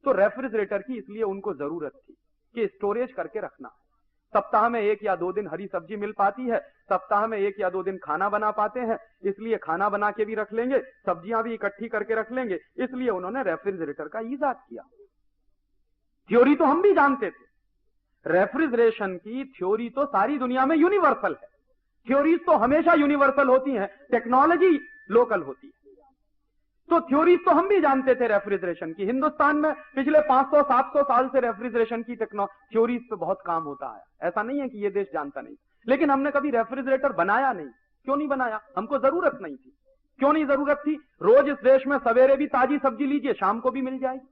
तो रेफ्रिजरेटर की इसलिए उनको जरूरत थी कि स्टोरेज करके रखना। सप्ताह में 1 या 2 दिन हरी सब्जी मिल पाती है, सप्ताह में 1 या 2 दिन खाना बना पाते हैं, इसलिए खाना बना के भी रख लेंगे, सब्जियां भी इकट्ठी करके रख लेंगे, इसलिए उन्होंने रेफ्रिजरेटर का ईजाद किया। थ्योरी तो हम भी जानते थे, रेफ्रिजरेशन की थ्योरी तो सारी दुनिया में यूनिवर्सल है। थ्योरीज तो हमेशा यूनिवर्सल होती हैं, टेक्नोलॉजी लोकल होती है। तो थ्योरीज तो हम भी जानते थे रेफ्रिजरेशन की। हिंदुस्तान में पिछले 500-700 साल से रेफ्रिजरेशन की थ्योरीज पे बहुत काम होता है। ऐसा नहीं है कि ये देश जानता नहीं, लेकिन हमने कभी रेफ्रिजरेटर बनाया नहीं। क्यों नहीं बनाया? हमको जरूरत नहीं थी। क्यों नहीं जरूरत थी? रोज इस देश में सवेरे भी ताजी सब्जी लीजिए, शाम को भी मिल जाएगी।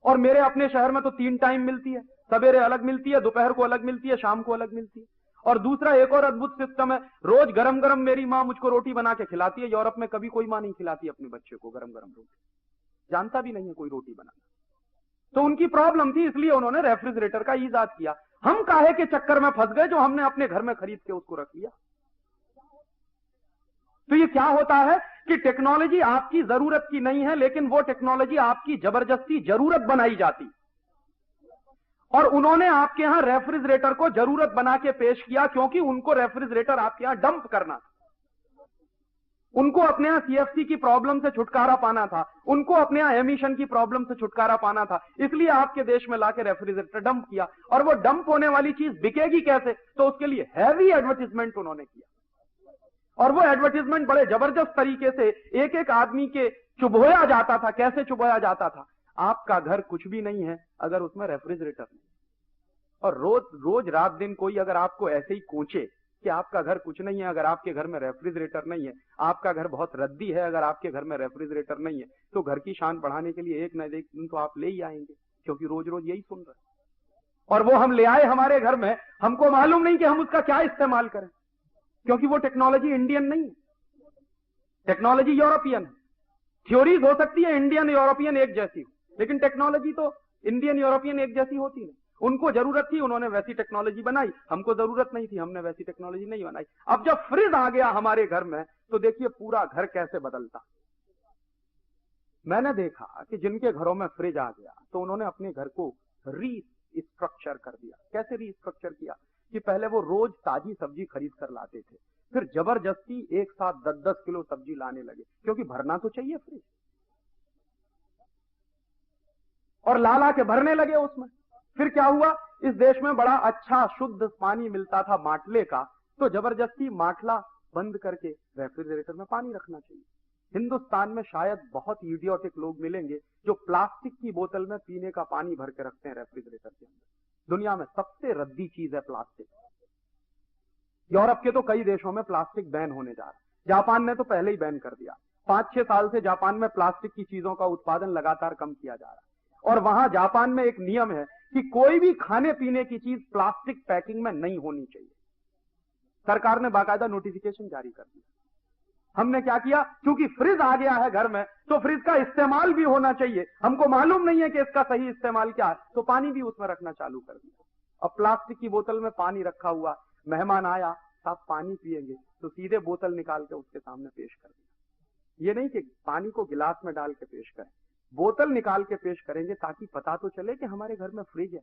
और मेरे अपने शहर में तो 3 टाइम मिलती है, सवेरे अलग मिलती है, दोपहर को अलग मिलती है, शाम को अलग मिलती है। और दूसरा एक और अद्भुत सिस्टम है, रोज गरम गरम मेरी मां मुझको रोटी बना के खिलाती है। यूरोप में कभी कोई मां नहीं खिलाती अपने बच्चे को गरम गरम रोटी, जानता भी नहीं है कोई रोटी बनाना। तो उनकी प्रॉब्लम थी, इसलिए उन्होंने रेफ्रिजरेटर का ईजाद किया। हम काहे के चक्कर में फंस गए जो हमने अपने घर में खरीद के उसको रख लिया। तो ये क्या होता है कि टेक्नोलॉजी आपकी जरूरत की नहीं है, लेकिन वो टेक्नोलॉजी आपकी जबरदस्ती जरूरत बनाई जाती। और उन्होंने आपके यहां रेफ्रिजरेटर को जरूरत बना के पेश किया, क्योंकि उनको रेफ्रिजरेटर आपके यहां डंप करना था। उनको अपने यहां सीएफसी की प्रॉब्लम से छुटकारा पाना था, उनको अपने यहां एमिशन की प्रॉब्लम से छुटकारा पाना था, इसलिए आपके देश में लाके रेफ्रिजरेटर डंप किया। और वो डंप होने वाली चीज बिकेगी कैसे? तो उसके लिए हैवी एडवर्टीजमेंट उन्होंने किया। और वो एडवर्टीजमेंट बड़े जबरदस्त तरीके से एक एक आदमी के चुभोया जाता था। कैसे चुभोया जाता था? आपका घर कुछ भी नहीं है अगर उसमें रेफ्रिजरेटर नहीं। और रोज रोज रात दिन कोई अगर आपको ऐसे ही कोचे कि आपका घर कुछ नहीं है अगर आपके घर में रेफ्रिजरेटर नहीं है, आपका घर बहुत रद्दी है अगर आपके घर में रेफ्रिजरेटर नहीं है, तो घर की शान बढ़ाने के लिए एक न एक दिन तो आप ले ही आएंगे, क्योंकि रोज रोज यही सुन रहे। और वो हम ले आए हमारे घर में, हमको मालूम नहीं कि हम उसका क्या इस्तेमाल करें, क्योंकि वो टेक्नोलॉजी इंडियन नहीं है, टेक्नोलॉजी यूरोपियन है। थ्योरीज हो सकती है इंडियन यूरोपियन एक जैसी, लेकिन टेक्नोलॉजी तो इंडियन यूरोपियन एक जैसी होती है। उनको जरूरत थी, उन्होंने वैसी टेक्नोलॉजी बनाई, हमको जरूरत नहीं थी, हमने वैसी टेक्नोलॉजी नहीं बनाई। अब जब फ्रिज आ गया हमारे घर में तो देखिए पूरा घर कैसे बदलता। मैंने देखा कि जिनके घरों में फ्रिज आ गया तो उन्होंने अपने घर को रीस्ट्रक्चर कर दिया। कैसे रीस्ट्रक्चर किया कि पहले वो रोज ताजी सब्जी खरीद कर लाते थे, फिर जबरदस्ती एक साथ 10-10 किलो सब्जी लाने लगे, क्योंकि भरना तो चाहिए फ्रिज, और ला के भरने लगे उसमें। फिर क्या हुआ, इस देश में बड़ा अच्छा शुद्ध पानी मिलता था माटले का, तो जबरदस्ती माटला बंद करके रेफ्रिजरेटर में पानी रखना चाहिए। हिंदुस्तान में शायद बहुत इडियोटिक लोग मिलेंगे जो प्लास्टिक की बोतल में पीने का पानी भर के रखते हैं रेफ्रिजरेटर के अंदर। दुनिया में सबसे रद्दी चीज है प्लास्टिक। यूरोप के तो कई देशों में प्लास्टिक बैन होने जा रहा है, जापान ने तो पहले ही बैन कर दिया। 5-6 साल से जापान में प्लास्टिक की चीजों का उत्पादन लगातार कम किया जा रहा है। और वहां जापान में एक नियम है कि कोई भी खाने पीने की चीज प्लास्टिक पैकिंग में नहीं होनी चाहिए। सरकार ने बाकायदा नोटिफिकेशन जारी कर दिया। हमने क्या किया, क्योंकि फ्रिज आ गया है घर में तो फ्रिज का इस्तेमाल भी होना चाहिए, हमको मालूम नहीं है कि इसका सही इस्तेमाल क्या है, तो पानी भी उसमें रखना चालू कर दिया। अब प्लास्टिक की बोतल में पानी रखा हुआ, मेहमान आया, साहब पानी पिएंगे, तो सीधे बोतल निकाल के उसके सामने पेश कर दिया। ये नहीं कि पानी को गिलास में डाल के पेश करें, बोतल निकाल के पेश करेंगे ताकि पता तो चले कि हमारे घर में फ्रिज है।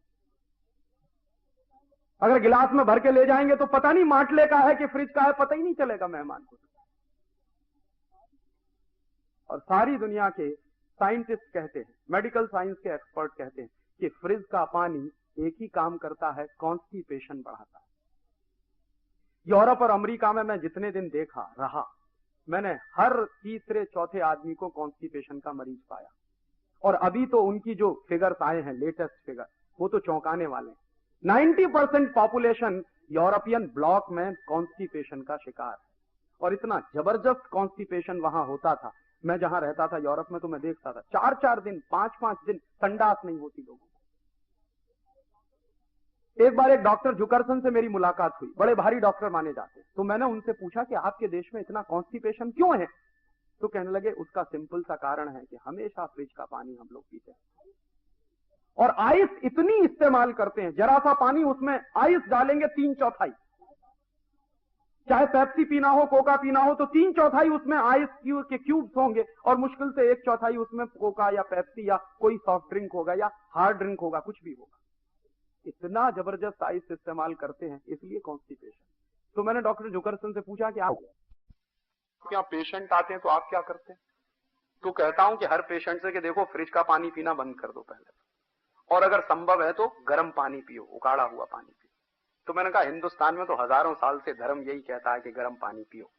अगर गिलास में भर के ले जाएंगे तो पता नहीं माटले का है कि फ्रिज का है, पता ही नहीं चलेगा मेहमान को। और सारी दुनिया के साइंटिस्ट कहते हैं, मेडिकल साइंस के एक्सपर्ट कहते हैं कि फ्रिज का पानी एक ही काम करता है, कॉन्स्टिपेशन बढ़ाता है। यूरोप और अमेरिका में मैं जितने दिन देखा रहा, मैंने हर तीसरे चौथे आदमी को कॉन्स्टिपेशन का मरीज पाया। और अभी तो उनकी जो फिगर्स आए हैं, लेटेस्ट फिगर, वो तो चौंकाने वाले हैं। 90% पॉपुलेशन यूरोपियन ब्लॉक में कॉन्स्टिपेशन का शिकार है। और इतना जबरदस्त कॉन्स्टिपेशन वहां होता था, मैं जहां रहता था यूरोप में, तो मैं देखता था 4-4 दिन 5-5 दिन संडास नहीं होती लोगों को। एक बार एक डॉक्टर जुकरसन से मेरी मुलाकात हुई, बड़े भारी डॉक्टर माने जाते हैं। तो मैंने उनसे पूछा कि आपके देश में इतना कॉन्स्टिपेशन क्यों है? तो कहने लगे उसका सिंपल सा कारण है कि हमेशा फ्रिज का पानी हम लोग पीते हैं और आइस इतनी इस्तेमाल करते हैं, जरा सा पानी उसमें आइस डालेंगे 3/4, चाहे पेप्सी पीना हो, कोका पीना हो, तो 3/4 उसमें आइस के क्यूब्स होंगे और मुश्किल से 1/4 उसमें कोका या पेप्सी या कोई सॉफ्ट ड्रिंक होगा या हार्ड ड्रिंक होगा, कुछ भी होगा। इतना जबरदस्त आइस इस्तेमाल करते हैं, इसलिए कॉन्स्टिपेशन। तो मैंने डॉक्टर जुकरसन से पूछा कि आप क्या पेशेंट आते हैं तो आप क्या करते हैं? तो कहता हूं कि हर पेशेंट से कि देखो फ्रिज का पानी पीना बंद कर दो पहले, और अगर संभव है तो गर्म पानी पियो, उकाड़ा हुआ पानी पियो। तो मैंने कहा हिंदुस्तान में तो हजारों साल से धर्म यही कहता है कि गर्म पानी पियो,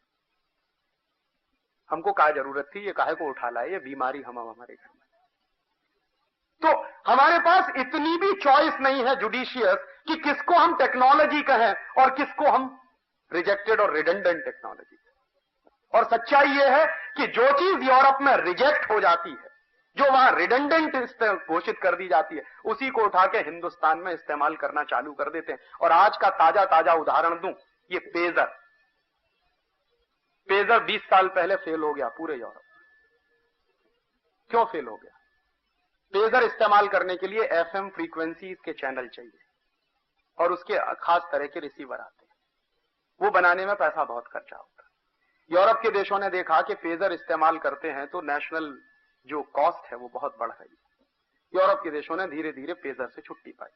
हमको क्या जरूरत थी, ये काहे को उठा लाए, ये बीमारी हम हमारे घर में। तो हमारे पास इतनी भी चॉइस नहीं है जुडिशियस कि किसको हम टेक्नोलॉजी कहें और किसको हम रिजेक्टेड और रिडंडेंट टेक्नोलॉजी। और सच्चाई यह है कि जो चीज यूरोप में रिजेक्ट हो जाती है, जो वहां रिडंडेंट घोषित कर दी जाती है, उसी को उठा के हिंदुस्तान में इस्तेमाल करना चालू कर देते हैं। और आज का ताजा ताजा उदाहरण दूं, ये पेजर 20 साल पहले फेल हो गया पूरे यूरोप। क्यों फेल हो गया? पेजर इस्तेमाल करने के लिए एफएम फ्रीक्वेंसीज के चैनल चाहिए और उसके खास तरह के रिसीवर आते हैं, वो बनाने में पैसा बहुत खर्चा होता है। यूरोप के देशों ने देखा कि पेजर इस्तेमाल करते हैं तो नेशनल जो कॉस्ट है वो बहुत बढ़ रही है। यूरोप के देशों ने धीरे धीरे पेजर से छुट्टी पाई।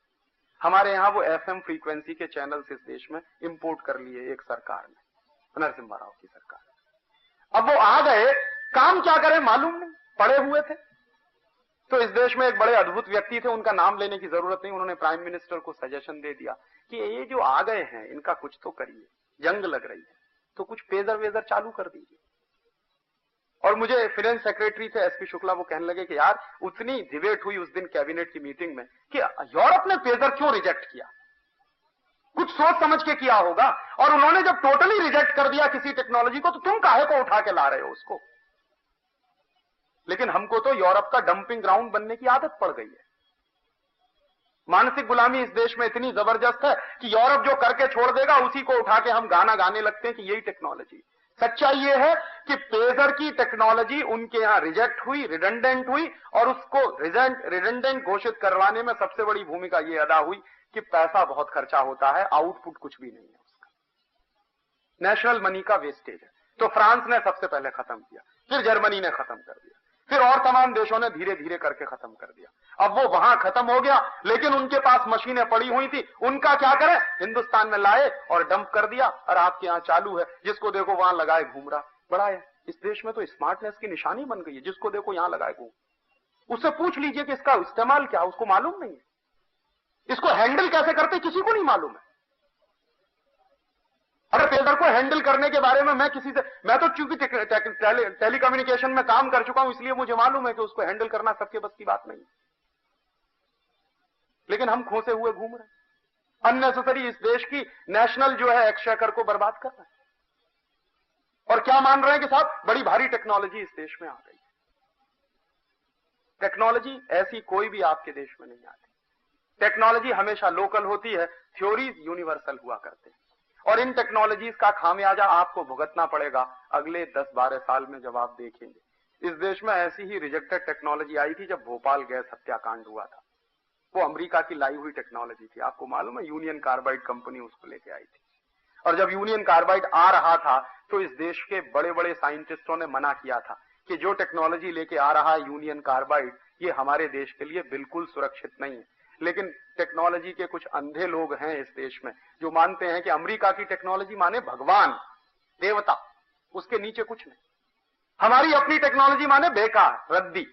हमारे यहां वो एफएम फ्रीक्वेंसी के चैनल्स इस देश में इंपोर्ट कर लिए एक सरकार ने, नरसिम्हा राव की सरकार। अब वो आ गए, काम क्या करें मालूम नहीं, पड़े हुए थे। तो इस देश में एक बड़े अद्भुत व्यक्ति थे, उनका नाम लेने की जरूरत नहीं, उन्होंने प्राइम मिनिस्टर को सजेशन दे दिया कि ये जो आ गए हैं इनका कुछ तो करिए, जंग लग रही है, तो कुछ पेजर वेजर चालू कर दीजिए। और मुझे फाइनेंस सेक्रेटरी थे एसपी शुक्ला, वो कहने लगे कि यार उतनी डिबेट हुई उस दिन कैबिनेट की मीटिंग में कि यूरोप ने पेजर क्यों रिजेक्ट किया, कुछ सोच समझ के किया होगा। और उन्होंने जब टोटली रिजेक्ट कर दिया किसी टेक्नोलॉजी को, तो तुम काहे को उठा के ला रहे हो उसको? लेकिन हमको तो यूरोप का डंपिंग ग्राउंड बनने की आदत पड़ गई है। मानसिक गुलामी इस देश में इतनी जबरदस्त है कि यूरोप जो करके छोड़ देगा उसी को उठा के हम गाना गाने लगते हैं कि यही टेक्नोलॉजी। सच्चाई यह है कि पेजर की टेक्नोलॉजी उनके यहां रिजेक्ट हुई, रिडंडेंट हुई, और उसको रिडंडेंट घोषित करवाने में सबसे बड़ी भूमिका यह अदा हुई कि पैसा बहुत खर्चा होता है, आउटपुट कुछ भी नहीं है उसका, नेशनल मनी का वेस्टेज है। तो फ्रांस ने सबसे पहले खत्म किया, फिर जर्मनी ने खत्म कर दिया, फिर और तमाम देशों ने धीरे धीरे करके खत्म कर दिया। अब वो वहां खत्म हो गया, लेकिन उनके पास मशीनें पड़ी हुई थी, उनका क्या करें, हिंदुस्तान में लाए और डंप कर दिया, और आपके यहां चालू है, जिसको देखो वहां लगाए घूम रहा। बड़ा है, इस देश में तो स्मार्टनेस की निशानी बन गई है, जिसको देखो यहां लगाए घूम। उससे पूछ लीजिए कि इसका इस्तेमाल क्या, उसको मालूम नहीं है, इसको हैंडल कैसे करते किसी को नहीं मालूम है। अगर पेजर को हैंडल करने के बारे में मैं किसी से, मैं तो चूंकि टेलीकम्युनिकेशन में काम कर चुका हूं, इसलिए मुझे मालूम है कि उसको हैंडल करना सबके बस की बात नहीं। लेकिन हम खोसे हुए घूम रहे हैं, अननेसेसरी इस देश की नेशनल जो है एक्सचेकर को बर्बाद कर रहे हैं, और क्या मान रहे हैं कि साहब बड़ी भारी टेक्नोलॉजी इस देश में आ गई। टेक्नोलॉजी ऐसी कोई भी आपके देश में नहीं आती। टेक्नोलॉजी हमेशा लोकल होती है, थ्योरीज यूनिवर्सल हुआ करते हैं। और इन टेक्नोलॉजीज का खामियाजा आपको भुगतना पड़ेगा अगले 10-12 साल में जब आप देखेंगे। इस देश में ऐसी ही रिजेक्टेड टेक्नोलॉजी आई थी जब भोपाल गैस हत्याकांड हुआ था। वो अमेरिका की लाई हुई टेक्नोलॉजी थी, आपको मालूम है, यूनियन कार्बाइड कंपनी उसको लेके आई थी। और जब यूनियन कार्बाइड आ रहा था तो इस देश के बड़े बड़े साइंटिस्टों ने मना किया था कि जो टेक्नोलॉजी लेके आ रहा है यूनियन कार्बाइड, ये हमारे देश के लिए बिल्कुल सुरक्षित नहीं है। लेकिन टेक्नोलॉजी के कुछ अंधे लोग हैं इस देश में जो मानते हैं कि अमेरिका की टेक्नोलॉजी माने भगवान, देवता, उसके नीचे कुछ नहीं। हमारी अपनी टेक्नोलॉजी माने बेकार, रद्दी,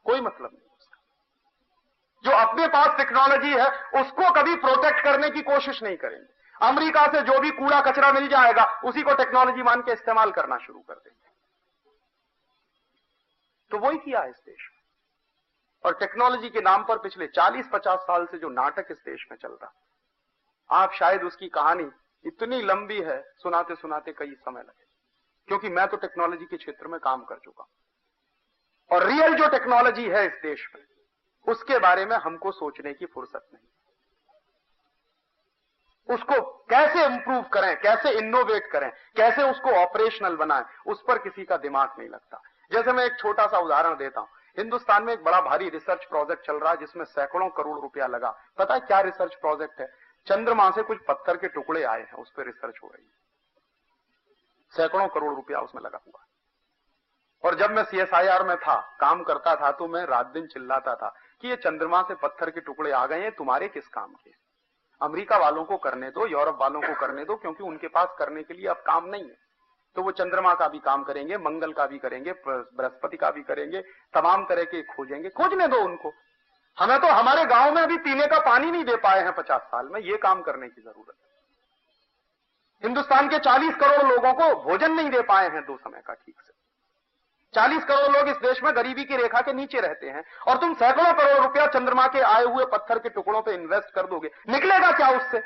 कोई मतलब नहीं उसका। जो अपने पास टेक्नोलॉजी है उसको कभी प्रोटेक्ट करने की कोशिश नहीं करेंगे। अमेरिका से जो भी कूड़ा कचरा मिल जाएगा उसी को टेक्नोलॉजी मान के इस्तेमाल करना शुरू कर देंगे। तो वही किया है इस देश में। और टेक्नोलॉजी के नाम पर पिछले 40-50 साल से जो नाटक इस देश में चल रहा, आप शायद उसकी कहानी इतनी लंबी है, सुनाते सुनाते कई समय लगे, क्योंकि मैं तो टेक्नोलॉजी के क्षेत्र में काम कर चुका हूं। और रियल जो टेक्नोलॉजी है इस देश में, उसके बारे में हमको सोचने की फुर्सत नहीं। उसको कैसे इंप्रूव करें, कैसे इनोवेट करें, कैसे उसको ऑपरेशनल बनाएं, उस पर किसी का दिमाग नहीं लगता। जैसे मैं एक छोटा सा उदाहरण देता हूं। हिंदुस्तान में एक बड़ा भारी रिसर्च प्रोजेक्ट चल रहा है जिसमें सैकड़ों करोड़ रुपया लगा। पता है क्या रिसर्च प्रोजेक्ट है? चंद्रमा से कुछ पत्थर के टुकड़े आए हैं, उस पर रिसर्च हो रही है। सैकड़ों करोड़ रुपया उसमें लगा हुआ। और जब मैं CSIR में था, काम करता था, तो मैं रात दिन चिल्लाता था कि ये चंद्रमा से पत्थर के टुकड़े आ गए हैं, तुम्हारे किस काम के? अमेरिका वालों को करने दो, यूरोप वालों को करने दो, क्योंकि उनके पास करने के लिए अब काम नहीं है। तो वो चंद्रमा का भी काम करेंगे, मंगल का भी करेंगे, बृहस्पति का भी करेंगे, तमाम तरह के खोजेंगे, खोजने दो उनको। हमें तो हमारे गांव में अभी पीने का पानी नहीं दे पाए हैं 50 साल में, ये काम करने की जरूरत है। हिंदुस्तान के 40 करोड़ लोगों को भोजन नहीं दे पाए हैं 2 समय का ठीक से। 40 करोड़ लोग इस देश में गरीबी की रेखा के नीचे रहते हैं, और तुम सैकड़ों करोड़ रुपया चंद्रमा के आए हुए पत्थर के टुकड़ों पे इन्वेस्ट कर दोगे, निकलेगा क्या उससे?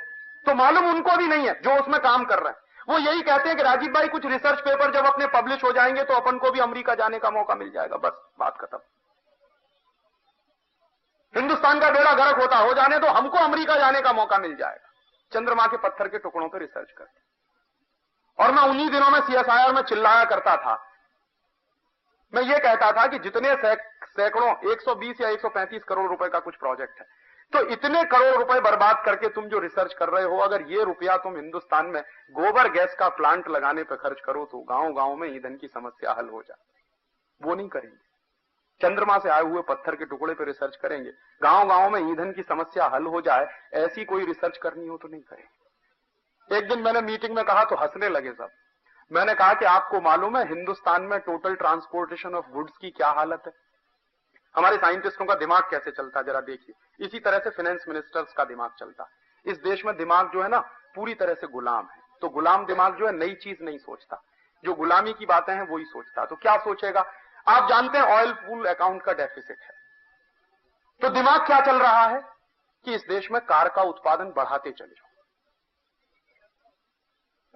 तो मालूम उनको भी नहीं है जो उसमें काम कर रहे हैं। वो यही कहते हैं कि राजीव भाई कुछ रिसर्च पेपर जब अपने पब्लिश हो जाएंगे तो अपन को भी अमेरिका जाने का मौका मिल जाएगा, बस बात खत्म। हिंदुस्तान का बेड़ा गर्क होता हो जाने तो हमको अमेरिका जाने का मौका मिल जाएगा, चंद्रमा के पत्थर के टुकड़ों पर रिसर्च करके। और मैं उन्हीं दिनों में CSIR में चिल्लाया करता था, मैं ये कहता था कि जितने सैकड़ों 120 या 135 करोड़ रुपए का कुछ प्रोजेक्ट है, तो इतने करोड़ रुपए बर्बाद करके तुम जो रिसर्च कर रहे हो, अगर ये रुपया तुम हिंदुस्तान में गोबर गैस का प्लांट लगाने पर खर्च करो तो गांव गांव में ईंधन की समस्या हल हो जाए। वो नहीं करेंगे। चंद्रमा से आए हुए पत्थर के टुकड़े पर रिसर्च करेंगे, गांव गांव में ईंधन की समस्या हल हो जाए, ऐसी कोई रिसर्च करनी हो तो नहीं करेंगे। एक दिन मैंने मीटिंग में कहा तो हंसने लगे सब। मैंने कहा कि आपको मालूम है हिंदुस्तान में टोटल ट्रांसपोर्टेशन ऑफ गुड्स की क्या हालत है? हमारे साइंटिस्टों का दिमाग कैसे चलता है जरा देखिए। इसी तरह से फाइनेंस मिनिस्टर्स का दिमाग चलता है। इस देश में दिमाग जो है ना पूरी तरह से गुलाम है। तो गुलाम दिमाग जो है नई चीज नहीं सोचता, जो गुलामी की बातें हैं वही सोचता। तो क्या सोचेगा? आप जानते हैं ऑयल पूल अकाउंट का डेफिसिट है, तो दिमाग क्या चल रहा है कि इस देश में कार का उत्पादन बढ़ाते चले जाओ।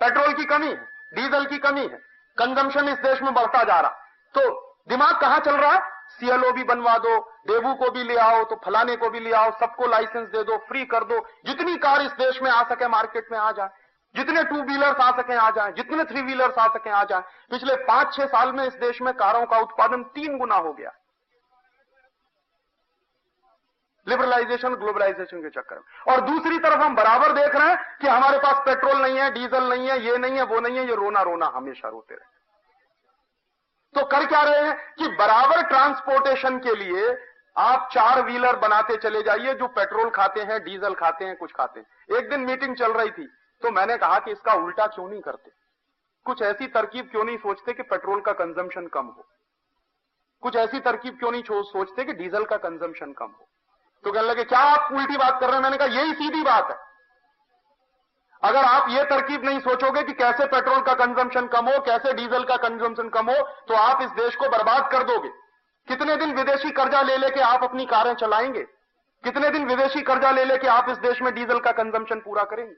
पेट्रोल की कमी है, डीजल की कमी है, कंजम्पशन इस देश में बढ़ता जा रहा, तो दिमाग कहां चल रहा है? CLO भी बनवा दो, डेबू को भी ले आओ, तो फलाने को भी ले आओ, सबको लाइसेंस दे दो, फ्री कर दो, जितनी कार इस देश में आ सके मार्केट में आ जाए, जितने 2 व्हीलर्स आ सके आ जाए, जितने 3 व्हीलर्स आ सके आ जाए। पिछले 5-6 साल में इस देश में कारों का उत्पादन 3 गुना हो गया, लिबरलाइजेशन ग्लोबलाइजेशन के चक्कर में। और दूसरी तरफ हम बराबर देख रहे हैं कि हमारे पास पेट्रोल नहीं है, डीजल नहीं है, ये नहीं है, वो नहीं है, ये रोना रोना हमेशा रोते रहे। तो कर क्या रहे हैं कि बराबर ट्रांसपोर्टेशन के लिए आप 4 व्हीलर बनाते चले जाइए जो पेट्रोल खाते हैं, डीजल खाते हैं, कुछ खाते हैं। एक दिन मीटिंग चल रही थी तो मैंने कहा कि इसका उल्टा क्यों नहीं करते, कुछ ऐसी तरकीब क्यों नहीं सोचते कि पेट्रोल का कंजम्पशन कम हो, कुछ ऐसी तरकीब क्यों नहीं सोचते कि डीजल का कंजम्पशन कम हो। तो कहने लगे क्या आप उल्टी बात कर रहे हैं? मैंने कहा यही सीधी बात है। अगर आप ये तरकीब नहीं सोचोगे कि कैसे पेट्रोल का कंजम्पशन कम हो, कैसे डीजल का कंजम्पशन कम हो, तो आप इस देश को बर्बाद कर दोगे। कितने दिन विदेशी कर्जा ले लेके आप अपनी कारें चलाएंगे? कितने दिन विदेशी कर्जा ले लेके आप इस देश में डीजल का कंजम्पशन पूरा करेंगे?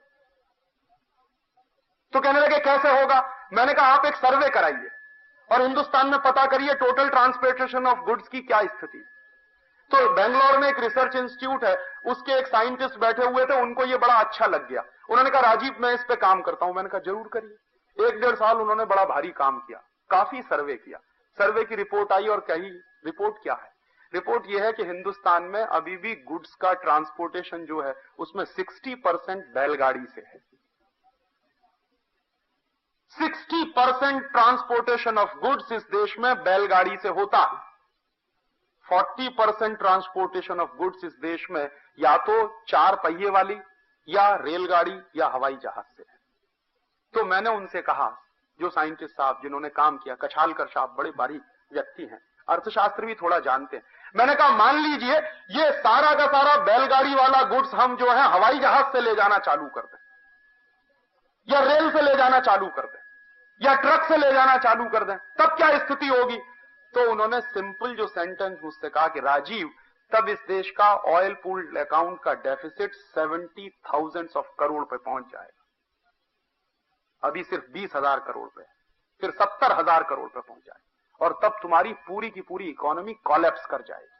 तो कहने लगे कैसे होगा? मैंने कहा आप एक सर्वे कराइए और हिंदुस्तान में पता करिए टोटल ट्रांसपोर्टेशन ऑफ गुड्स की क्या स्थिति। तो बेंगलोर में एक रिसर्च इंस्टीट्यूट है, उसके एक साइंटिस्ट बैठे हुए थे, उनको ये बड़ा अच्छा लग गया। उन्होंने कहा राजीव मैं इस पे काम करता हूं। मैंने कहा जरूर करिए। 1-1.5 साल उन्होंने बड़ा भारी काम किया, काफी सर्वे किया। सर्वे की रिपोर्ट आई और कही, रिपोर्ट क्या है? रिपोर्ट यह है कि हिंदुस्तान में अभी भी गुड्स का ट्रांसपोर्टेशन जो है उसमें 60% बैलगाड़ी से है। 60% ट्रांसपोर्टेशन ऑफ गुड्स इस देश में बैलगाड़ी से होता है। 40% ट्रांसपोर्टेशन ऑफ गुड्स इस देश में या तो 4 पहिए वाली या रेलगाड़ी या हवाई जहाज से है। तो मैंने उनसे कहा, जो साइंटिस्ट साहब जिन्होंने काम किया, कछालकर साहब बड़े बारीक व्यक्ति हैं, अर्थशास्त्र भी थोड़ा जानते हैं, मैंने कहा मान लीजिए ये सारा का सारा बैलगाड़ी वाला गुड्स हम जो है हवाई जहाज से ले जाना चालू कर दें, या रेल से ले जाना चालू कर दें, या ट्रक से ले जाना चालू कर दें, तब क्या स्थिति होगी? तो उन्होंने सिंपल जो सेंटेंस मुझसे कहा कि राजीव, तब इस देश का ऑयल पूल्ड अकाउंट का डेफिसिट 70,000 करोड़ पे पहुंच जाएगा। अभी सिर्फ 20,000 करोड़ पे, फिर 70,000 करोड़ पे पहुंच जाए, और तब तुम्हारी पूरी की पूरी इकोनॉमी कोलैप्स कर जाएगी।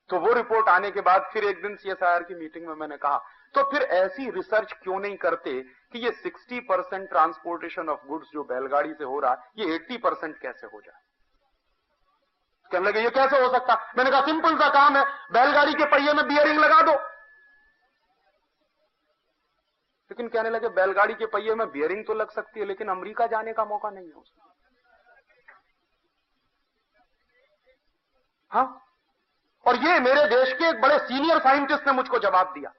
तो वो रिपोर्ट आने के बाद फिर एक दिन CSIR की मीटिंग में मैंने कहा, तो फिर ऐसी रिसर्च क्यों नहीं करते कि ये 60% ट्रांसपोर्टेशन ऑफ गुड्स जो बैलगाड़ी से हो रहा है, ये 80% कैसे हो जाए? कहने लगे ये कैसे हो सकता? मैंने कहा सिंपल सा काम है, बैलगाड़ी के पहिए में बियरिंग लगा दो। लेकिन कहने लगे बैलगाड़ी के पहिए में बियरिंग तो लग सकती है, लेकिन अमेरिका जाने का मौका नहीं है उसमें। हाँ, और ये मेरे देश के एक बड़े सीनियर साइंटिस्ट ने मुझको जवाब दिया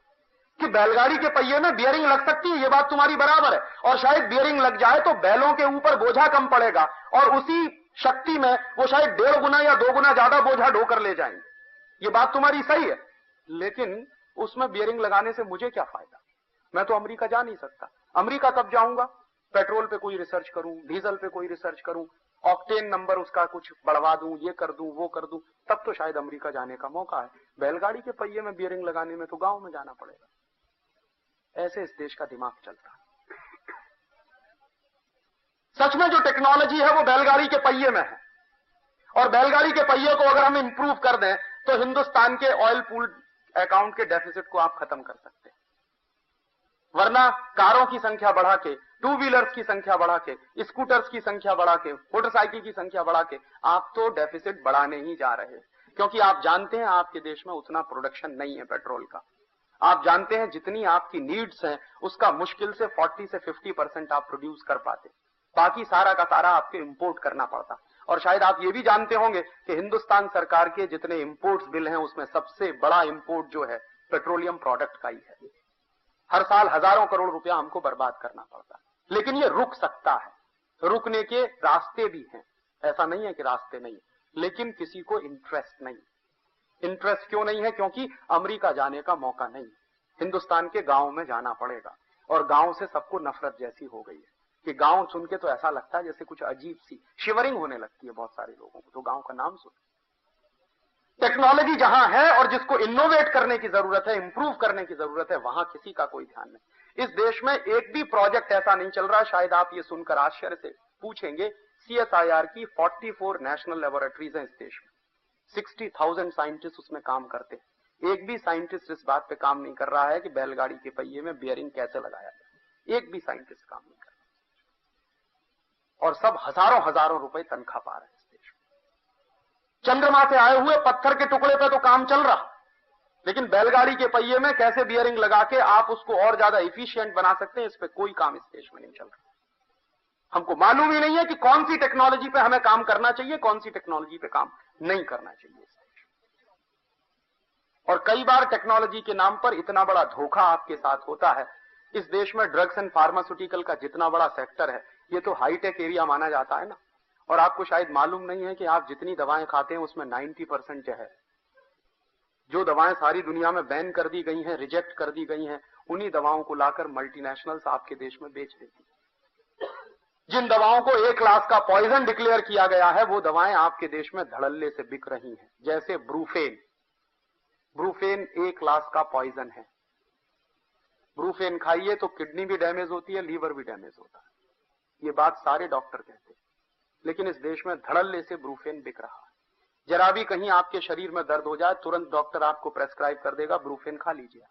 कि बैलगाड़ी के पहिए में बियरिंग लग सकती है, ये बात तुम्हारी बराबर है, और शायद बियरिंग लग जाए तो बैलों के ऊपर बोझा कम पड़ेगा, और उसी शक्ति में वो शायद 1.5 गुना या 2 गुना ज्यादा बोझा ढोकर ले जाएंगे। ये बात तुम्हारी सही है, लेकिन उसमें बियरिंग लगाने से मुझे क्या फायदा? मैं तो अमेरिका जा नहीं सकता। अमेरिका तब जाऊंगा पेट्रोल पे कोई रिसर्च करूं, डीजल पे कोई रिसर्च करूं, ऑक्टेन नंबर उसका कुछ बढ़वा दूं, ये कर दूं, वो कर दूं, तब तो शायद अमेरिका जाने का मौका है। बैलगाड़ी के पहिए में बियरिंग लगाने में तो गांव में जाना पड़ेगा। ऐसे इस देश का दिमाग चलता है। सच में जो टेक्नोलॉजी है वो बैलगाड़ी के पहिए में है, और बैलगाड़ी के पहिए को अगर हम इंप्रूव कर दें तो हिंदुस्तान के ऑयल पूल्ड अकाउंट के डेफिसिट को आप खत्म कर सकते हैं। वरना कारों की संख्या बढ़ा के, 2 व्हीलर्स की संख्या बढ़ा के, स्कूटर्स की संख्या बढ़ा के, मोटरसाइकिल की संख्या बढ़ा के आप तो डेफिसिट बढ़ाने ही जा रहे हैं। क्योंकि आप जानते हैं आपके देश में उतना प्रोडक्शन नहीं है पेट्रोल का। आप जानते हैं जितनी आपकी नीड्स हैं उसका मुश्किल से 40 से 50% आप प्रोड्यूस कर पाते, बाकी सारा का सारा आपको इंपोर्ट करना पड़ता। और शायद आप ये भी जानते होंगे कि हिंदुस्तान सरकार के जितने इंपोर्ट्स बिल हैं उसमें सबसे बड़ा इंपोर्ट जो है पेट्रोलियम प्रोडक्ट का ही है। हर साल हजारों करोड़ रुपया हमको बर्बाद करना पड़ता है, लेकिन ये रुक सकता है, रुकने के रास्ते भी हैं, ऐसा नहीं है कि रास्ते नहीं, लेकिन किसी को इंटरेस्ट नहीं। इंटरेस्ट क्यों नहीं है? क्योंकि अमेरिका जाने का मौका नहीं, हिंदुस्तान के गांव में जाना पड़ेगा, और गांव से सबको नफरत जैसी हो गई है कि गांव सुन के तो ऐसा लगता है जैसे कुछ अजीब सी शिवरिंग होने लगती है बहुत सारे लोगों को तो गांव का नाम सुन। टेक्नोलॉजी जहां है और जिसको इनोवेट करने की जरूरत है, इंप्रूव करने की जरूरत है, वहां किसी का कोई ध्यान नहीं। इस देश में एक भी प्रोजेक्ट ऐसा नहीं चल रहा। शायद आप ये सुनकर आश्चर्य से पूछेंगे, CSIR की 44 नेशनल लेबोरेटरीज हैं इस देश में, 60,000 साइंटिस्ट उसमें काम करते हैं। एक भी साइंटिस्ट इस बात पे काम नहीं कर रहा है कि बैलगाड़ी के पहिए में बियरिंग कैसे लगाया जाए। एक भी साइंटिस्ट काम नहीं कर रहा, और सब हजारों हजारों रुपए तनख्वाह पा रहे हैं इस देश में। चंद्रमा से आए हुए पत्थर के टुकड़े पे तो काम चल रहा, लेकिन बैलगाड़ी के पहिए में कैसे बियरिंग लगा के आप उसको और ज्यादा इफिशिएंट बना सकते हैं, इस पे कोई काम इस देश में नहीं चल रहा। हमको मालूम ही नहीं है कि कौन सी टेक्नोलॉजी पे हमें काम करना चाहिए, कौन सी टेक्नोलॉजी पे काम नहीं करना चाहिए। और कई बार टेक्नोलॉजी के नाम पर इतना बड़ा धोखा आपके साथ होता है। इस देश में ड्रग्स एंड फार्मास्यूटिकल का जितना बड़ा सेक्टर है, ये तो हाईटेक एरिया माना जाता है ना। और आपको शायद मालूम नहीं है कि आप जितनी दवाएं खाते हैं उसमें 90% जो है, जो दवाएं सारी दुनिया में बैन कर दी गई हैं, रिजेक्ट कर दी गई हैं, उन्हीं दवाओं को लाकर मल्टीनेशनल्स आपके देश में बेच देती। जिन दवाओं को A क्लास का पॉइजन डिक्लेयर किया गया है, वो दवाएं आपके देश में धड़ल्ले से बिक रही हैं। जैसे ब्रूफेन, ब्रूफेन A क्लास का पॉइजन है। ब्रूफेन खाइए तो किडनी भी डैमेज होती है, लीवर भी डैमेज होता है, ये बात सारे डॉक्टर कहते हैं, लेकिन इस देश में धड़ल्ले से ब्रूफेन बिक रहा है। जरा भी कहीं आपके शरीर में दर्द हो जाए, तुरंत डॉक्टर आपको प्रेस्क्राइब कर देगा, ब्रूफेन खा लीजिए।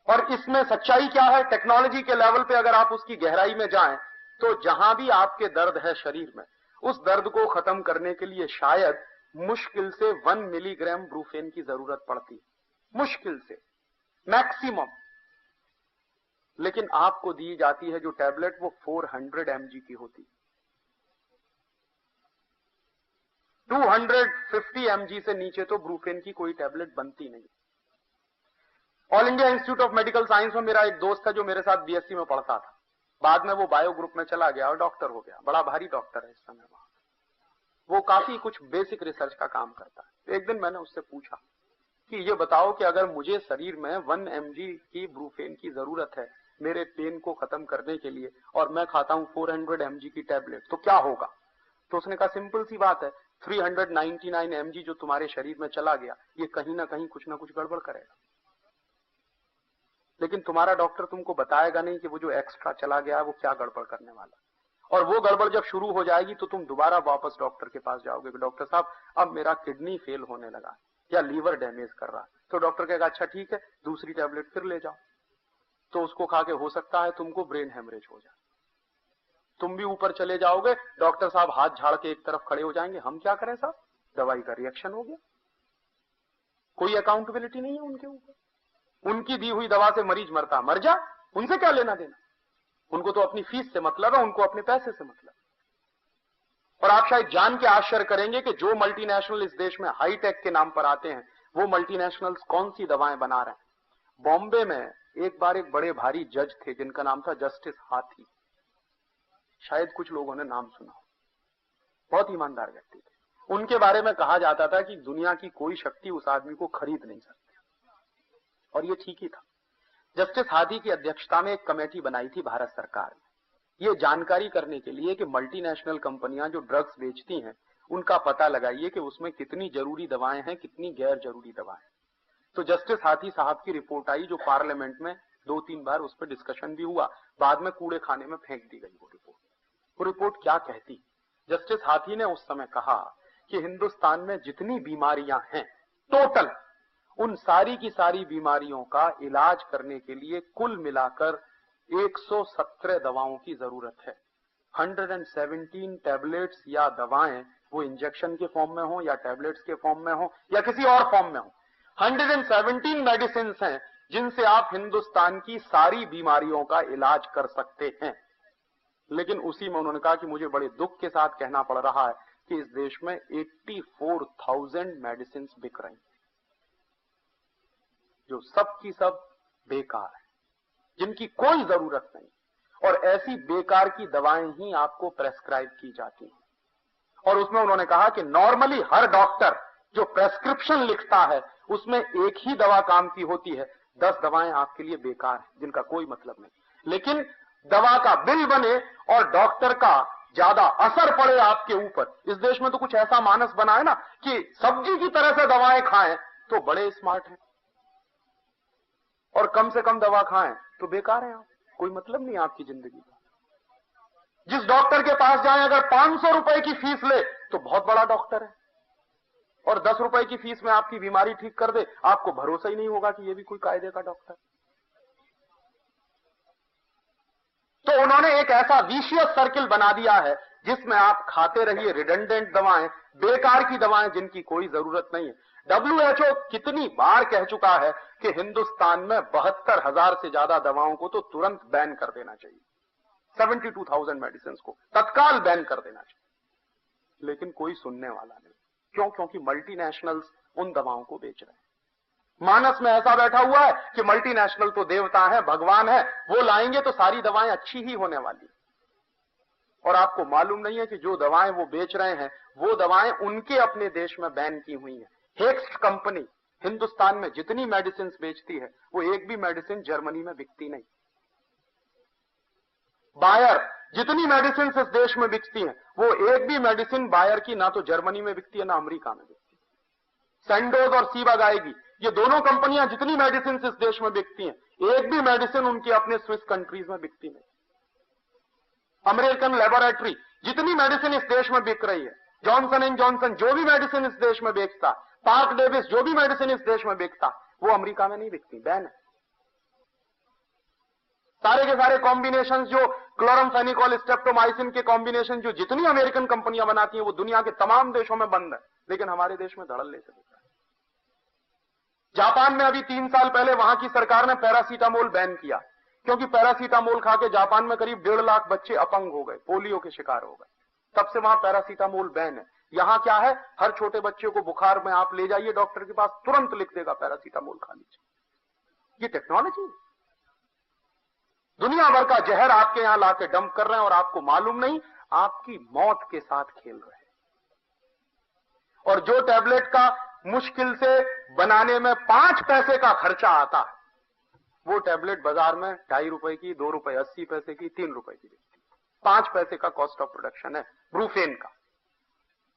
और इसमें सच्चाई क्या है, टेक्नोलॉजी के लेवल पे अगर आप उसकी गहराई में जाएं, तो जहां भी आपके दर्द है शरीर में, उस दर्द को खत्म करने के लिए शायद मुश्किल से 1 मिलीग्राम ब्रूफेन की जरूरत पड़ती है, मुश्किल से, मैक्सिमम। लेकिन आपको दी जाती है जो टैबलेट, वो 400 mg की होती है। 250 mg से नीचे तो ब्रूफेन की कोई टैबलेट बनती नहीं। All India institute of medical science में मेरा एक दोस्त है जो मेरे साथ बीएससी में पढ़ता था, बाद में वो बायो ग्रुप में चला गया और डॉक्टर हो गया, बड़ा भारी डॉक्टर है इस समय वहां। वो काफी कुछ बेसिक रिसर्च का काम करता है। तो एक दिन मैंने उससे पूछा कि ये बताओ कि अगर मुझे शरीर में 1 mg की ब्रूफेन की जरूरत है मेरे पेन को खत्म करने के लिए, और मैं खाता हूं 400 mg की टैबलेट, तो क्या होगा? तो उसने कहा सिंपल सी बात है, 399 mg जो तुम्हारे शरीर में चला गया, ये कहीं ना कहीं कुछ ना कुछ गड़बड़ करेगा। लेकिन तुम्हारा डॉक्टर तुमको बताएगा नहीं कि वो जो एक्स्ट्रा चला गया है वो क्या गड़बड़ करने वाला। और वो गड़बड़ जब शुरू हो जाएगी तो तुम दोबारा वापस डॉक्टर के पास जाओगे कि डॉक्टर साहब अब मेरा किडनी फेल होने लगा या लीवर डैमेज कर रहा है। तो डॉक्टर कहेगा अच्छा ठीक है, दूसरी टैबलेट फिर ले जाओ। तो उसको खा के हो सकता है तुमको ब्रेन हेमरेज हो जाए, तुम भी ऊपर चले जाओगे, डॉक्टर साहब हाथ झाड़ के एक तरफ खड़े हो जाएंगे, हम क्या करें साहब, दवाई का रिएक्शन हो गया। कोई अकाउंटेबिलिटी नहीं है उनके ऊपर। उनकी दी हुई दवा से मरीज मरता, मर जा, उनसे क्या लेना देना। उनको तो अपनी फीस से मतलब है, उनको अपने पैसे से मतलब। और आप शायद जान के आश्चर्य करेंगे कि जो मल्टीनेशनल इस देश में हाईटेक के नाम पर आते हैं, वो मल्टीनेशनल्स कौन सी दवाएं बना रहे हैं। बॉम्बे में एक बार एक बड़े भारी जज थे जिनका नाम था जस्टिस हाथी, शायद कुछ लोगों ने नाम सुना हो। बहुत ईमानदार व्यक्ति थे। उनके बारे में कहा जाता था कि दुनिया की कोई शक्ति उस आदमी को खरीद नहीं सकती, और ये ठीक ही था। जस्टिस हाथी की अध्यक्षता में एक कमेटी बनाई थी भारत सरकार ने, ये जानकारी करने के लिए कि मल्टीनेशनल कंपनियां जो ड्रग्स बेचती हैं उनका पता लगाइए कि उसमें कितनी जरूरी दवाएं हैं, कितनी गैर जरूरी दवाएं। तो जस्टिस हाथी साहब की रिपोर्ट आई, जो पार्लियामेंट में 2-3 बार उस पर डिस्कशन भी हुआ, बाद में कूड़े खाने में फेंक दी गई वो रिपोर्ट। वो रिपोर्ट क्या कहती? जस्टिस हाथी ने उस समय कहा कि हिंदुस्तान में जितनी बीमारियां हैं टोटल, उन सारी की सारी बीमारियों का इलाज करने के लिए कुल मिलाकर 117 दवाओं की जरूरत है। 117 टैबलेट्स या दवाएं, वो इंजेक्शन के फॉर्म में हो या टैबलेट्स के फॉर्म में हो या किसी और फॉर्म में हो, 117 मेडिसिन हैं जिनसे आप हिंदुस्तान की सारी बीमारियों का इलाज कर सकते हैं। लेकिन उसी में उन्होंने कहा कि मुझे बड़े दुख के साथ कहना पड़ रहा है कि इस देश में 84,000 मेडिसिन बिक रही हैं, जो सब की सब बेकार है, जिनकी कोई जरूरत नहीं। और ऐसी बेकार की दवाएं ही आपको प्रेस्क्राइब की जाती हैं। और उसमें उन्होंने कहा कि नॉर्मली हर डॉक्टर जो प्रेस्क्रिप्शन लिखता है उसमें एक ही दवा काम की होती है, 10 दवाएं आपके लिए बेकार हैं जिनका कोई मतलब नहीं। लेकिन दवा का बिल बने और डॉक्टर का ज्यादा असर पड़े आपके ऊपर। इस देश में तो कुछ ऐसा मानस बना है ना कि सब्जी की तरह से दवाएं खाएं तो बड़े स्मार्ट हैं, और कम से कम दवा खाएं तो बेकार है आप, कोई मतलब नहीं आपकी जिंदगी का। जिस डॉक्टर के पास जाएं अगर 500 रुपए की फीस ले तो बहुत बड़ा डॉक्टर है, और 10 रुपए की फीस में आपकी बीमारी ठीक कर दे, आपको भरोसा ही नहीं होगा कि ये भी कोई कायदे का डॉक्टर। तो उन्होंने एक ऐसा विशियस सर्किल बना दिया है जिसमें आप खाते रहिए रिडंडेंट दवाएं, बेकार की दवाएं जिनकी कोई जरूरत नहीं है। WHO कितनी बार कह चुका है कि हिंदुस्तान में 72,000 से ज्यादा दवाओं को तो तुरंत बैन कर देना चाहिए, 72,000 मेडिसिन को तत्काल बैन कर देना चाहिए। लेकिन कोई सुनने वाला नहीं। क्यों? क्योंकि मल्टीनेशनल्स उन दवाओं को बेच रहे हैं। मानस में ऐसा बैठा हुआ है कि मल्टीनेशनल तो देवता है, भगवान है, वो लाएंगे तो सारी दवाएं अच्छी ही होने वाली। और आपको मालूम नहीं है कि जो दवाएं वो बेच रहे हैं वो दवाएं उनके अपने देश में बैन की हुई हैं। हेक्स कंपनी हिंदुस्तान में जितनी मेडिसिन बेचती है वो एक भी मेडिसिन जर्मनी में बिकती नहीं। बायर जितनी मेडिसिन इस देश में बिकती हैं वो एक भी मेडिसिन बायर की ना तो जर्मनी में बिकती है ना अमेरिका में बिकती है। सैंडोज और सीबागाएगी, ये दोनों कंपनियां जितनी मेडिसिन इस देश में बिकती हैं, एक भी मेडिसिन उनके अपने स्विस कंट्रीज में बिकती नहीं। अमेरिकन लेबोरेटरी जितनी मेडिसिन इस देश में बिक रही है जॉनसन एंड जॉनसन जो भी मेडिसिन इस देश में बेचता, पार्क डेविस जो भी मेडिसिन इस देश में बेचता, वो अमेरिका में नहीं बिकती, बैन है। सारे के सारे कॉम्बिनेशन जो क्लोरमफेनिकोल, स्ट्रेप्टोमाइसिन के कॉम्बिनेशन जो जितनी अमेरिकन कंपनियां बनाती हैं, वो दुनिया के तमाम देशों में बंद है, लेकिन हमारे देश में धड़ल्ले से बिक रहा है। जापान में अभी 3 साल पहले वहां की सरकार ने पैरासीटामोल बैन किया, क्योंकि पैरासीटामोल खा के जापान में करीब 1.5 लाख बच्चे अपंग हो गए, पोलियो के शिकार हो गए। तब से वहां पैरासीटामोल बैन है। यहां क्या है, हर छोटे बच्चे को बुखार में आप ले जाइए डॉक्टर के पास, तुरंत लिख देगा पैरासीटामोल खा लीजिए। ये टेक्नोलॉजी, दुनिया भर का जहर आपके यहां लाके डंप कर रहे हैं और आपको मालूम नहीं, आपकी मौत के साथ खेल रहे हैं। और जो टैबलेट का मुश्किल से बनाने में 5 पैसे का खर्चा आता है, वो टैबलेट बाजार में 2.5 रुपए की, 2 रुपए 80 पैसे की, 3 रुपए की बिकती है। 5 पैसे का कॉस्ट ऑफ प्रोडक्शन है ब्रूफेन का।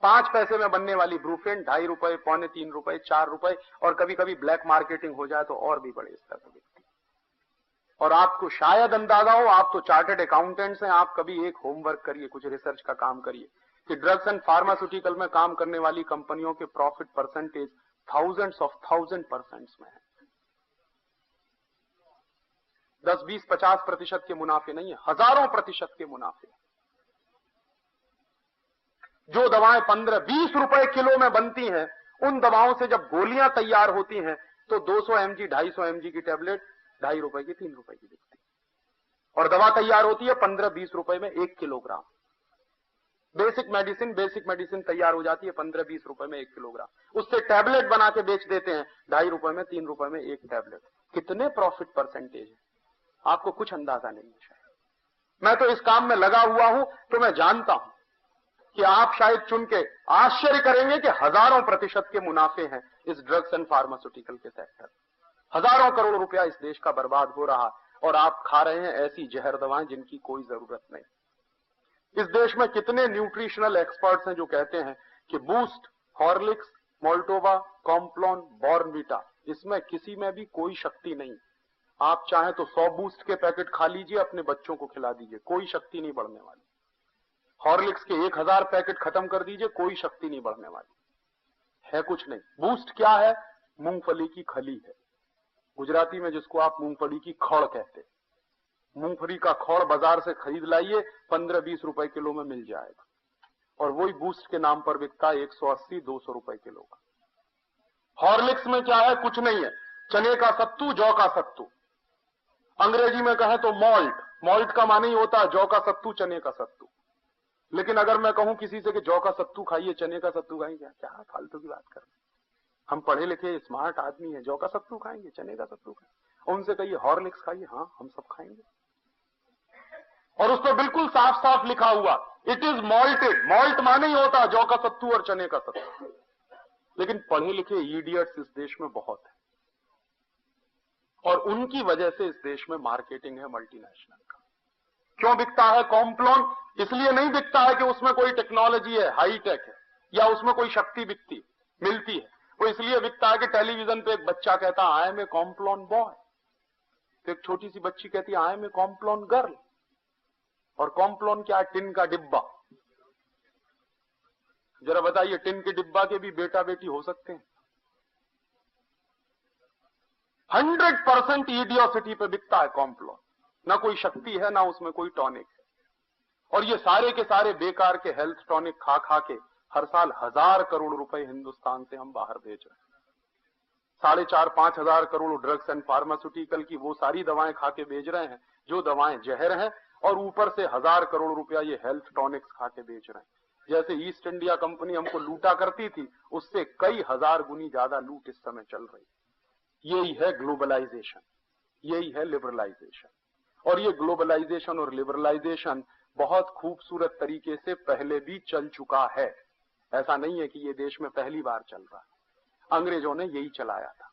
5 पैसे में बनने वाली ब्रूफेन 2.5 रुपए, 2.25 रुपए, 4 रुपए, और कभी कभी ब्लैक मार्केटिंग हो जाए तो और भी बड़े स्तर पर बिकती है। और आपको शायद अंदाजा हो, आप तो चार्टर्ड अकाउंटेंट्स हैं, आप कभी एक होमवर्क करिए, कुछ रिसर्च का काम करिए कि ड्रग्स एंड फार्मास्यूटिकल में काम करने वाली कंपनियों के प्रॉफिट परसेंटेज थाउजेंड्स ऑफ 1000% में है। 10, 20, 50% के मुनाफे नहीं है, हजारों प्रतिशत के मुनाफे। जो दवाएं 15, 20 रुपए किलो में बनती हैं, उन दवाओं से जब गोलियां तैयार होती हैं तो 200 mg, 250 mg की टैबलेट 2.5 रुपए की, 3 रुपए की बिकती है। और दवा तैयार होती है 15-20 रुपए में 1 किलोग्राम। बेसिक मेडिसिन तैयार हो जाती है 15-20 रुपए में 1 किलोग्राम। उससे टैबलेट बना के बेच देते हैं 2.5 रुपए में, 3 रुपए में 1 टैबलेट। कितने प्रॉफिट परसेंटेज है, आपको कुछ अंदाजा नहीं है शायद। मैं तो इस काम में लगा हुआ हूं, तो मैं जानता हूं कि आप शायद चुन के आश्चर्य करेंगे कि हजारों प्रतिशत के मुनाफे हैं इस ड्रग्स एंड फार्मास्यूटिकल के सेक्टर। हजारों करोड़ रुपया इस देश का बर्बाद हो रहा, और आप खा रहे हैं ऐसी जहर दवाएं जिनकी कोई जरूरत नहीं। इस देश में कितने न्यूट्रिशनल एक्सपर्ट्स हैं जो कहते हैं कि boost, Horlicks, Maltova, Complan, Bournvita, इसमें किसी में भी कोई शक्ति नहीं। आप चाहें तो 100 बूस्ट के पैकेट खा लीजिए, अपने बच्चों को खिला दीजिए, कोई शक्ति नहीं बढ़ने वाली। हॉर्लिक्स के 1000 पैकेट खत्म कर दीजिए, कोई शक्ति नहीं बढ़ने वाली है, कुछ नहीं। बूस्ट क्या है, मूंगफली की खली है, गुजराती में जिसको आप मूंगफली की खड़ कहते। मूंगफली का खड़ बाजार से खरीद लाइए, 15-20 रुपए किलो में मिल जाएगा, और वही बूस्ट के नाम पर बिकता है 180-200 रुपए किलो का। हॉर्लिक्स में क्या है, कुछ नहीं है, चने का सत्तू, जौ का सत्तू। अंग्रेजी में कहें तो मॉल्ट, मॉल्ट का माने ही होता है जौ का सत्तू, चने का सत्तू। लेकिन अगर मैं कहूं किसी से कि जौ का सत्तू खाइए, चने का सत्तू खाएंगे, क्या फालतू की बात कर रहे हैं, हम पढ़े लिखे स्मार्ट आदमी हैं, जौ का सत्तू खाएंगे, चने का सत्तू खाएंगे। और उनसे कहिए हॉर्लिक्स खाइए, हाँ हम सब खाएंगे। और उस पर बिल्कुल साफ साफ लिखा हुआ, इट इज मॉल्टेड। मॉल्ट माने ही होता जौ का सत्तू और चने का सत्तू। लेकिन पढ़े लिखे इडियट्स इस देश में बहुत है, और उनकी वजह से इस देश में मार्केटिंग है मल्टीनेशनल का। क्यों बिकता है कॉम्प्लॉन? इसलिए नहीं बिकता है कि उसमें कोई टेक्नोलॉजी है, हाईटेक है, या उसमें कोई शक्ति बिकती मिलती है। वो इसलिए बिकता है कि टेलीविजन पे एक बच्चा कहता है I am a Complan boy, तो एक छोटी सी बच्ची कहती है I am a Complan girl. और कॉम्प्लॉन क्या है? टिन का डिब्बा। जरा बताइए, टिन के डिब्बा के भी बेटा बेटी हो सकते हैं? 100% इडियोसिटी पे बिकता है कॉम्प्लॉन। ना कोई शक्ति है, ना उसमें कोई टॉनिक है। और ये सारे के सारे बेकार के हेल्थ टॉनिक खा खा के हर साल 1000 करोड़ रुपए हिंदुस्तान से हम बाहर भेज रहे हैं। 4,500-5 हजार करोड़ ड्रग्स एंड फार्मास्यूटिकल की वो सारी दवाएं खा के भेज रहे हैं जो दवाएं जहर हैं, और ऊपर से 1000 करोड़ रुपया ये हेल्थ टॉनिक्स खा के बेच रहे हैं। जैसे ईस्ट इंडिया कंपनी हमको लूटा करती थी, उससे कई हजार गुनी ज्यादा लूट इस समय चल रही। यही है ग्लोबलाइजेशन, यही है लिबरलाइजेशन। और ये ग्लोबलाइजेशन और लिबरलाइजेशन बहुत खूबसूरत तरीके से पहले भी चल चुका है। ऐसा नहीं है कि ये देश में पहली बार चल रहा है, अंग्रेजों ने यही चलाया था।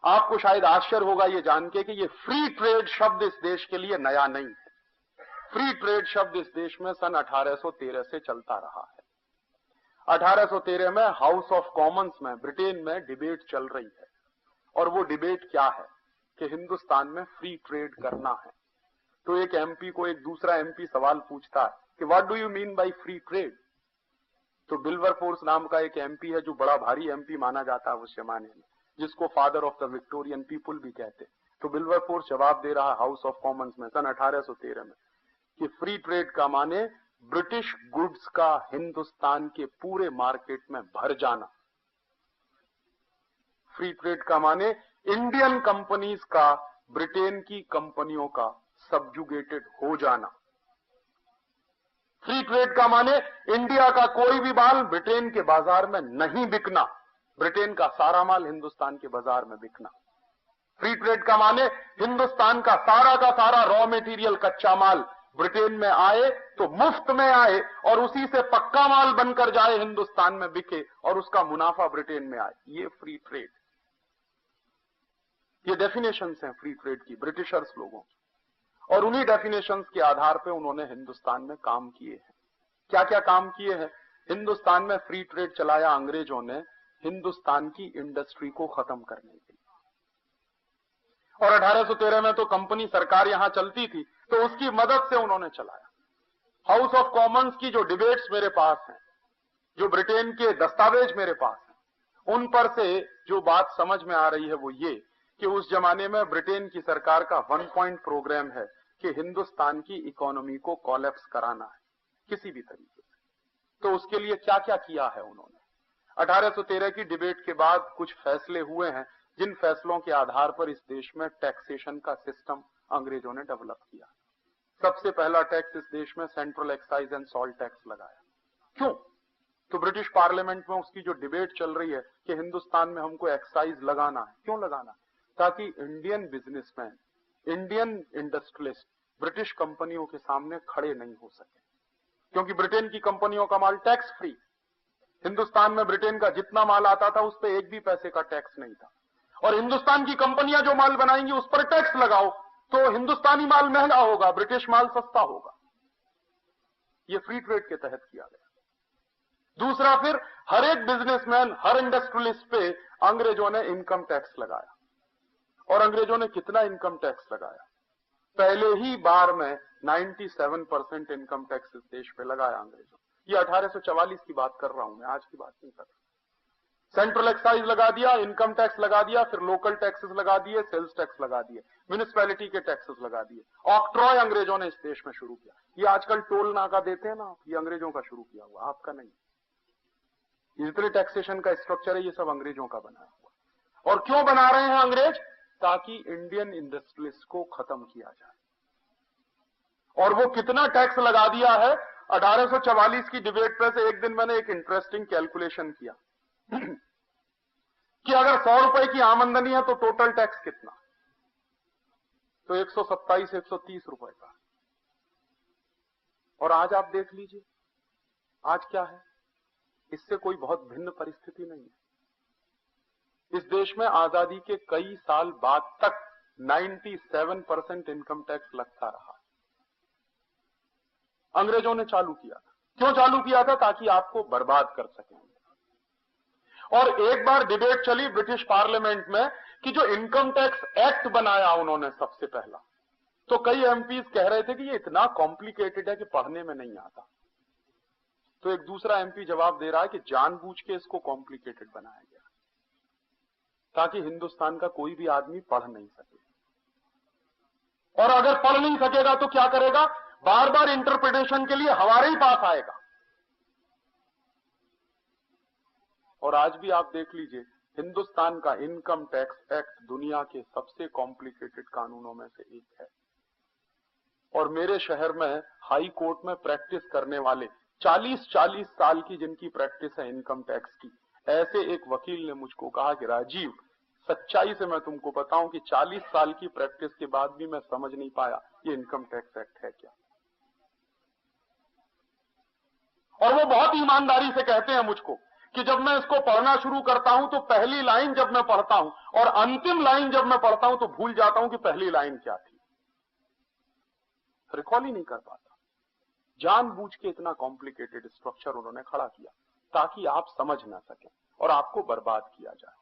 आपको शायद आश्चर्य होगा ये जान के कि ये फ्री ट्रेड शब्द इस देश के लिए नया नहीं है। फ्री ट्रेड शब्द इस देश में सन 1813 से चलता रहा है। 1813 में हाउस ऑफ कॉमन्स में ब्रिटेन में डिबेट चल रही है, और वो डिबेट क्या है कि हिंदुस्तान में फ्री ट्रेड करना है। तो एक एमपी को एक दूसरा एमपी सवाल पूछता है कि what do you mean by free trade? तो विल्बरफोर्स नाम का एक एमपी है जो बड़ा भारी एमपी माना जाता है उस जमाने में, जिसको father of the Victorian people भी कहते। तो विल्बरफोर्स जवाब दे रहा हाउस ऑफ कॉमन्स में सन 1813 में कि फ्री ट्रेड का माने ब्रिटिश गुड्स का हिंदुस्तान के पूरे मार्केट में भर जाना। फ्री ट्रेड का माने इंडियन कंपनीज का ब्रिटेन की कंपनियों का सबजुगेटेड हो जाना। फ्री ट्रेड का माने इंडिया का कोई भी माल ब्रिटेन के बाजार में नहीं बिकना, ब्रिटेन का सारा माल हिंदुस्तान के बाजार में बिकना। फ्री ट्रेड का माने हिंदुस्तान का सारा रॉ मटेरियल कच्चा माल ब्रिटेन में आए तो मुफ्त में आए और उसी से पक्का माल बनकर जाए, हिंदुस्तान में बिके और उसका मुनाफा ब्रिटेन में आए। ये फ्री ट्रेड। ये डेफिनेशंस हैं फ्री ट्रेड की ब्रिटिशर्स लोगों की, और उन्हीं डेफिनेशंस के आधार पे उन्होंने हिंदुस्तान में काम किए हैं। क्या क्या काम किए हैं? हिंदुस्तान में फ्री ट्रेड चलाया अंग्रेजों ने हिंदुस्तान की इंडस्ट्री को खत्म करने के लिए। और 1813 में तो कंपनी सरकार यहां चलती थी, तो उसकी मदद से उन्होंने चलाया। हाउस ऑफ कॉमन्स की जो डिबेट्स मेरे पास हैं, जो ब्रिटेन के दस्तावेज मेरे पास हैं, उन पर से जो बात समझ में आ रही है वो ये कि उस जमाने में ब्रिटेन की सरकार का 1 पॉइंट प्रोग्राम है कि हिंदुस्तान की इकोनॉमी को कोलैप्स कराना है किसी भी तरीके से। तो उसके लिए क्या क्या किया है उन्होंने? 1813 की डिबेट के बाद कुछ फैसले हुए हैं, जिन फैसलों के आधार पर इस देश में टैक्सेशन का सिस्टम अंग्रेजों ने डेवलप किया। सबसे पहला टैक्स इस देश में central excise and salt tax लगाया। क्यों? तो ब्रिटिश पार्लियामेंट में उसकी जो डिबेट चल रही है कि हिंदुस्तान में हमको एक्साइज लगाना है। क्यों लगाना? ताकि Indian businessman, Indian industrialist British कंपनियों के सामने खड़े नहीं हो सके, क्योंकि ब्रिटेन की कंपनियों का माल टैक्स फ्री। हिंदुस्तान में ब्रिटेन का जितना माल आता था उस पर एक भी पैसे का टैक्स नहीं था, और हिंदुस्तान की कंपनियां जो माल बनाएंगी उस पर टैक्स लगाओ तो हिंदुस्तानी माल महंगा होगा, ब्रिटिश माल सस्ता होगा। यह फ्री ट्रेड के तहत किया गया। दूसरा, फिर हर एक बिजनेसमैन, हर इंडस्ट्रियलिस्ट पे अंग्रेजों ने इनकम टैक्स लगाया। और अंग्रेजों ने कितना इनकम टैक्स लगाया? पहले ही बार में 97% इनकम टैक्स इस देश पे लगाया अंग्रेजों। ये 1844 की बात कर रहा हूं मैं, आज की बात नहीं कर रहा। सेंट्रल एक्साइज लगा दिया, इनकम टैक्स लगा दिया, फिर लोकल टैक्सेस लगा दिए, सेल्स टैक्स लगा दिए, म्युनिसिपैलिटी के टैक्सेस लगा दिए। ऑक्ट्रॉय अंग्रेजों ने इस देश में शुरू किया। ये आजकल टोल नाका देते हैं ना, ये अंग्रेजों का शुरू किया हुआ, आपका नहीं। जितने टैक्सेशन का स्ट्रक्चर है ये सब अंग्रेजों का बना हुआ। और क्यों बना रहे हैं अंग्रेज? ताकि इंडियन इंडस्ट्रियलिस्ट को खत्म किया जाए। और वो कितना टैक्स लगा दिया है? 1844 की डिबेट पे से एक दिन मैंने एक इंटरेस्टिंग कैलकुलेशन किया कि अगर 100 रुपए की आमदनी है तो टोटल टैक्स कितना? तो 127-130 रुपए का। और आज आप देख लीजिए आज क्या है, इससे कोई बहुत भिन्न परिस्थिति नहीं है। इस देश में आजादी के कई साल बाद तक 97% इनकम टैक्स लगता रहा। अंग्रेजों ने चालू किया था। क्यों चालू किया था? ताकि आपको बर्बाद कर सकें। और एक बार डिबेट चली ब्रिटिश पार्लियामेंट में कि जो इनकम टैक्स एक्ट बनाया उन्होंने सबसे पहला, तो कई एमपीज कह रहे थे कि ये इतना कॉम्प्लिकेटेड है कि पढ़ने में नहीं आता। तो एक दूसरा एमपी जवाब दे रहा है कि जानबूझ के इसको कॉम्प्लिकेटेड बनाया गया ताकि हिंदुस्तान का कोई भी आदमी पढ़ नहीं सके। और अगर पढ़ नहीं सकेगा तो क्या करेगा? बार बार इंटरप्रिटेशन के लिए हमारे ही पास आएगा। और आज भी आप देख लीजिए, हिंदुस्तान का इनकम टैक्स एक्ट दुनिया के सबसे कॉम्प्लिकेटेड कानूनों में से एक है। और मेरे शहर में हाई कोर्ट में प्रैक्टिस करने वाले 40-40 साल की जिनकी प्रैक्टिस है इनकम टैक्स की, ऐसे एक वकील ने मुझको कहा कि राजीव, सच्चाई से मैं तुमको बताऊं कि 40 साल की प्रैक्टिस के बाद भी मैं समझ नहीं पाया ये इनकम टैक्स एक्ट है क्या। और वो बहुत ईमानदारी से कहते हैं मुझको कि जब मैं इसको पढ़ना शुरू करता हूं तो पहली लाइन जब मैं पढ़ता हूं और अंतिम लाइन जब मैं पढ़ता हूं तो भूल जाता हूं कि पहली लाइन क्या थी, रिकॉल ही नहीं कर पाता। जानबूझ के इतना कॉम्प्लिकेटेड स्ट्रक्चर उन्होंने खड़ा किया ताकि आप समझ ना सकें और आपको बर्बाद किया जाए।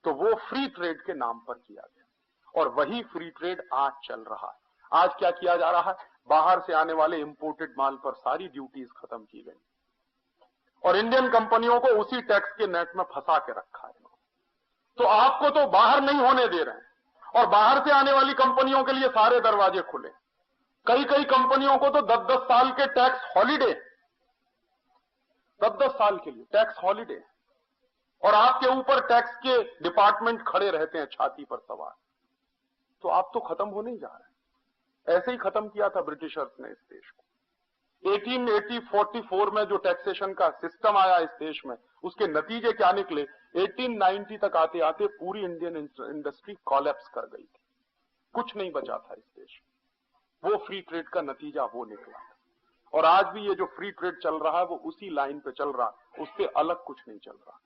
तो वो फ्री ट्रेड के नाम पर किया गया और वही फ्री ट्रेड आज चल रहा है। आज क्या किया जा रहा है? बाहर से आने वाले इंपोर्टेड माल पर सारी ड्यूटीज खत्म की गई और इंडियन कंपनियों को उसी टैक्स के नेट में फंसा के रखा है। तो आपको तो बाहर नहीं होने दे रहे हैं, और बाहर से आने वाली कंपनियों के लिए सारे दरवाजे खुले। कई कई कंपनियों को तो 10-10 साल के टैक्स हॉलिडे, 10-10 साल के लिए टैक्स हॉलिडे, और आपके ऊपर टैक्स के डिपार्टमेंट खड़े रहते हैं छाती पर सवार। तो आप तो खत्म होने ही जा रहे हैं। ऐसे ही खत्म किया था ब्रिटिशर्स ने इस देश को। 1844 में जो टैक्सेशन का सिस्टम आया इस देश में, उसके नतीजे क्या निकले? 1890 तक आते आते पूरी इंडियन इंडस्ट्री कोलैप्स कर गई थी, कुछ नहीं बचा था इस देश में। वो फ्री ट्रेड का नतीजा वो निकला। और आज भी ये जो फ्री ट्रेड चल रहा है वो उसी लाइन पे चल रहा है, उससे अलग कुछ नहीं चल रहा।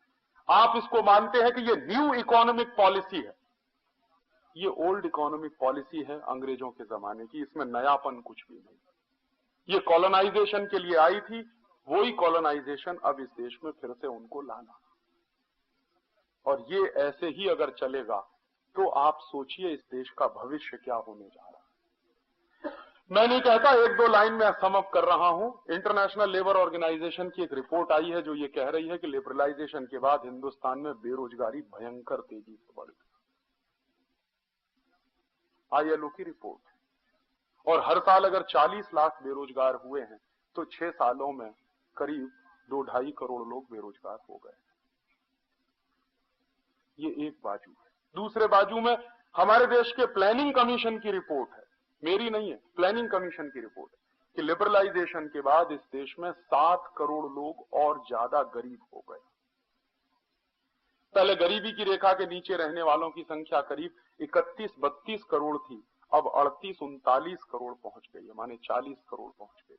आप इसको मानते हैं कि ये न्यू इकोनॉमिक पॉलिसी है, ये ओल्ड इकोनॉमिक पॉलिसी है अंग्रेजों के जमाने की, इसमें नयापन कुछ भी नहीं। ये कॉलोनाइजेशन के लिए आई थी, वही कॉलोनाइजेशन अब इस देश में फिर से उनको लाना। और ये ऐसे ही अगर चलेगा तो आप सोचिए इस देश का भविष्य क्या होने जा रहा है। मैं नहीं कहता, एक दो लाइन में सम अप कर रहा हूं। इंटरनेशनल लेबर ऑर्गेनाइजेशन की एक रिपोर्ट आई है जो ये कह रही है कि लिबरलाइजेशन के बाद हिंदुस्तान में बेरोजगारी भयंकर तेजी से बढ़ गई। ILO की रिपोर्ट। और हर साल अगर 40 लाख बेरोजगार हुए हैं तो 6 सालों में करीब 2-2.5 करोड़ लोग बेरोजगार हो गए। ये एक बाजू है। दूसरे बाजू में हमारे देश के प्लानिंग कमीशन की रिपोर्ट है, मेरी नहीं है, प्लानिंग कमीशन की रिपोर्ट है कि लिबरलाइजेशन के बाद इस देश में 7 करोड़ लोग और ज्यादा गरीब हो गए। पहले गरीबी की रेखा के नीचे रहने वालों की संख्या करीब 31-32 करोड़ थी, अब 38-39 करोड़ पहुंच गई है, माने 40 करोड़ पहुंच गई।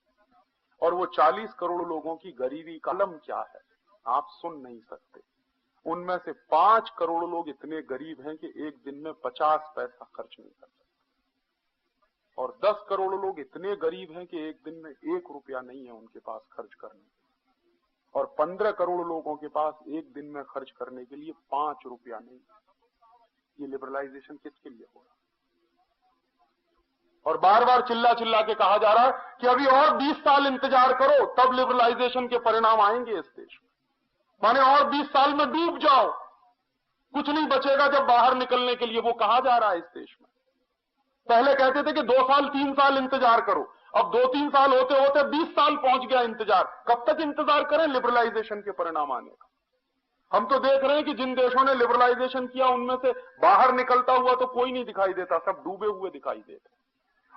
और वो 40 करोड़ लोगों की गरीबी का आलम क्या है आप सुन नहीं सकते। उनमें से 5 करोड़ लोग इतने गरीब हैं कि एक दिन में 50 पैसा खर्च नहीं कर सकते, और 10 करोड़ लोग इतने गरीब हैं कि एक दिन में 1 रुपया नहीं है उनके पास खर्च करने, और 15 करोड़ लोगों के पास एक दिन में खर्च करने के लिए 5 रुपया नहीं। ये लिबरलाइजेशन किसके लिए हो रहा है? और बार बार चिल्ला चिल्ला के कहा जा रहा है कि अभी और 20 साल इंतजार करो तब लिबरलाइजेशन के परिणाम आएंगे इस देश में। माने और 20 साल में डूब जाओ, कुछ नहीं बचेगा जब बाहर निकलने के लिए, वो कहा जा रहा है इस देश में। पहले कहते थे कि 2 साल 3 साल इंतजार करो, अब 2-3 साल होते होते 20 साल पहुंच गया इंतजार। कब तक इंतजार करें लिबरलाइजेशन के परिणाम आने का? हम तो देख रहे हैं कि जिन देशों ने लिबरलाइजेशन किया उनमें से बाहर निकलता हुआ तो कोई नहीं दिखाई देता, सब डूबे हुए दिखाई देते।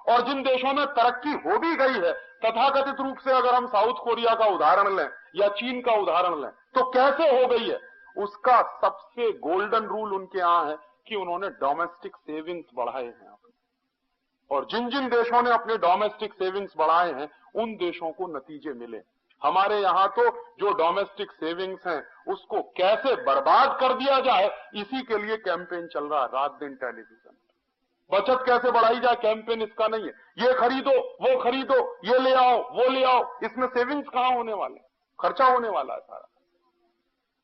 और जिन देशों में तरक्की हो भी गई है, तथाकथित रूप से अगर हम साउथ कोरिया का उदाहरण लें या चीन का उदाहरण लें, तो कैसे हो गई है? उसका सबसे गोल्डन रूल उनके यहां है कि उन्होंने डोमेस्टिक सेविंग्स बढ़ाए हैं। और जिन जिन देशों ने अपने डोमेस्टिक सेविंग्स बढ़ाए हैं उन देशों को नतीजे मिले। हमारे यहां तो जो डोमेस्टिक सेविंग्स हैं उसको कैसे बर्बाद कर दिया जाए, इसी के लिए कैंपेन चल रहा है रात दिन टेलीविजन। बचत कैसे बढ़ाई जाए, कैंपेन इसका नहीं है। ये खरीदो, वो खरीदो, ये ले आओ, वो ले आओ, इसमें सेविंग्स कहां होने वाले, खर्चा होने वाला है सारा।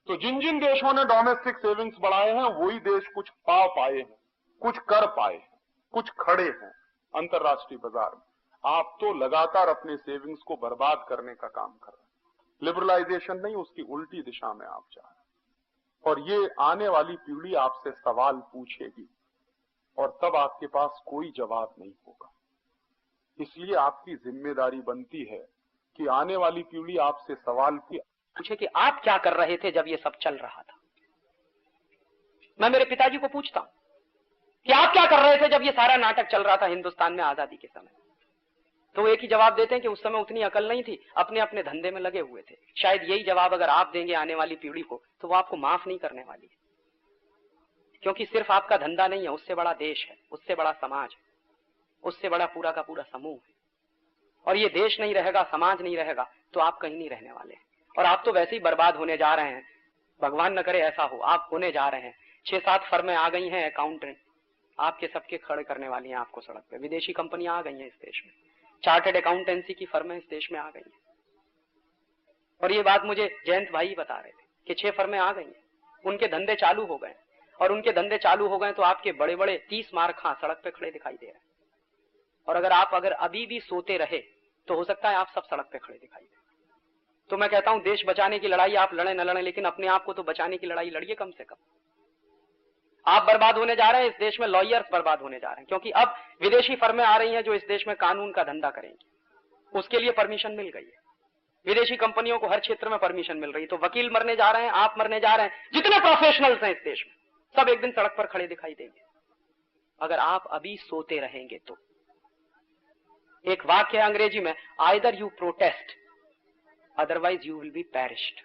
तो जिन जिन देशों ने डोमेस्टिक सेविंग्स बढ़ाए हैं वही देश कुछ पा पाए हैं, कुछ कर पाए हैं, कुछ खड़े हैं अंतर्राष्ट्रीय बाजार में। आप तो लगातार अपने सेविंग्स को बर्बाद करने का काम कर रहे हैं। लिबरलाइजेशन नहीं, उसकी उल्टी दिशा में आप जा रहे हैं। और ये आने वाली पीढ़ी आपसे सवाल पूछेगी और तब आपके पास कोई जवाब नहीं होगा। इसलिए आपकी जिम्मेदारी बनती है कि आने वाली पीढ़ी आपसे सवाल पूछे कि आप क्या कर रहे थे जब ये सब चल रहा था। मैं मेरे पिताजी को पूछता हूं कि आप क्या कर रहे थे जब ये सारा नाटक चल रहा था हिंदुस्तान में आजादी के समय, तो वो एक ही जवाब देते हैं कि उस समय उतनी अकल नहीं थी, अपने अपने धंधे में लगे हुए थे। शायद यही जवाब अगर आप देंगे आने वाली पीढ़ी को तो वो आपको माफ नहीं करने वाली है, क्योंकि सिर्फ आपका धंधा नहीं है, उससे बड़ा देश है, उससे बड़ा समाज है, उससे बड़ा पूरा का पूरा समूह है। और ये देश नहीं रहेगा, समाज नहीं रहेगा तो आप कहीं नहीं रहने वाले हैं। और आप तो वैसे ही बर्बाद होने जा रहे हैं, भगवान न करे ऐसा हो, आप होने जा रहे हैं। 6-7 फर्में आ गई हैं अकाउंटेंट, आपके सबके खड़े करने वाली हैं आपको सड़क पे। विदेशी कंपनियां आ गई हैं इस देश में, चार्टर्ड अकाउंटेंसी की फर्में इस देश में आ गई हैं। और ये बात मुझे जयंत भाई बता रहे थे कि 6 फर्में आ गई हैं, उनके धंधे चालू हो गए। और उनके धंधे चालू हो गए तो आपके बड़े बड़े 30 मार्क सड़क पे खड़े दिखाई दे रहे हैं। और अगर अभी भी सोते रहे तो हो सकता है आप सब सड़क पे खड़े दिखाई दे। तो मैं कहता हूं देश बचाने की लड़ाई आप लड़े न लड़े, लेकिन अपने आप को तो बचाने की लड़ाई लड़िए कम से कम। आप बर्बाद होने जा रहे हैं, इस देश में लॉयर्स बर्बाद होने जा रहे हैं, क्योंकि अब विदेशी फर्में आ रही हैं जो इस देश में कानून का धंधा करेंगी, उसके लिए परमिशन मिल गई है। विदेशी कंपनियों को हर क्षेत्र में परमिशन मिल रही है। तो वकील मरने जा रहे हैं, आप मरने जा रहे हैं, जितने प्रोफेशनल्स हैं इस देश में सब एक दिन सड़क पर खड़े दिखाई देंगे अगर आप अभी सोते रहेंगे तो। एक वाक्य है अंग्रेजी में, either you protest otherwise you will be perished.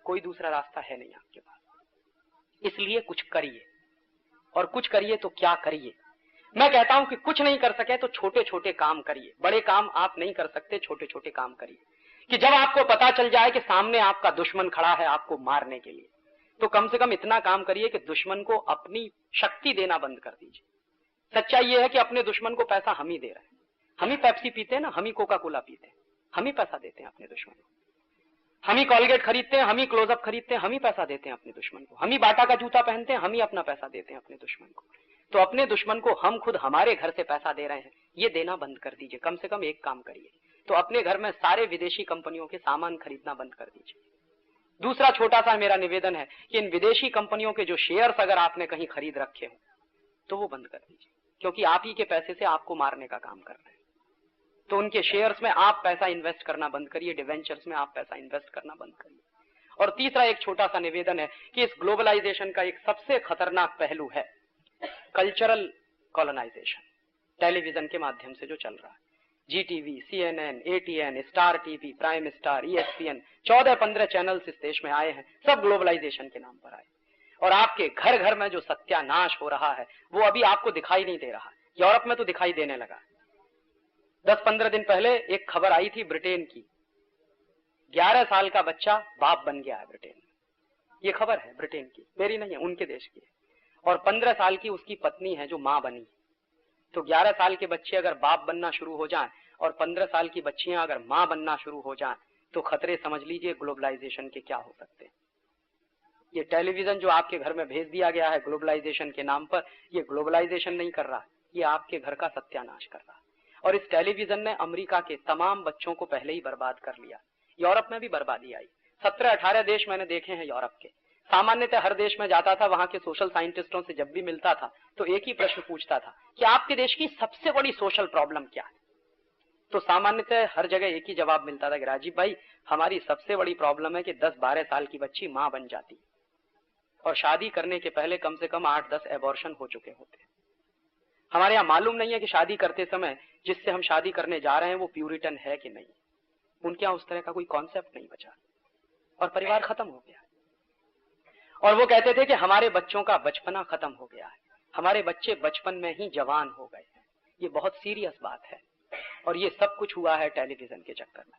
कोई दूसरा रास्ता है नहीं आपके पास, इसलिए कुछ करिए। और कुछ करिए तो क्या करिए? मैं कहता हूं कि कुछ नहीं कर सके तो छोटे छोटे काम करिए। बड़े काम आप नहीं कर सकते, छोटे छोटे काम करिए। कि जब आपको पता चल जाए कि सामने आपका दुश्मन खड़ा है आपको मारने के लिए, तो कम से कम इतना काम करिए कि दुश्मन को अपनी शक्ति देना बंद कर दीजिए। सच्चाई यह है कि अपने दुश्मन को पैसा हम ही दे रहे हैं। हम ही पेप्सी पीते हैं ना, हम ही कोका कोला पीते हैं, हम ही पैसा देते हैं अपने दुश्मन को। हम ही कॉलगेट खरीदते हैं, हम ही क्लोजअप खरीदते हैं, हम ही पैसा देते हैं अपने दुश्मन को। हम ही बाटा का जूता पहनते हैं, हम ही अपना पैसा देते हैं अपने दुश्मन को। तो अपने दुश्मन को हम खुद हमारे घर से पैसा दे रहे हैं, ये देना बंद कर दीजिए। कम से कम एक काम करिए, तो अपने घर में सारे विदेशी कंपनियों के सामान खरीदना बंद कर दीजिए। दूसरा छोटा सा मेरा निवेदन है कि इन विदेशी कंपनियों के जो शेयर्स अगर आपने कहीं खरीद रखे हो तो वो बंद कर दीजिए, क्योंकि आप ही के पैसे से आपको मारने का काम कर रहे हैं। तो उनके शेयर्स में आप पैसा इन्वेस्ट करना बंद करिए, डिवेंचर्स में आप पैसा इन्वेस्ट करना बंद करिए। और तीसरा एक छोटा सा निवेदन है कि इस ग्लोबलाइजेशन का एक सबसे खतरनाक पहलू है कल्चरल कॉलोनाइजेशन, टेलीविजन के माध्यम से जो चल रहा है। Zee TV, CNN, ATN, Star TV, Prime Star, ESPN, 14-15 channels इस देश में आए हैं, सब ग्लोबलाइजेशन के नाम पर आए। और आपके घर घर में जो सत्यानाश हो रहा है वो अभी आपको दिखाई नहीं दे रहा। यूरोप में तो दिखाई देने लगा। 10-15 दिन पहले एक खबर आई थी ब्रिटेन की, 11 साल का बच्चा बाप बन गया है ब्रिटेन में। ये खबर है ब्रिटेन की, मेरी नहीं है, उनके देश की है। और 15 साल की उसकी पत्नी है जो मां बनी। तो 11 साल के बच्चे अगर बाप बनना शुरू हो जाएं और 15 साल की बच्चियां अगर मां बनना शुरू हो जाएं तो खतरे समझ लीजिए ग्लोबलाइजेशन के क्या हो सकते हैं। ये टेलीविजन जो आपके घर में भेज दिया गया है ग्लोबलाइजेशन के नाम पर, ये ग्लोबलाइजेशन नहीं कर रहा, ये आपके घर का सत्यानाश कर रहा है। और इस टेलीविजन ने अमेरिका के तमाम बच्चों को पहले ही बर्बाद कर लिया। यूरोप में भी बर्बादी आई। 17-18 देश मैंने देखे हैं यूरोप के। सामान्यतः हर देश में जाता था, वहां के सोशल साइंटिस्टों से जब भी मिलता था तो एक ही प्रश्न पूछता था कि आपके देश की सबसे बड़ी सोशल प्रॉब्लम क्या है। तो सामान्यतः हर जगह एक ही जवाब मिलता था कि राजीव भाई, हमारी सबसे बड़ी प्रॉब्लम है कि 10-12 साल की बच्ची मां बन जाती और शादी करने के पहले कम से कम 8-10 एबॉर्शन हो चुके होते। हमारे यहाँ मालूम नहीं है कि शादी करते समय जिससे हम शादी करने जा रहे हैं वो प्यूरिटन है कि नहीं। उनके यहाँ उस तरह का कोई कॉन्सेप्ट नहीं बचा और परिवार खत्म हो गया। और वो कहते थे कि हमारे बच्चों का बचपना खत्म हो गया है, हमारे बच्चे बचपन में ही जवान हो गए हैं। ये बहुत सीरियस बात है और ये सब कुछ हुआ है टेलीविजन के चक्कर में।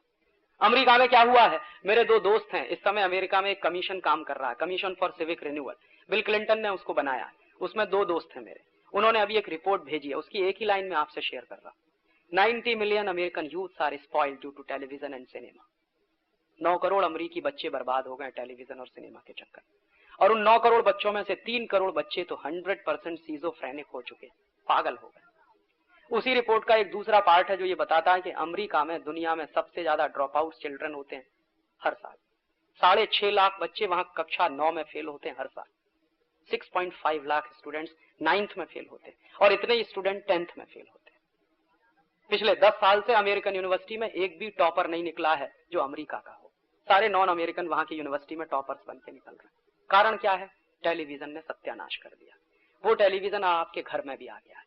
अमेरिका में क्या हुआ है, मेरे 2 दोस्त हैं, इस समय अमेरिका में एक कमीशन काम कर रहा है, commission for civic renewal. Bill Clinton ने उसको बनाया। उसमें 2 दोस्त हैं मेरे, उन्होंने अभी एक रिपोर्ट भेजी है, उसकी एक ही लाइन में आपसे शेयर कर रहा हूं। 90 million American youths are spoiled due to television and cinema. 9 crore अमेरिकी बच्चे बर्बाद हो गए टेलीविजन और सिनेमा के चक्कर। और उन 9 करोड़ बच्चों में से 3 करोड़ बच्चे तो 100% सीजोफ्रेनिक हो चुके, पागल हो गए। उसी रिपोर्ट का एक दूसरा पार्ट है जो ये बताता है कि अमेरिका में दुनिया में सबसे ज्यादा ड्रॉप आउट चिल्ड्रन होते हैं हर साल। 6.5 लाख बच्चे वहां कक्षा 9 में फेल होते हैं हर साल। 6.5 लाख स्टूडेंट्स 9th में फेल होते हैं और इतने ही स्टूडेंट 10th में फेल होते हैं। पिछले 10 साल से अमेरिकन यूनिवर्सिटी में एक भी टॉपर नहीं निकला है जो अमेरिका का हो। सारे नॉन अमेरिकन वहां की यूनिवर्सिटी में टॉपर्स बन के निकल रहे हैं। कारण क्या है? टेलीविजन ने सत्यानाश कर दिया। वो टेलीविजन आपके घर में भी आ गया है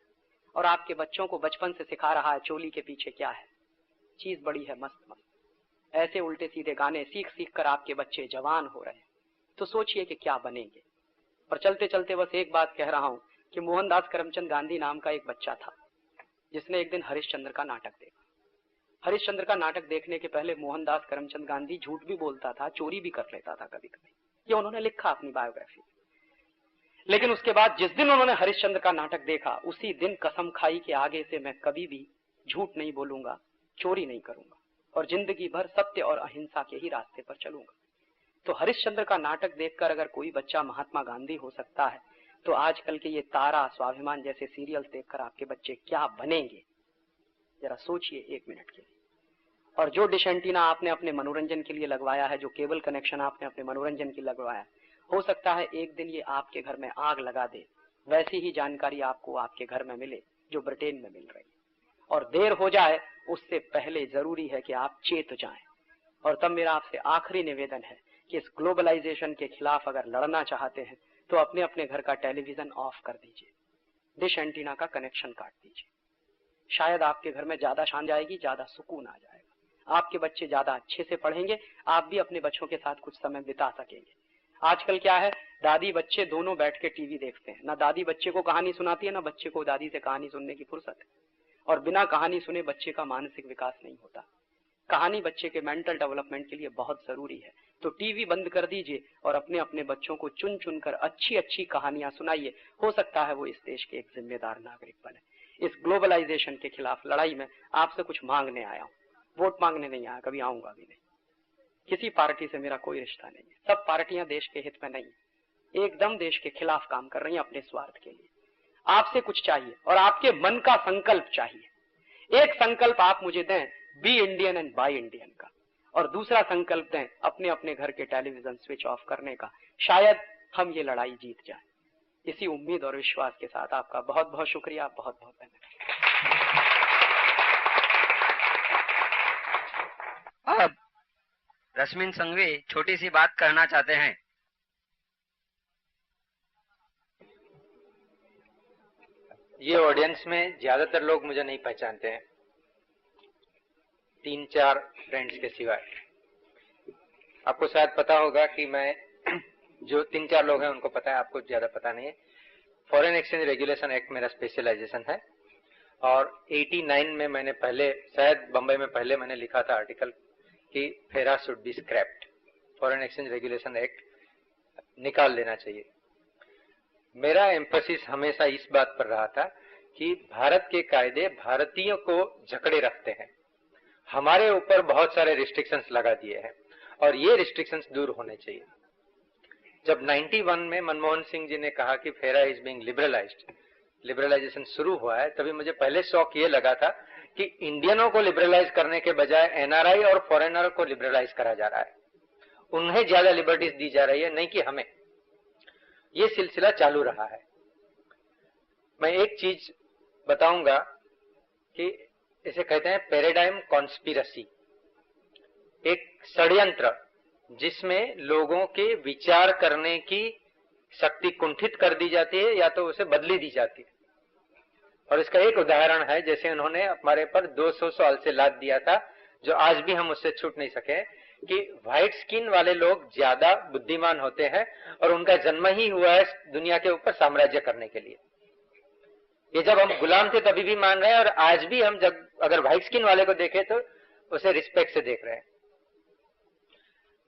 और आपके बच्चों को बचपन से सिखा रहा है चोली के पीछे क्या है, चीज बड़ी है मस्त मस्त। ऐसे उल्टे सीधे गाने सीख सीख कर आपके बच्चे जवान हो रहे हैं। तो सोचिए कि क्या बनेंगे। पर चलते चलते बस एक बात कह रहा हूं कि मोहनदास करमचंद गांधी नाम का एक बच्चा था जिसने एक दिन हरिश्चंद्र का नाटक देखा। हरिश्चंद्र का नाटक देखने के पहले मोहनदास करमचंद गांधी झूठ भी बोलता था, चोरी भी कर लेता था कभी कभी। ये उन्होंने लिखा अपनी बायोग्राफी। लेकिन उसके बाद जिस दिन उन्होंने हरिश्चंद्र का नाटक देखा उसी दिन कसम खाई कि आगे से मैं कभी भी झूठ नहीं बोलूंगा, चोरी नहीं करूंगा और जिंदगी भर सत्य और अहिंसा के ही रास्ते पर चलूंगा। तो हरिश्चंद्र का नाटक देखकर अगर कोई बच्चा महात्मा गांधी हो सकता है तो आजकल के ये तारा, स्वाभिमान जैसे सीरियल्स देखकर आपके बच्चे क्या बनेंगे, जरा सोचिए 1 मिनट के लिए। और जो डिश एंटीना आपने अपने मनोरंजन के लिए लगवाया है, जो केबल कनेक्शन आपने अपने मनोरंजन के लिए लगवाया है, हो सकता है एक दिन ये आपके घर में आग लगा दे। वैसी ही जानकारी आपको आपके घर में मिले जो ब्रिटेन में मिल रही है, और देर हो जाए उससे पहले जरूरी है कि आप चेत जाएं। और तब मेरा आपसे आखिरी निवेदन है कि इस ग्लोबलाइजेशन के खिलाफ अगर लड़ना चाहते हैं तो अपने अपने घर का टेलीविजन ऑफ कर दीजिए, डिश एंटीना का कनेक्शन काट दीजिए। शायद आपके घर में ज्यादा शान जाएगी, ज्यादा सुकून आ जाएगा, आपके बच्चे ज्यादा अच्छे से पढ़ेंगे, आप भी अपने बच्चों के साथ कुछ समय बिता सकेंगे। आजकल क्या है, दादी बच्चे दोनों बैठ के टीवी देखते हैं, ना दादी बच्चे को कहानी सुनाती है, ना बच्चे को दादी से कहानी सुनने की फुर्सत है। और बिना कहानी सुने बच्चे का मानसिक विकास नहीं होता। कहानी बच्चे के मेंटल डेवलपमेंट के लिए बहुत जरूरी है। तो टीवी बंद कर दीजिए और अपने अपने बच्चों को चुन चुन कर अच्छी अच्छी कहानियां सुनाइए। हो सकता है वो इस देश के एक जिम्मेदार नागरिक बने। इस ग्लोबलाइजेशन के खिलाफ लड़ाई में आपसे कुछ मांगने आया हूं, वोट मांगने नहीं आया, कभी आऊंगा भी नहीं। किसी पार्टी से मेरा कोई रिश्ता नहीं है, सब पार्टियां देश के हित में नहीं, एकदम देश के खिलाफ काम कर रही हैं अपने स्वार्थ के लिए। आपसे कुछ चाहिए और आपके मन का संकल्प चाहिए। एक संकल्प आप मुझे दें, be Indian and buy Indian का, और दूसरा संकल्प दें अपने अपने घर के टेलीविजन स्विच ऑफ करने का। शायद हम ये लड़ाई जीत जाए। इसी उम्मीद और विश्वास के साथ आपका बहुत बहुत शुक्रिया, बहुत बहुत धन्यवाद। अब रश्मिन संघवी छोटी सी बात कहना चाहते हैं। ये ऑडियंस में ज्यादातर लोग मुझे नहीं पहचानते हैं, 3-4 फ्रेंड्स के सिवाय। आपको शायद पता होगा कि मैं जो 3-4 लोग हैं उनको पता है, आपको ज्यादा पता नहीं है। फॉरेन एक्सचेंज रेगुलेशन एक्ट मेरा स्पेशलाइजेशन है, और 89 में मैंने पहले, शायद बंबई में पहले मैंने लिखा था आर्टिकल कि फेरा should be scraped, foreign exchange regulation act निकाल लेना चाहिए। मेरा एम्फेसिस हमेशा इस बात पर रहा था कि भारत के कायदे भारतीयों को जकड़े रखते हैं, हमारे ऊपर बहुत सारे रिस्ट्रिक्शंस लगा दिए हैं, और ये रिस्ट्रिक्शंस दूर होने चाहिए। जब 91 में मनमोहन सिंह जी ने कहा कि फेरा इज बीइंग लिबरलाइज्ड, लिबरलाइजेशन शुरू हुआ है, तभी मुझे पहले शौक ये लगा था कि इंडियनों को लिबरलाइज करने के बजाय एनआरआई और फॉरेनर को लिबरलाइज करा जा रहा है, उन्हें ज्यादा लिबर्टीज दी जा रही है, नहीं कि हमें। ये सिलसिला चालू रहा है। मैं एक चीज बताऊंगा कि इसे कहते हैं पैराडाइम कॉन्स्पिरसी, एक षड्यंत्र जिसमें लोगों के विचार करने की शक्ति कुंठित कर दी जाती है या तो उसे बदली दी जाती है। और इसका एक उदाहरण है, जैसे उन्होंने हमारे पर 200 साल से लाद दिया था, जो आज भी हम उससे छूट नहीं सके, कि व्हाइट स्किन वाले लोग ज्यादा बुद्धिमान होते हैं और उनका जन्म ही हुआ है दुनिया के ऊपर साम्राज्य करने के लिए। ये जब हम गुलाम थे तभी भी मान रहे हैं, और आज भी हम जब अगर व्हाइट स्किन वाले को देखें तो उसे रिस्पेक्ट से देख रहे हैं।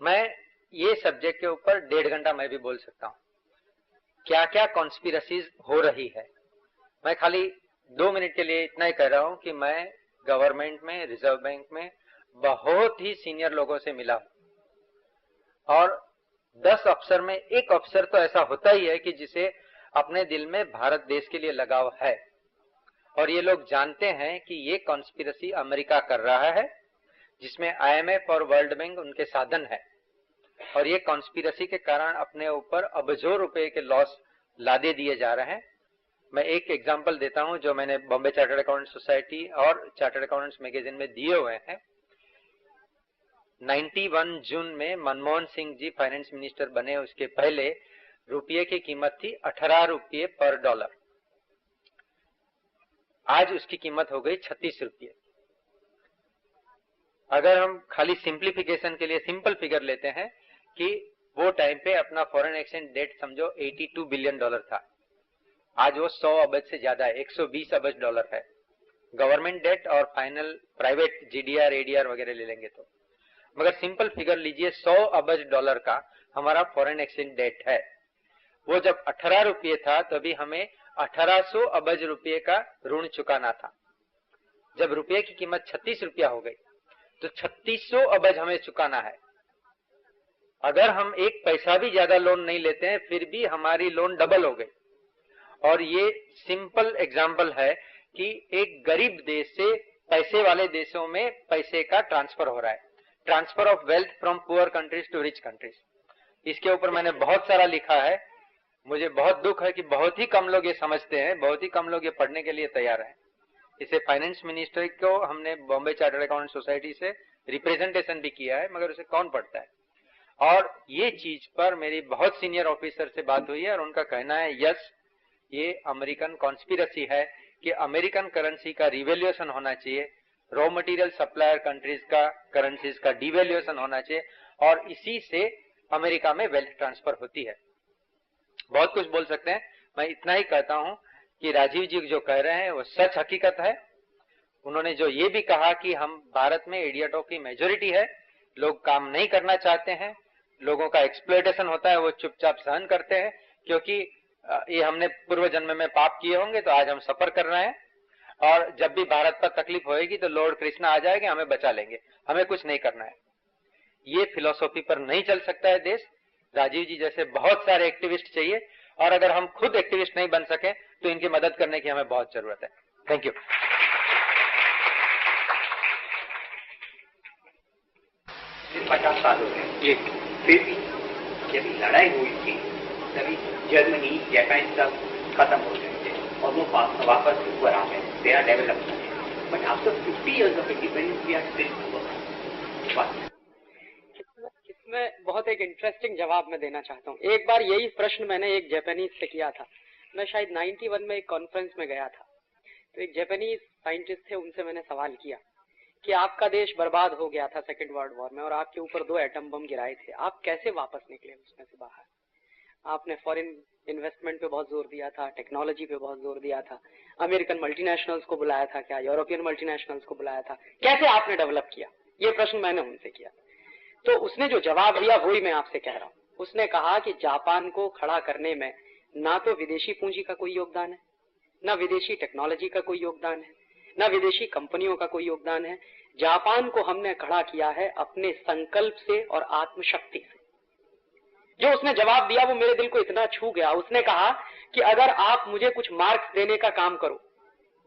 मैं ये सब्जेक्ट के ऊपर 1.5 घंटा मैं भी बोल सकता हूं, क्या क्या कॉन्स्पिरसीज हो रही है। मैं खाली 2 मिनट के लिए इतना ही कह रहा हूं कि मैं गवर्नमेंट में, रिजर्व बैंक में बहुत ही सीनियर लोगों से मिला हूं, और 10 अफसर में एक अफसर तो ऐसा होता ही है कि जिसे अपने दिल में भारत देश के लिए लगाव है, और ये लोग जानते हैं कि ये कॉन्स्पिरसी अमेरिका कर रहा है, जिसमें आईएमएफ और वर्ल्ड बैंक उनके साधन है, और ये कॉन्स्पिरसी के कारण अपने ऊपर अबजों रुपए के लॉस लादे दिए जा रहे हैं। मैं एक एग्जांपल देता हूं जो मैंने बॉम्बे चार्टर्ड अकाउंटेंट सोसाइटी और चार्टर्ड अकाउंटेंट्स मैगजीन में दिए हुए हैं। 91 जून में मनमोहन सिंह जी फाइनेंस मिनिस्टर बने, उसके पहले रुपये की कीमत थी 18 रुपये पर डॉलर। आज उसकी कीमत हो गई 36 रुपये। अगर हम खाली सिंप्लीफिकेशन के लिए सिंपल फिगर लेते हैं कि वो टाइम पे अपना फॉरेन एक्सचेंज डेट समझो 82 बिलियन डॉलर था, आज वो 100 अरब से ज्यादा है, 120 अरब डॉलर है गवर्नमेंट डेट, और फाइनल प्राइवेट जीडीआर एडीआर वगैरह ले लेंगे तो। मगर सिंपल फिगर लीजिए, 100 अरब डॉलर का हमारा फॉरेन एक्सचेंज डेट है। वो जब 18 रुपये था तभी हमें 1800 अरब रुपये का ऋण चुकाना था। जब रुपये की कीमत 36 रुपया हो गई तो 3600 अरब हमें चुकाना है। अगर हम एक पैसा भी ज्यादा लोन नहीं लेते हैं फिर भी हमारी लोन डबल हो गई। और ये सिंपल एग्जाम्पल है कि एक गरीब देश से पैसे वाले देशों में पैसे का ट्रांसफर हो रहा है, transfer of wealth from poor countries to rich countries. इसके ऊपर मैंने बहुत सारा लिखा है। मुझे बहुत दुख है कि बहुत ही कम लोग ये समझते हैं, बहुत ही कम लोग ये पढ़ने के लिए तैयार हैं। इसे फाइनेंस मिनिस्टर को हमने बॉम्बे चार्टर्ड अकाउंट सोसाइटी से रिप्रेजेंटेशन भी किया है, मगर उसे कौन पढ़ता है। और ये चीज पर मेरी बहुत सीनियर ऑफिसर से बात हुई है और उनका कहना है यस, ये अमेरिकन कॉन्स्पिरेसी है कि अमेरिकन करेंसी का रिवैल्यूएशन होना चाहिए, रॉ मटेरियल सप्लायर कंट्रीज का करेंसीज का डिवैल्यूएशन होना चाहिए, और इसी से अमेरिका में वेल्थ ट्रांसफर होती है। बहुत कुछ बोल सकते हैं, मैं इतना ही कहता हूं कि राजीव जी जो कह रहे हैं वो सच हकीकत है। उन्होंने जो ये भी कहा कि हम भारत में इडियटों की मेजोरिटी है, लोग काम नहीं करना चाहते हैं, लोगों का एक्सप्लॉयटेशन होता है, वो चुपचाप सहन करते हैं क्योंकि ये हमने पूर्व जन्म में पाप किए होंगे तो आज हम सफर कर रहे हैं, और जब भी भारत पर तकलीफ होएगी तो लॉर्ड कृष्णा आ जाएंगे, हमें बचा लेंगे, हमें कुछ नहीं करना है। ये फिलॉसफी पर नहीं चल सकता है देश। राजीव जी जैसे बहुत सारे एक्टिविस्ट चाहिए, और अगर हम खुद एक्टिविस्ट नहीं बन सके तो इनकी मदद करने की हमें बहुत जरूरत है। Thank you. 50 साल हो गए, फिर भी जब लड़ाई हुई थी तभी जर्मनी जापान सब खत्म हो गए थे और वो वापस ऊपर आ गए, they are developed. But after 50 years of independence we are still poor। इसमें बहुत एक इंटरेस्टिंग जवाब मैं देना चाहता हूँ। एक बार यही प्रश्न मैंने एक जापानीज से किया था। मैं शायद 91 में एक कॉन्फ्रेंस में गया था, तो एक जापानीज साइंटिस्ट थे, उनसे मैंने सवाल किया कि आपका देश बर्बाद हो गया था सेकेंड वर्ल्ड वॉर में और आपके ऊपर 2 एटम बम गिराए थे, आप कैसे वापस निकले उसमें से बाहर? आपने फॉरेन इन्वेस्टमेंट पे बहुत जोर दिया था, टेक्नोलॉजी पे बहुत जोर दिया था, अमेरिकन मल्टीनेशनल्स को बुलाया था, क्या यूरोपियन मल्टीनेशनल्स को बुलाया था, कैसे आपने डेवलप किया? ये प्रश्न मैंने उनसे किया। तो उसने जो जवाब दिया वही मैं आपसे कह रहा हूँ। उसने कहा कि जापान को खड़ा करने में ना तो विदेशी पूंजी का कोई योगदान है, ना विदेशी टेक्नोलॉजी का कोई योगदान है, ना विदेशी कंपनियों का कोई योगदान है। जापान को हमने खड़ा किया है अपने संकल्प से और आत्मशक्ति से। जो उसने जवाब दिया वो मेरे दिल को इतना छू गया। उसने कहा कि अगर आप मुझे कुछ मार्क्स देने का काम करो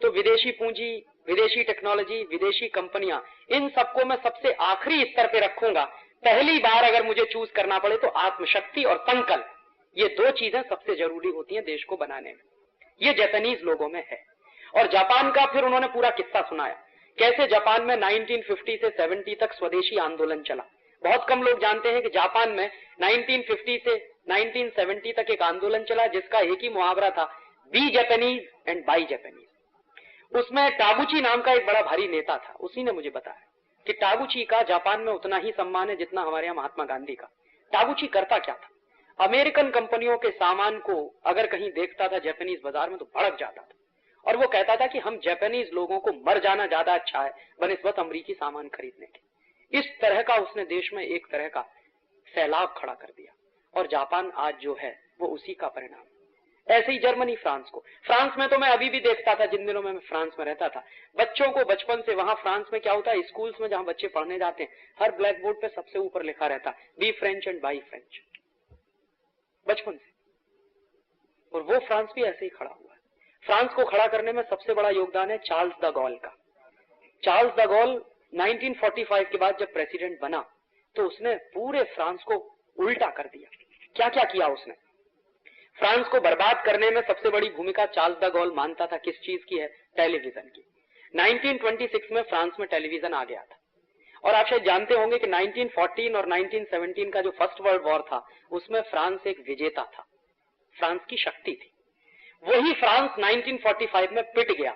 तो विदेशी पूंजी, विदेशी टेक्नोलॉजी, विदेशी कंपनियां, इन सबको मैं सबसे आखिरी स्तर पे रखूंगा। पहली बार अगर मुझे चूज करना पड़े तो आत्मशक्ति और संकल्प, ये 2 चीजें सबसे जरूरी होती हैं देश को बनाने में। ये जापानीज लोगों में है। और जापान का फिर उन्होंने पूरा किस्सा सुनाया, कैसे जापान में 1950 से 70 तक स्वदेशी आंदोलन चला। बहुत कम लोग जानते हैं कि जापान में 1950 से 1970 तक एक आंदोलन चला जिसका एक ही मुहावरा था, be Japanese and buy Japanese. उसमें टागुची नाम का एक बड़ा भारी नेता था। उसी ने मुझे बताया कि टागुची का जापान में उतना ही सम्मान है जितना हमारे यहाँ महात्मा गांधी का। टागुची करता क्या था, अमेरिकन कंपनियों के सामान को अगर कहीं देखता था जापानीज बाजार में तो भड़क जाता था, और वो कहता था कि हम जापानीज लोगों को मर जाना ज्यादा अच्छा है बनिस्बत अमरीकी सामान खरीदने के। इस तरह का उसने देश में एक तरह का सैलाब खड़ा कर दिया, और जापान आज जो है वो उसी का परिणाम। ऐसे ही जर्मनी, फ्रांस में तो मैं अभी भी देखता था, जिन दिनों में मैं फ्रांस में रहता था, बच्चों को बचपन से, वहां फ्रांस में क्या होता है, स्कूल्स में जहां बच्चे पढ़ने जाते हैं, हर ब्लैक बोर्ड पे सबसे ऊपर लिखा रहता है, be French and buy French, बचपन से। और वो फ्रांस भी ऐसे ही खड़ा हुआ है। फ्रांस को खड़ा करने में सबसे बड़ा योगदान है चार्ल्स द गॉल का। चार्ल्स द गॉल 1945 के बाद जब प्रेसिडेंट बना तो उसने पूरे फ्रांस को उल्टा कर दिया। क्या क्या किया उसने? फ्रांस को बर्बाद करने में सबसे बड़ी भूमिका चार्ल्स द गॉल मानता था किस चीज की है? टेलीविजन की। 1926 में फ्रांस में टेलीविजन आ गया था, और आप शायद जानते होंगे कि 1914 और 1917 का जो फर्स्ट वर्ल्ड वॉर था उसमें फ्रांस एक विजेता था, फ्रांस की शक्ति थी। वही फ्रांस 1945 में पिट गया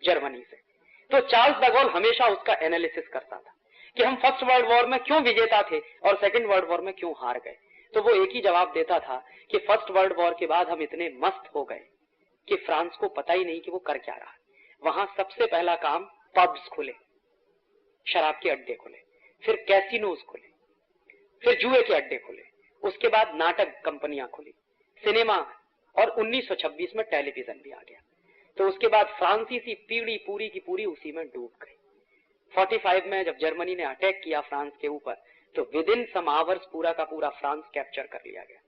जर्मनी से। तो चार्ल्स द गॉल हमेशा उसका एनालिसिस करता था कि हम फर्स्ट वर्ल्ड वॉर में क्यों विजेता थे और सेकंड वर्ल्ड वॉर में क्यों हार गए। तो वो एक ही जवाब देता था कि फर्स्ट वर्ल्ड वॉर के बाद हम इतने मस्त हो गए कि फ्रांस को पता ही नहीं कि वो कर क्या रहा। वहां सबसे पहला काम पब्स खुले, शराब के अड्डे खुले, फिर कैसीनोज खुले, फिर जुए के अड्डे खुले, उसके बाद नाटक कंपनियां खुली, सिनेमा, और 1926 में टेलीविजन भी आ गया। तो उसके बाद फ्रांसीसी पीढ़ी पूरी की पूरी उसी में डूब गई। 45 में जब जर्मनी ने अटैक किया फ्रांस के ऊपर तो विद इन सम आवर्स पूरा का पूरा फ्रांस कैप्चर कर लिया गया।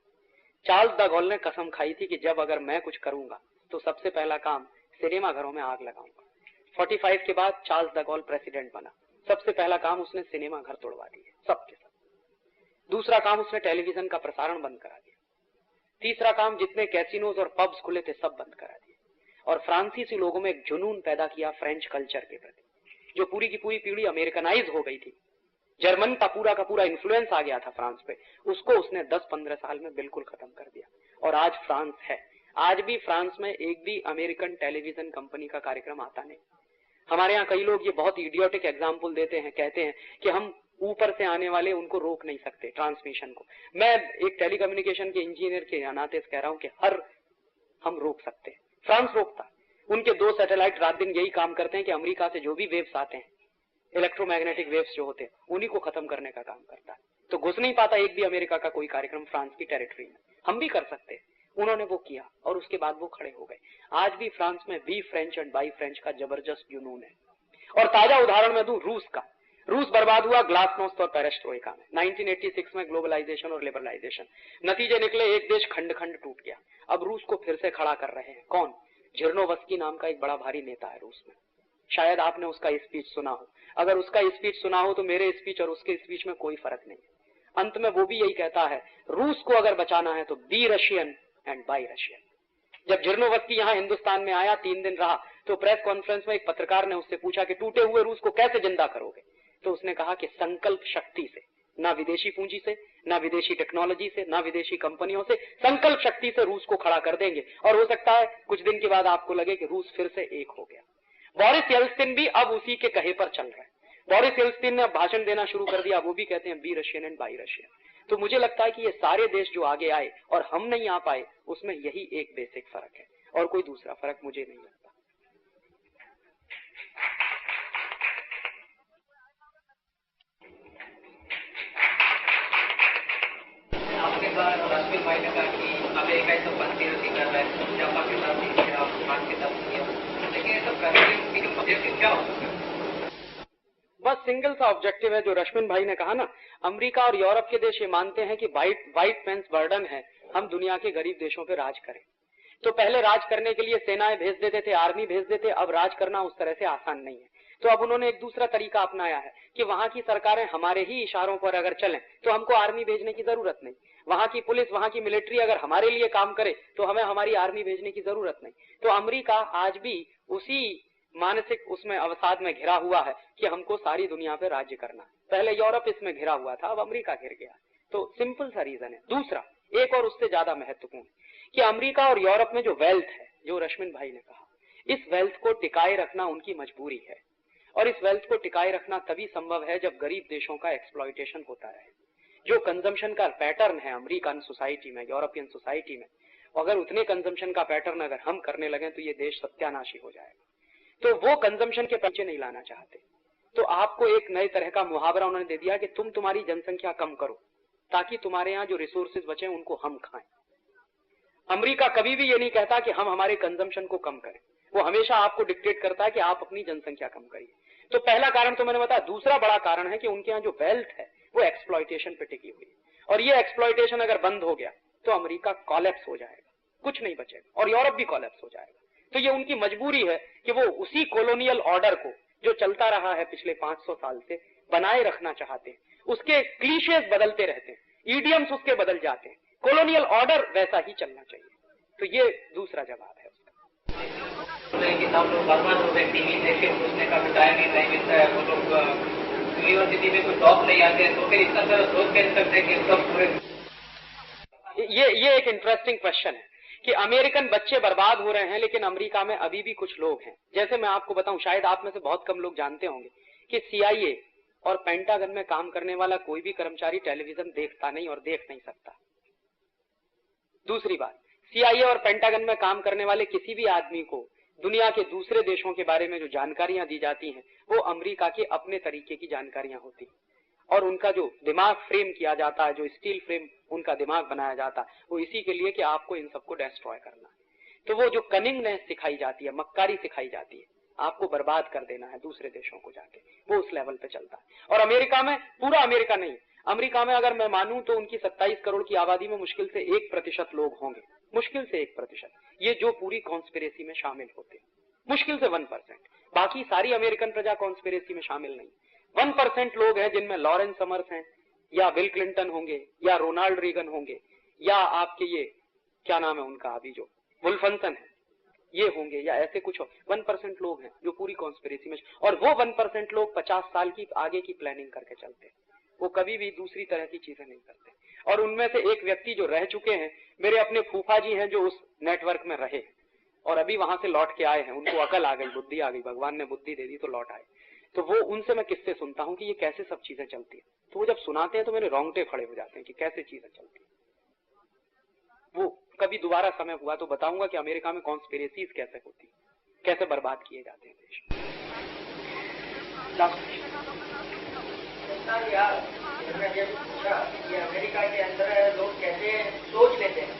चार्ल्स द गॉल ने कसम खाई थी कि जब अगर मैं कुछ करूंगा तो सबसे पहला काम सिनेमा घरों में आग लगाऊंगा, 45 के बाद चार्ल्स द गॉल प्रेसिडेंट बना। सबसे पहला काम उसने सिनेमा घर तोड़वा दिए सबके सब। दूसरा काम उसने टेलीविजन का प्रसारण बंद करा दिया। तीसरा काम जितने कैसीनोज और पब्स खुले थे सब बंद करा दिए। और फ्रांसीसी लोगों में एक जुनून पैदा किया फ्रेंच कल्चर के प्रति, जो पूरी की पूरी पीढ़ी अमेरिकनाइज हो गई थी। जर्मन का पूरा इन्फ्लुएंस आ गया था फ्रांस पे, उसको उसने 10-15 साल में बिल्कुल खत्म कर दिया। और आज फ्रांस है। आज भी फ्रांस में एक भी अमेरिकन टेलीविजन कंपनी का कार्यक्रम आता नहीं। हमारे यहाँ कई लोग ये बहुत इडियोटिक एग्जाम्पल देते हैं, कहते हैं कि हम ऊपर से आने वाले उनको रोक नहीं सकते ट्रांसमिशन को। मैं एक टेलीकम्युनिकेशन के इंजीनियर के नाते कह रहा हूं कि हम रोक सकते हैं। फ्रांस रोकता। उनके 2 सैटेलाइट रात दिन यही काम करते हैं कि अमेरिका से जो भी वेव्स आते हैं, इलेक्ट्रोमैग्नेटिक वेव्स जो होते हैं, उन्हीं को खत्म करने का काम करता है। तो घुस नहीं पाता एक भी अमेरिका का कोई कार्यक्रम फ्रांस की टेरिटरी में। हम भी कर सकते हैं। उन्होंने वो किया और उसके बाद वो खड़े हो गए। आज भी फ्रांस में be French and buy French का जबरदस्त जुनून है। और ताजा उदाहरण मैं दूं रूस का। रूस बर्बाद हुआ ग्लासनोस्ट और पेरेस्ट्रोइका में, 1986 में ग्लोबलाइजेशन और लिबरलाइजेशन। नतीजे निकले, एक देश खंड खंड टूट गया। अब रूस को फिर से खड़ा कर रहे हैं कौन? झिरनोवस्की नाम का एक बड़ा भारी नेता है रूस में। शायद आपने उसका स्पीच सुना हो। अगर उसका स्पीच सुना हो तो मेरे स्पीच और उसके स्पीच में कोई फर्क नहीं है। अंत में वो भी यही कहता है, रूस को अगर बचाना है तो be Russian and buy Russian. जब झिरनोवस्की यहाँ हिंदुस्तान में आया, 3 दिन रहा, तो प्रेस कॉन्फ्रेंस में एक पत्रकार ने उससे पूछा कि टूटे हुए रूस को कैसे जिंदा करोगे? तो उसने कहा कि संकल्प शक्ति से, ना विदेशी पूंजी से, ना विदेशी टेक्नोलॉजी से, ना विदेशी कंपनियों से, संकल्प शक्ति से रूस को खड़ा कर देंगे। और हो सकता है कुछ दिन के बाद आपको लगे कि रूस फिर से एक हो गया। बोरिस येल्त्सिन भी अब उसी के कहे पर चल रहे हैं। बोरिस येल्त्सिन ने भाषण देना शुरू कर दिया, वो भी कहते हैं be Russian and buy Russian. तो मुझे लगता है कि ये सारे देश जो आगे आए और हम नहीं आ पाए, उसमें यही एक बेसिक फर्क है और कोई दूसरा फर्क मुझे नहीं लगता। आपके बाद रश्मि भाई ने कहा कि अमेरिका ये सब कंस्पिरेसी कर रहा है, जापान के साथ नहीं किया, फ्रांस के साथ किया, लेकिन ये सब करने के ऑब्जेक्टिव क्या हो सकता है? बस सिंगल सा ऑब्जेक्टिव है जो रश्मिन भाई ने कहा ना, अमेरिका और यूरोप के देश ये मानते हैं कि व्हाइट मैन्स बर्डन है, हम दुनिया के गरीब देशों पे राज करें। तो पहले राज करने के लिए सेनाएं भेज देते थे, आर्मी भेज देते, अब राज करना उस तरह से आसान नहीं है। तो अब उन्होंने एक दूसरा तरीका अपनाया है कि वहां की सरकारें हमारे ही इशारों पर अगर चलें तो हमको आर्मी भेजने की जरूरत नहीं। वहां की पुलिस, वहां की मिलिट्री अगर हमारे लिए काम करे तो हमें हमारी आर्मी भेजने की जरूरत नहीं। तो अमेरिका आज भी उसी मानसिक उसमें अवसाद में घिरा हुआ है कि हमको सारी दुनिया पे राज्य करना है। पहले यूरोप इसमें घिरा हुआ था, अब अमेरिका घिर गया। तो सिंपल सा रीजन है। दूसरा एक और उससे ज्यादा महत्वपूर्ण कि अमेरिका और यूरोप में जो वेल्थ है, जो रश्मिन भाई ने कहा, इस वेल्थ को टिकाए रखना उनकी मजबूरी है। और इस वेल्थ को टिकाए रखना तभी संभव है जब गरीब देशों का एक्सप्लॉयटेशन होता रहे। जो कंजम्पशन का पैटर्न है अमेरिकन सोसाइटी में, यूरोपियन सोसाइटी में, अगर उतने कंजम्पशन का पैटर्न अगर हम करने लगे तो ये देश सत्यानाशी हो जाएगा। तो वो कंजम्पशन के पीछे नहीं लाना चाहते। तो आपको एक नए तरह का मुहावरा उन्होंने दे दिया कि तुम तुम्हारी जनसंख्या कम करो ताकि तुम्हारे यहाँ जो रिसोर्सेज बचे उनको हम खाएं। अमेरिका कभी भी ये नहीं कहता कि हम हमारे कंजम्पशन को कम करें, वो हमेशा आपको डिक्टेट करता है कि आप अपनी जनसंख्या कम करिए। तो पहला कारण तो मैंने बताया। दूसरा बड़ा कारण है कि उनके यहाँ जो वेल्थ है वो एक्सप्लॉयटेशन पे टिकी हुई है। और ये एक्सप्लॉयटेशन अगर बंद हो गया तो अमेरिका कॉलेप्स हो जाएगा, कुछ नहीं बचेगा, और यूरोप भी कॉलेप्स हो जाएगा। तो ये उनकी मजबूरी है कि वो उसी कॉलोनियल ऑर्डर को जो चलता रहा है पिछले 500 साल से बनाए रखना चाहते हैं। उसके क्लीशेज बदलते रहते हैं, ईडियम्स उसके बदल जाते हैं, कॉलोनियल ऑर्डर वैसा ही चलना चाहिए। तो ये दूसरा जवाब है उसका। सब लोग बर्बाद हो गए, टीवी देख के घुसने का भी टाइम ही नहीं मिलता है। वो लोग यूनिवर्सिटी में कोई टॉप नहीं आते हैं, तो फिर इतना सारा सोच कैसे सकते हैं कि सब पूरे। ये एक इंटरेस्टिंग क्वेश्चन है कि अमेरिकन बच्चे बर्बाद हो रहे हैं, लेकिन अमेरिका में अभी भी कुछ लोग हैं। जैसे मैं आपको बताऊं, शायद आप में से बहुत कम लोग जानते होंगे कि CIA और पेंटागन में काम करने वाला कोई भी कर्मचारी टेलीविजन देखता नहीं और देख नहीं सकता। दूसरी बात, CIA और पेंटागन में काम करने वाले किसी भी आदमी को दुनिया के दूसरे देशों के बारे में जो जानकारियां दी जाती हैं वो अमेरिका के अपने तरीके की जानकारियां होती हैं। और उनका जो दिमाग फ्रेम किया जाता है, जो स्टील फ्रेम उनका दिमाग बनाया जाता है, वो इसी के लिए कि आपको इन सबको डिस्ट्रॉय करना है। तो वो जो कनिंगनेस सिखाई जाती है, मक्कारी सिखाई जाती है, आपको बर्बाद कर देना है दूसरे देशों को जाके, वो उस लेवल पे चलता है। और अमेरिका में, पूरा अमेरिका नहीं, अमेरिका में अगर मैं मानूं तो उनकी 27 करोड़ की आबादी में मुश्किल से 1% लोग होंगे, मुश्किल से 1%, ये जो पूरी कॉन्स्पिरेसी में शामिल होते हैं। मुश्किल से 1%। बाकी सारी अमेरिकन प्रजा कॉन्स्पिरेसी में शामिल नहीं। 1% लोग हैं जिनमें लॉरेंस समर्स हैं, या बिल क्लिंटन होंगे, या रोनाल्ड रीगन होंगे, या आपके ये क्या नाम है उनका अभी जो वुल्फनसन है, ये होंगे, या ऐसे कुछ 1% लोग हैं जो पूरी कॉन्स्पिरेसी में। और वो 1% लोग 50 साल की आगे की प्लानिंग करके चलते हैं, वो कभी भी दूसरी तरह की चीजें नहीं करते। और उनमें से एक व्यक्ति जो रह चुके हैं, मेरे अपने फूफा जी हैं जो उस नेटवर्क में रहे और अभी वहां से लौट के आए हैं, उनको अकल आ गई, बुद्धि आ गई, भगवान ने बुद्धि दे दी तो लौट आए। तो वो उनसे मैं किससे सुनता हूं कि ये कैसे सब चीजें चलती है, तो वो जब सुनाते हैं तो मेरे रोंगटे खड़े हो जाते हैं कि कैसे चीजें चलती है। वो कभी दोबारा समय हुआ तो बताऊंगा कि अमेरिका में कॉन्स्पिरेसीज कैसे होती, कैसे बर्बाद किए जाते हैं देश। अमेरिका के अंदर लोग कैसे सोच लेते हैं,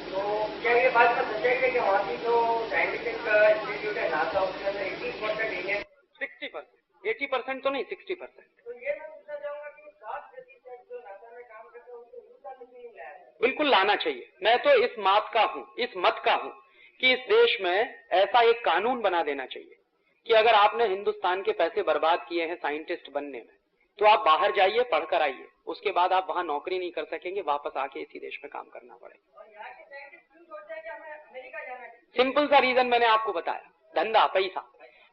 तो क्या ये बात का सच्चाई है कि वहाँ की जो साइंटिफिक इंस्टीट्यूट है नासा, उसके अंदर 80% इंडियन, 80% तो नहीं 60%। तो ये मैं पूछना चाहूंगा कि 7% जो नासा में काम करते हैं उनको हिंदुस्तान में क्यों नहीं लाया है? बिल्कुल लाना चाहिए। मैं तो इस मत का हूं कि इस देश में ऐसा एक कानून बना देना चाहिए कि अगर आपने हिंदुस्तान के पैसे बर्बाद किए हैं साइंटिस्ट बनने में, तो आप बाहर जाइए, पढ़कर आइए, उसके बाद आप वहां नौकरी नहीं कर सकेंगे, वापस आके इसी देश में काम करना पड़ेगा। और यहाँ के साइंटिस्ट क्यों सोचते हैं कि हमें अमेरिका जाना है? सिंपल सा रीजन मैंने आपको बताया, धंधा, पैसा।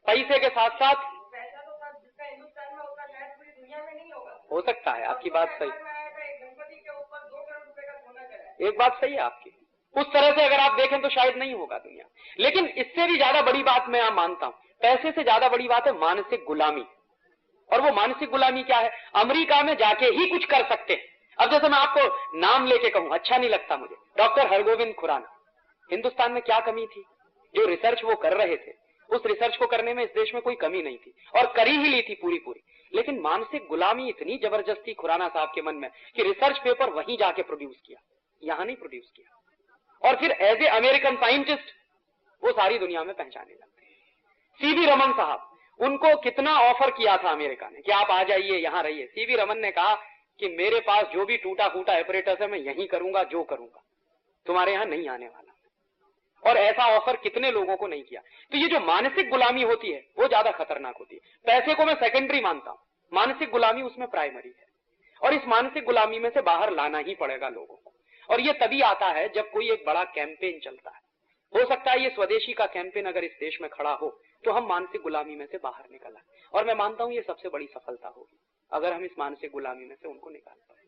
पैसे के साथ साथ पैसा तो साथ जिसका हिंदुस्तान में होगा शायद पूरी दुनिया में नहीं होगा। हो सकता है, आपकी बात सही, एक दंपति के ऊपर 2 करोड़ रुपए का सोना चढ़ा है। एक बात सही है आपकी। उस तरह से अगर आप देखें तो शायद नहीं होगा दुनिया। लेकिन इससे भी ज्यादा बड़ी बात मैं मानता हूं, पैसे से ज्यादा बड़ी बात है मानसिक गुलामी। और वो मानसिक गुलामी क्या है? अमेरिका में जाके ही कुछ कर सकते हैं। अब जैसे मैं आपको नाम लेके कहूं, अच्छा नहीं लगता मुझे, डॉक्टर हरगोविंद खुराना। हिंदुस्तान में क्या कमी थी? जो रिसर्च वो कर रहे थे, उस रिसर्च को करने में इस देश में कोई कमी नहीं थी और करी ही ली थी पूरी। लेकिन मानसिक गुलामी इतनी जबरदस्ती खुराना साहब के मन में कि रिसर्च पेपर वहीं जाके प्रोड्यूस किया, यहां नहीं प्रोड्यूस किया। और फिर एज ए अमेरिकन साइंटिस्ट वो सारी दुनिया में पहचाने लगते हैं। सीवी रमन साहब, उनको कितना ऑफर किया था अमेरिका ने कि आप आ जाइए, यहां रहिए। सीवी रमन ने कहा कि मेरे पास जो भी टूटा फूटा एपरेटस है मैं यहीं करूंगा, जो करूंगा, तुम्हारे यहां नहीं आने वाला। और ऐसा ऑफर कितने लोगों को नहीं किया। तो ये जो मानसिक गुलामी होती है वो ज्यादा खतरनाक होती है। पैसे को मैं सेकेंडरी मानता हूं, मानसिक गुलामी उसमें प्राइमरी है। और इस मानसिक गुलामी में से बाहर लाना ही पड़ेगा लोगों को। और ये तभी आता है जब कोई एक बड़ा कैंपेन चलता है। हो सकता है ये स्वदेशी का कैंपेन अगर इस देश में खड़ा हो तो हम मानसिक गुलामी में से बाहर निकल आए। और मैं मानता हूं ये सबसे बड़ी सफलता होगी अगर हम इस मानसिक गुलामी में से उनको निकाल पाए।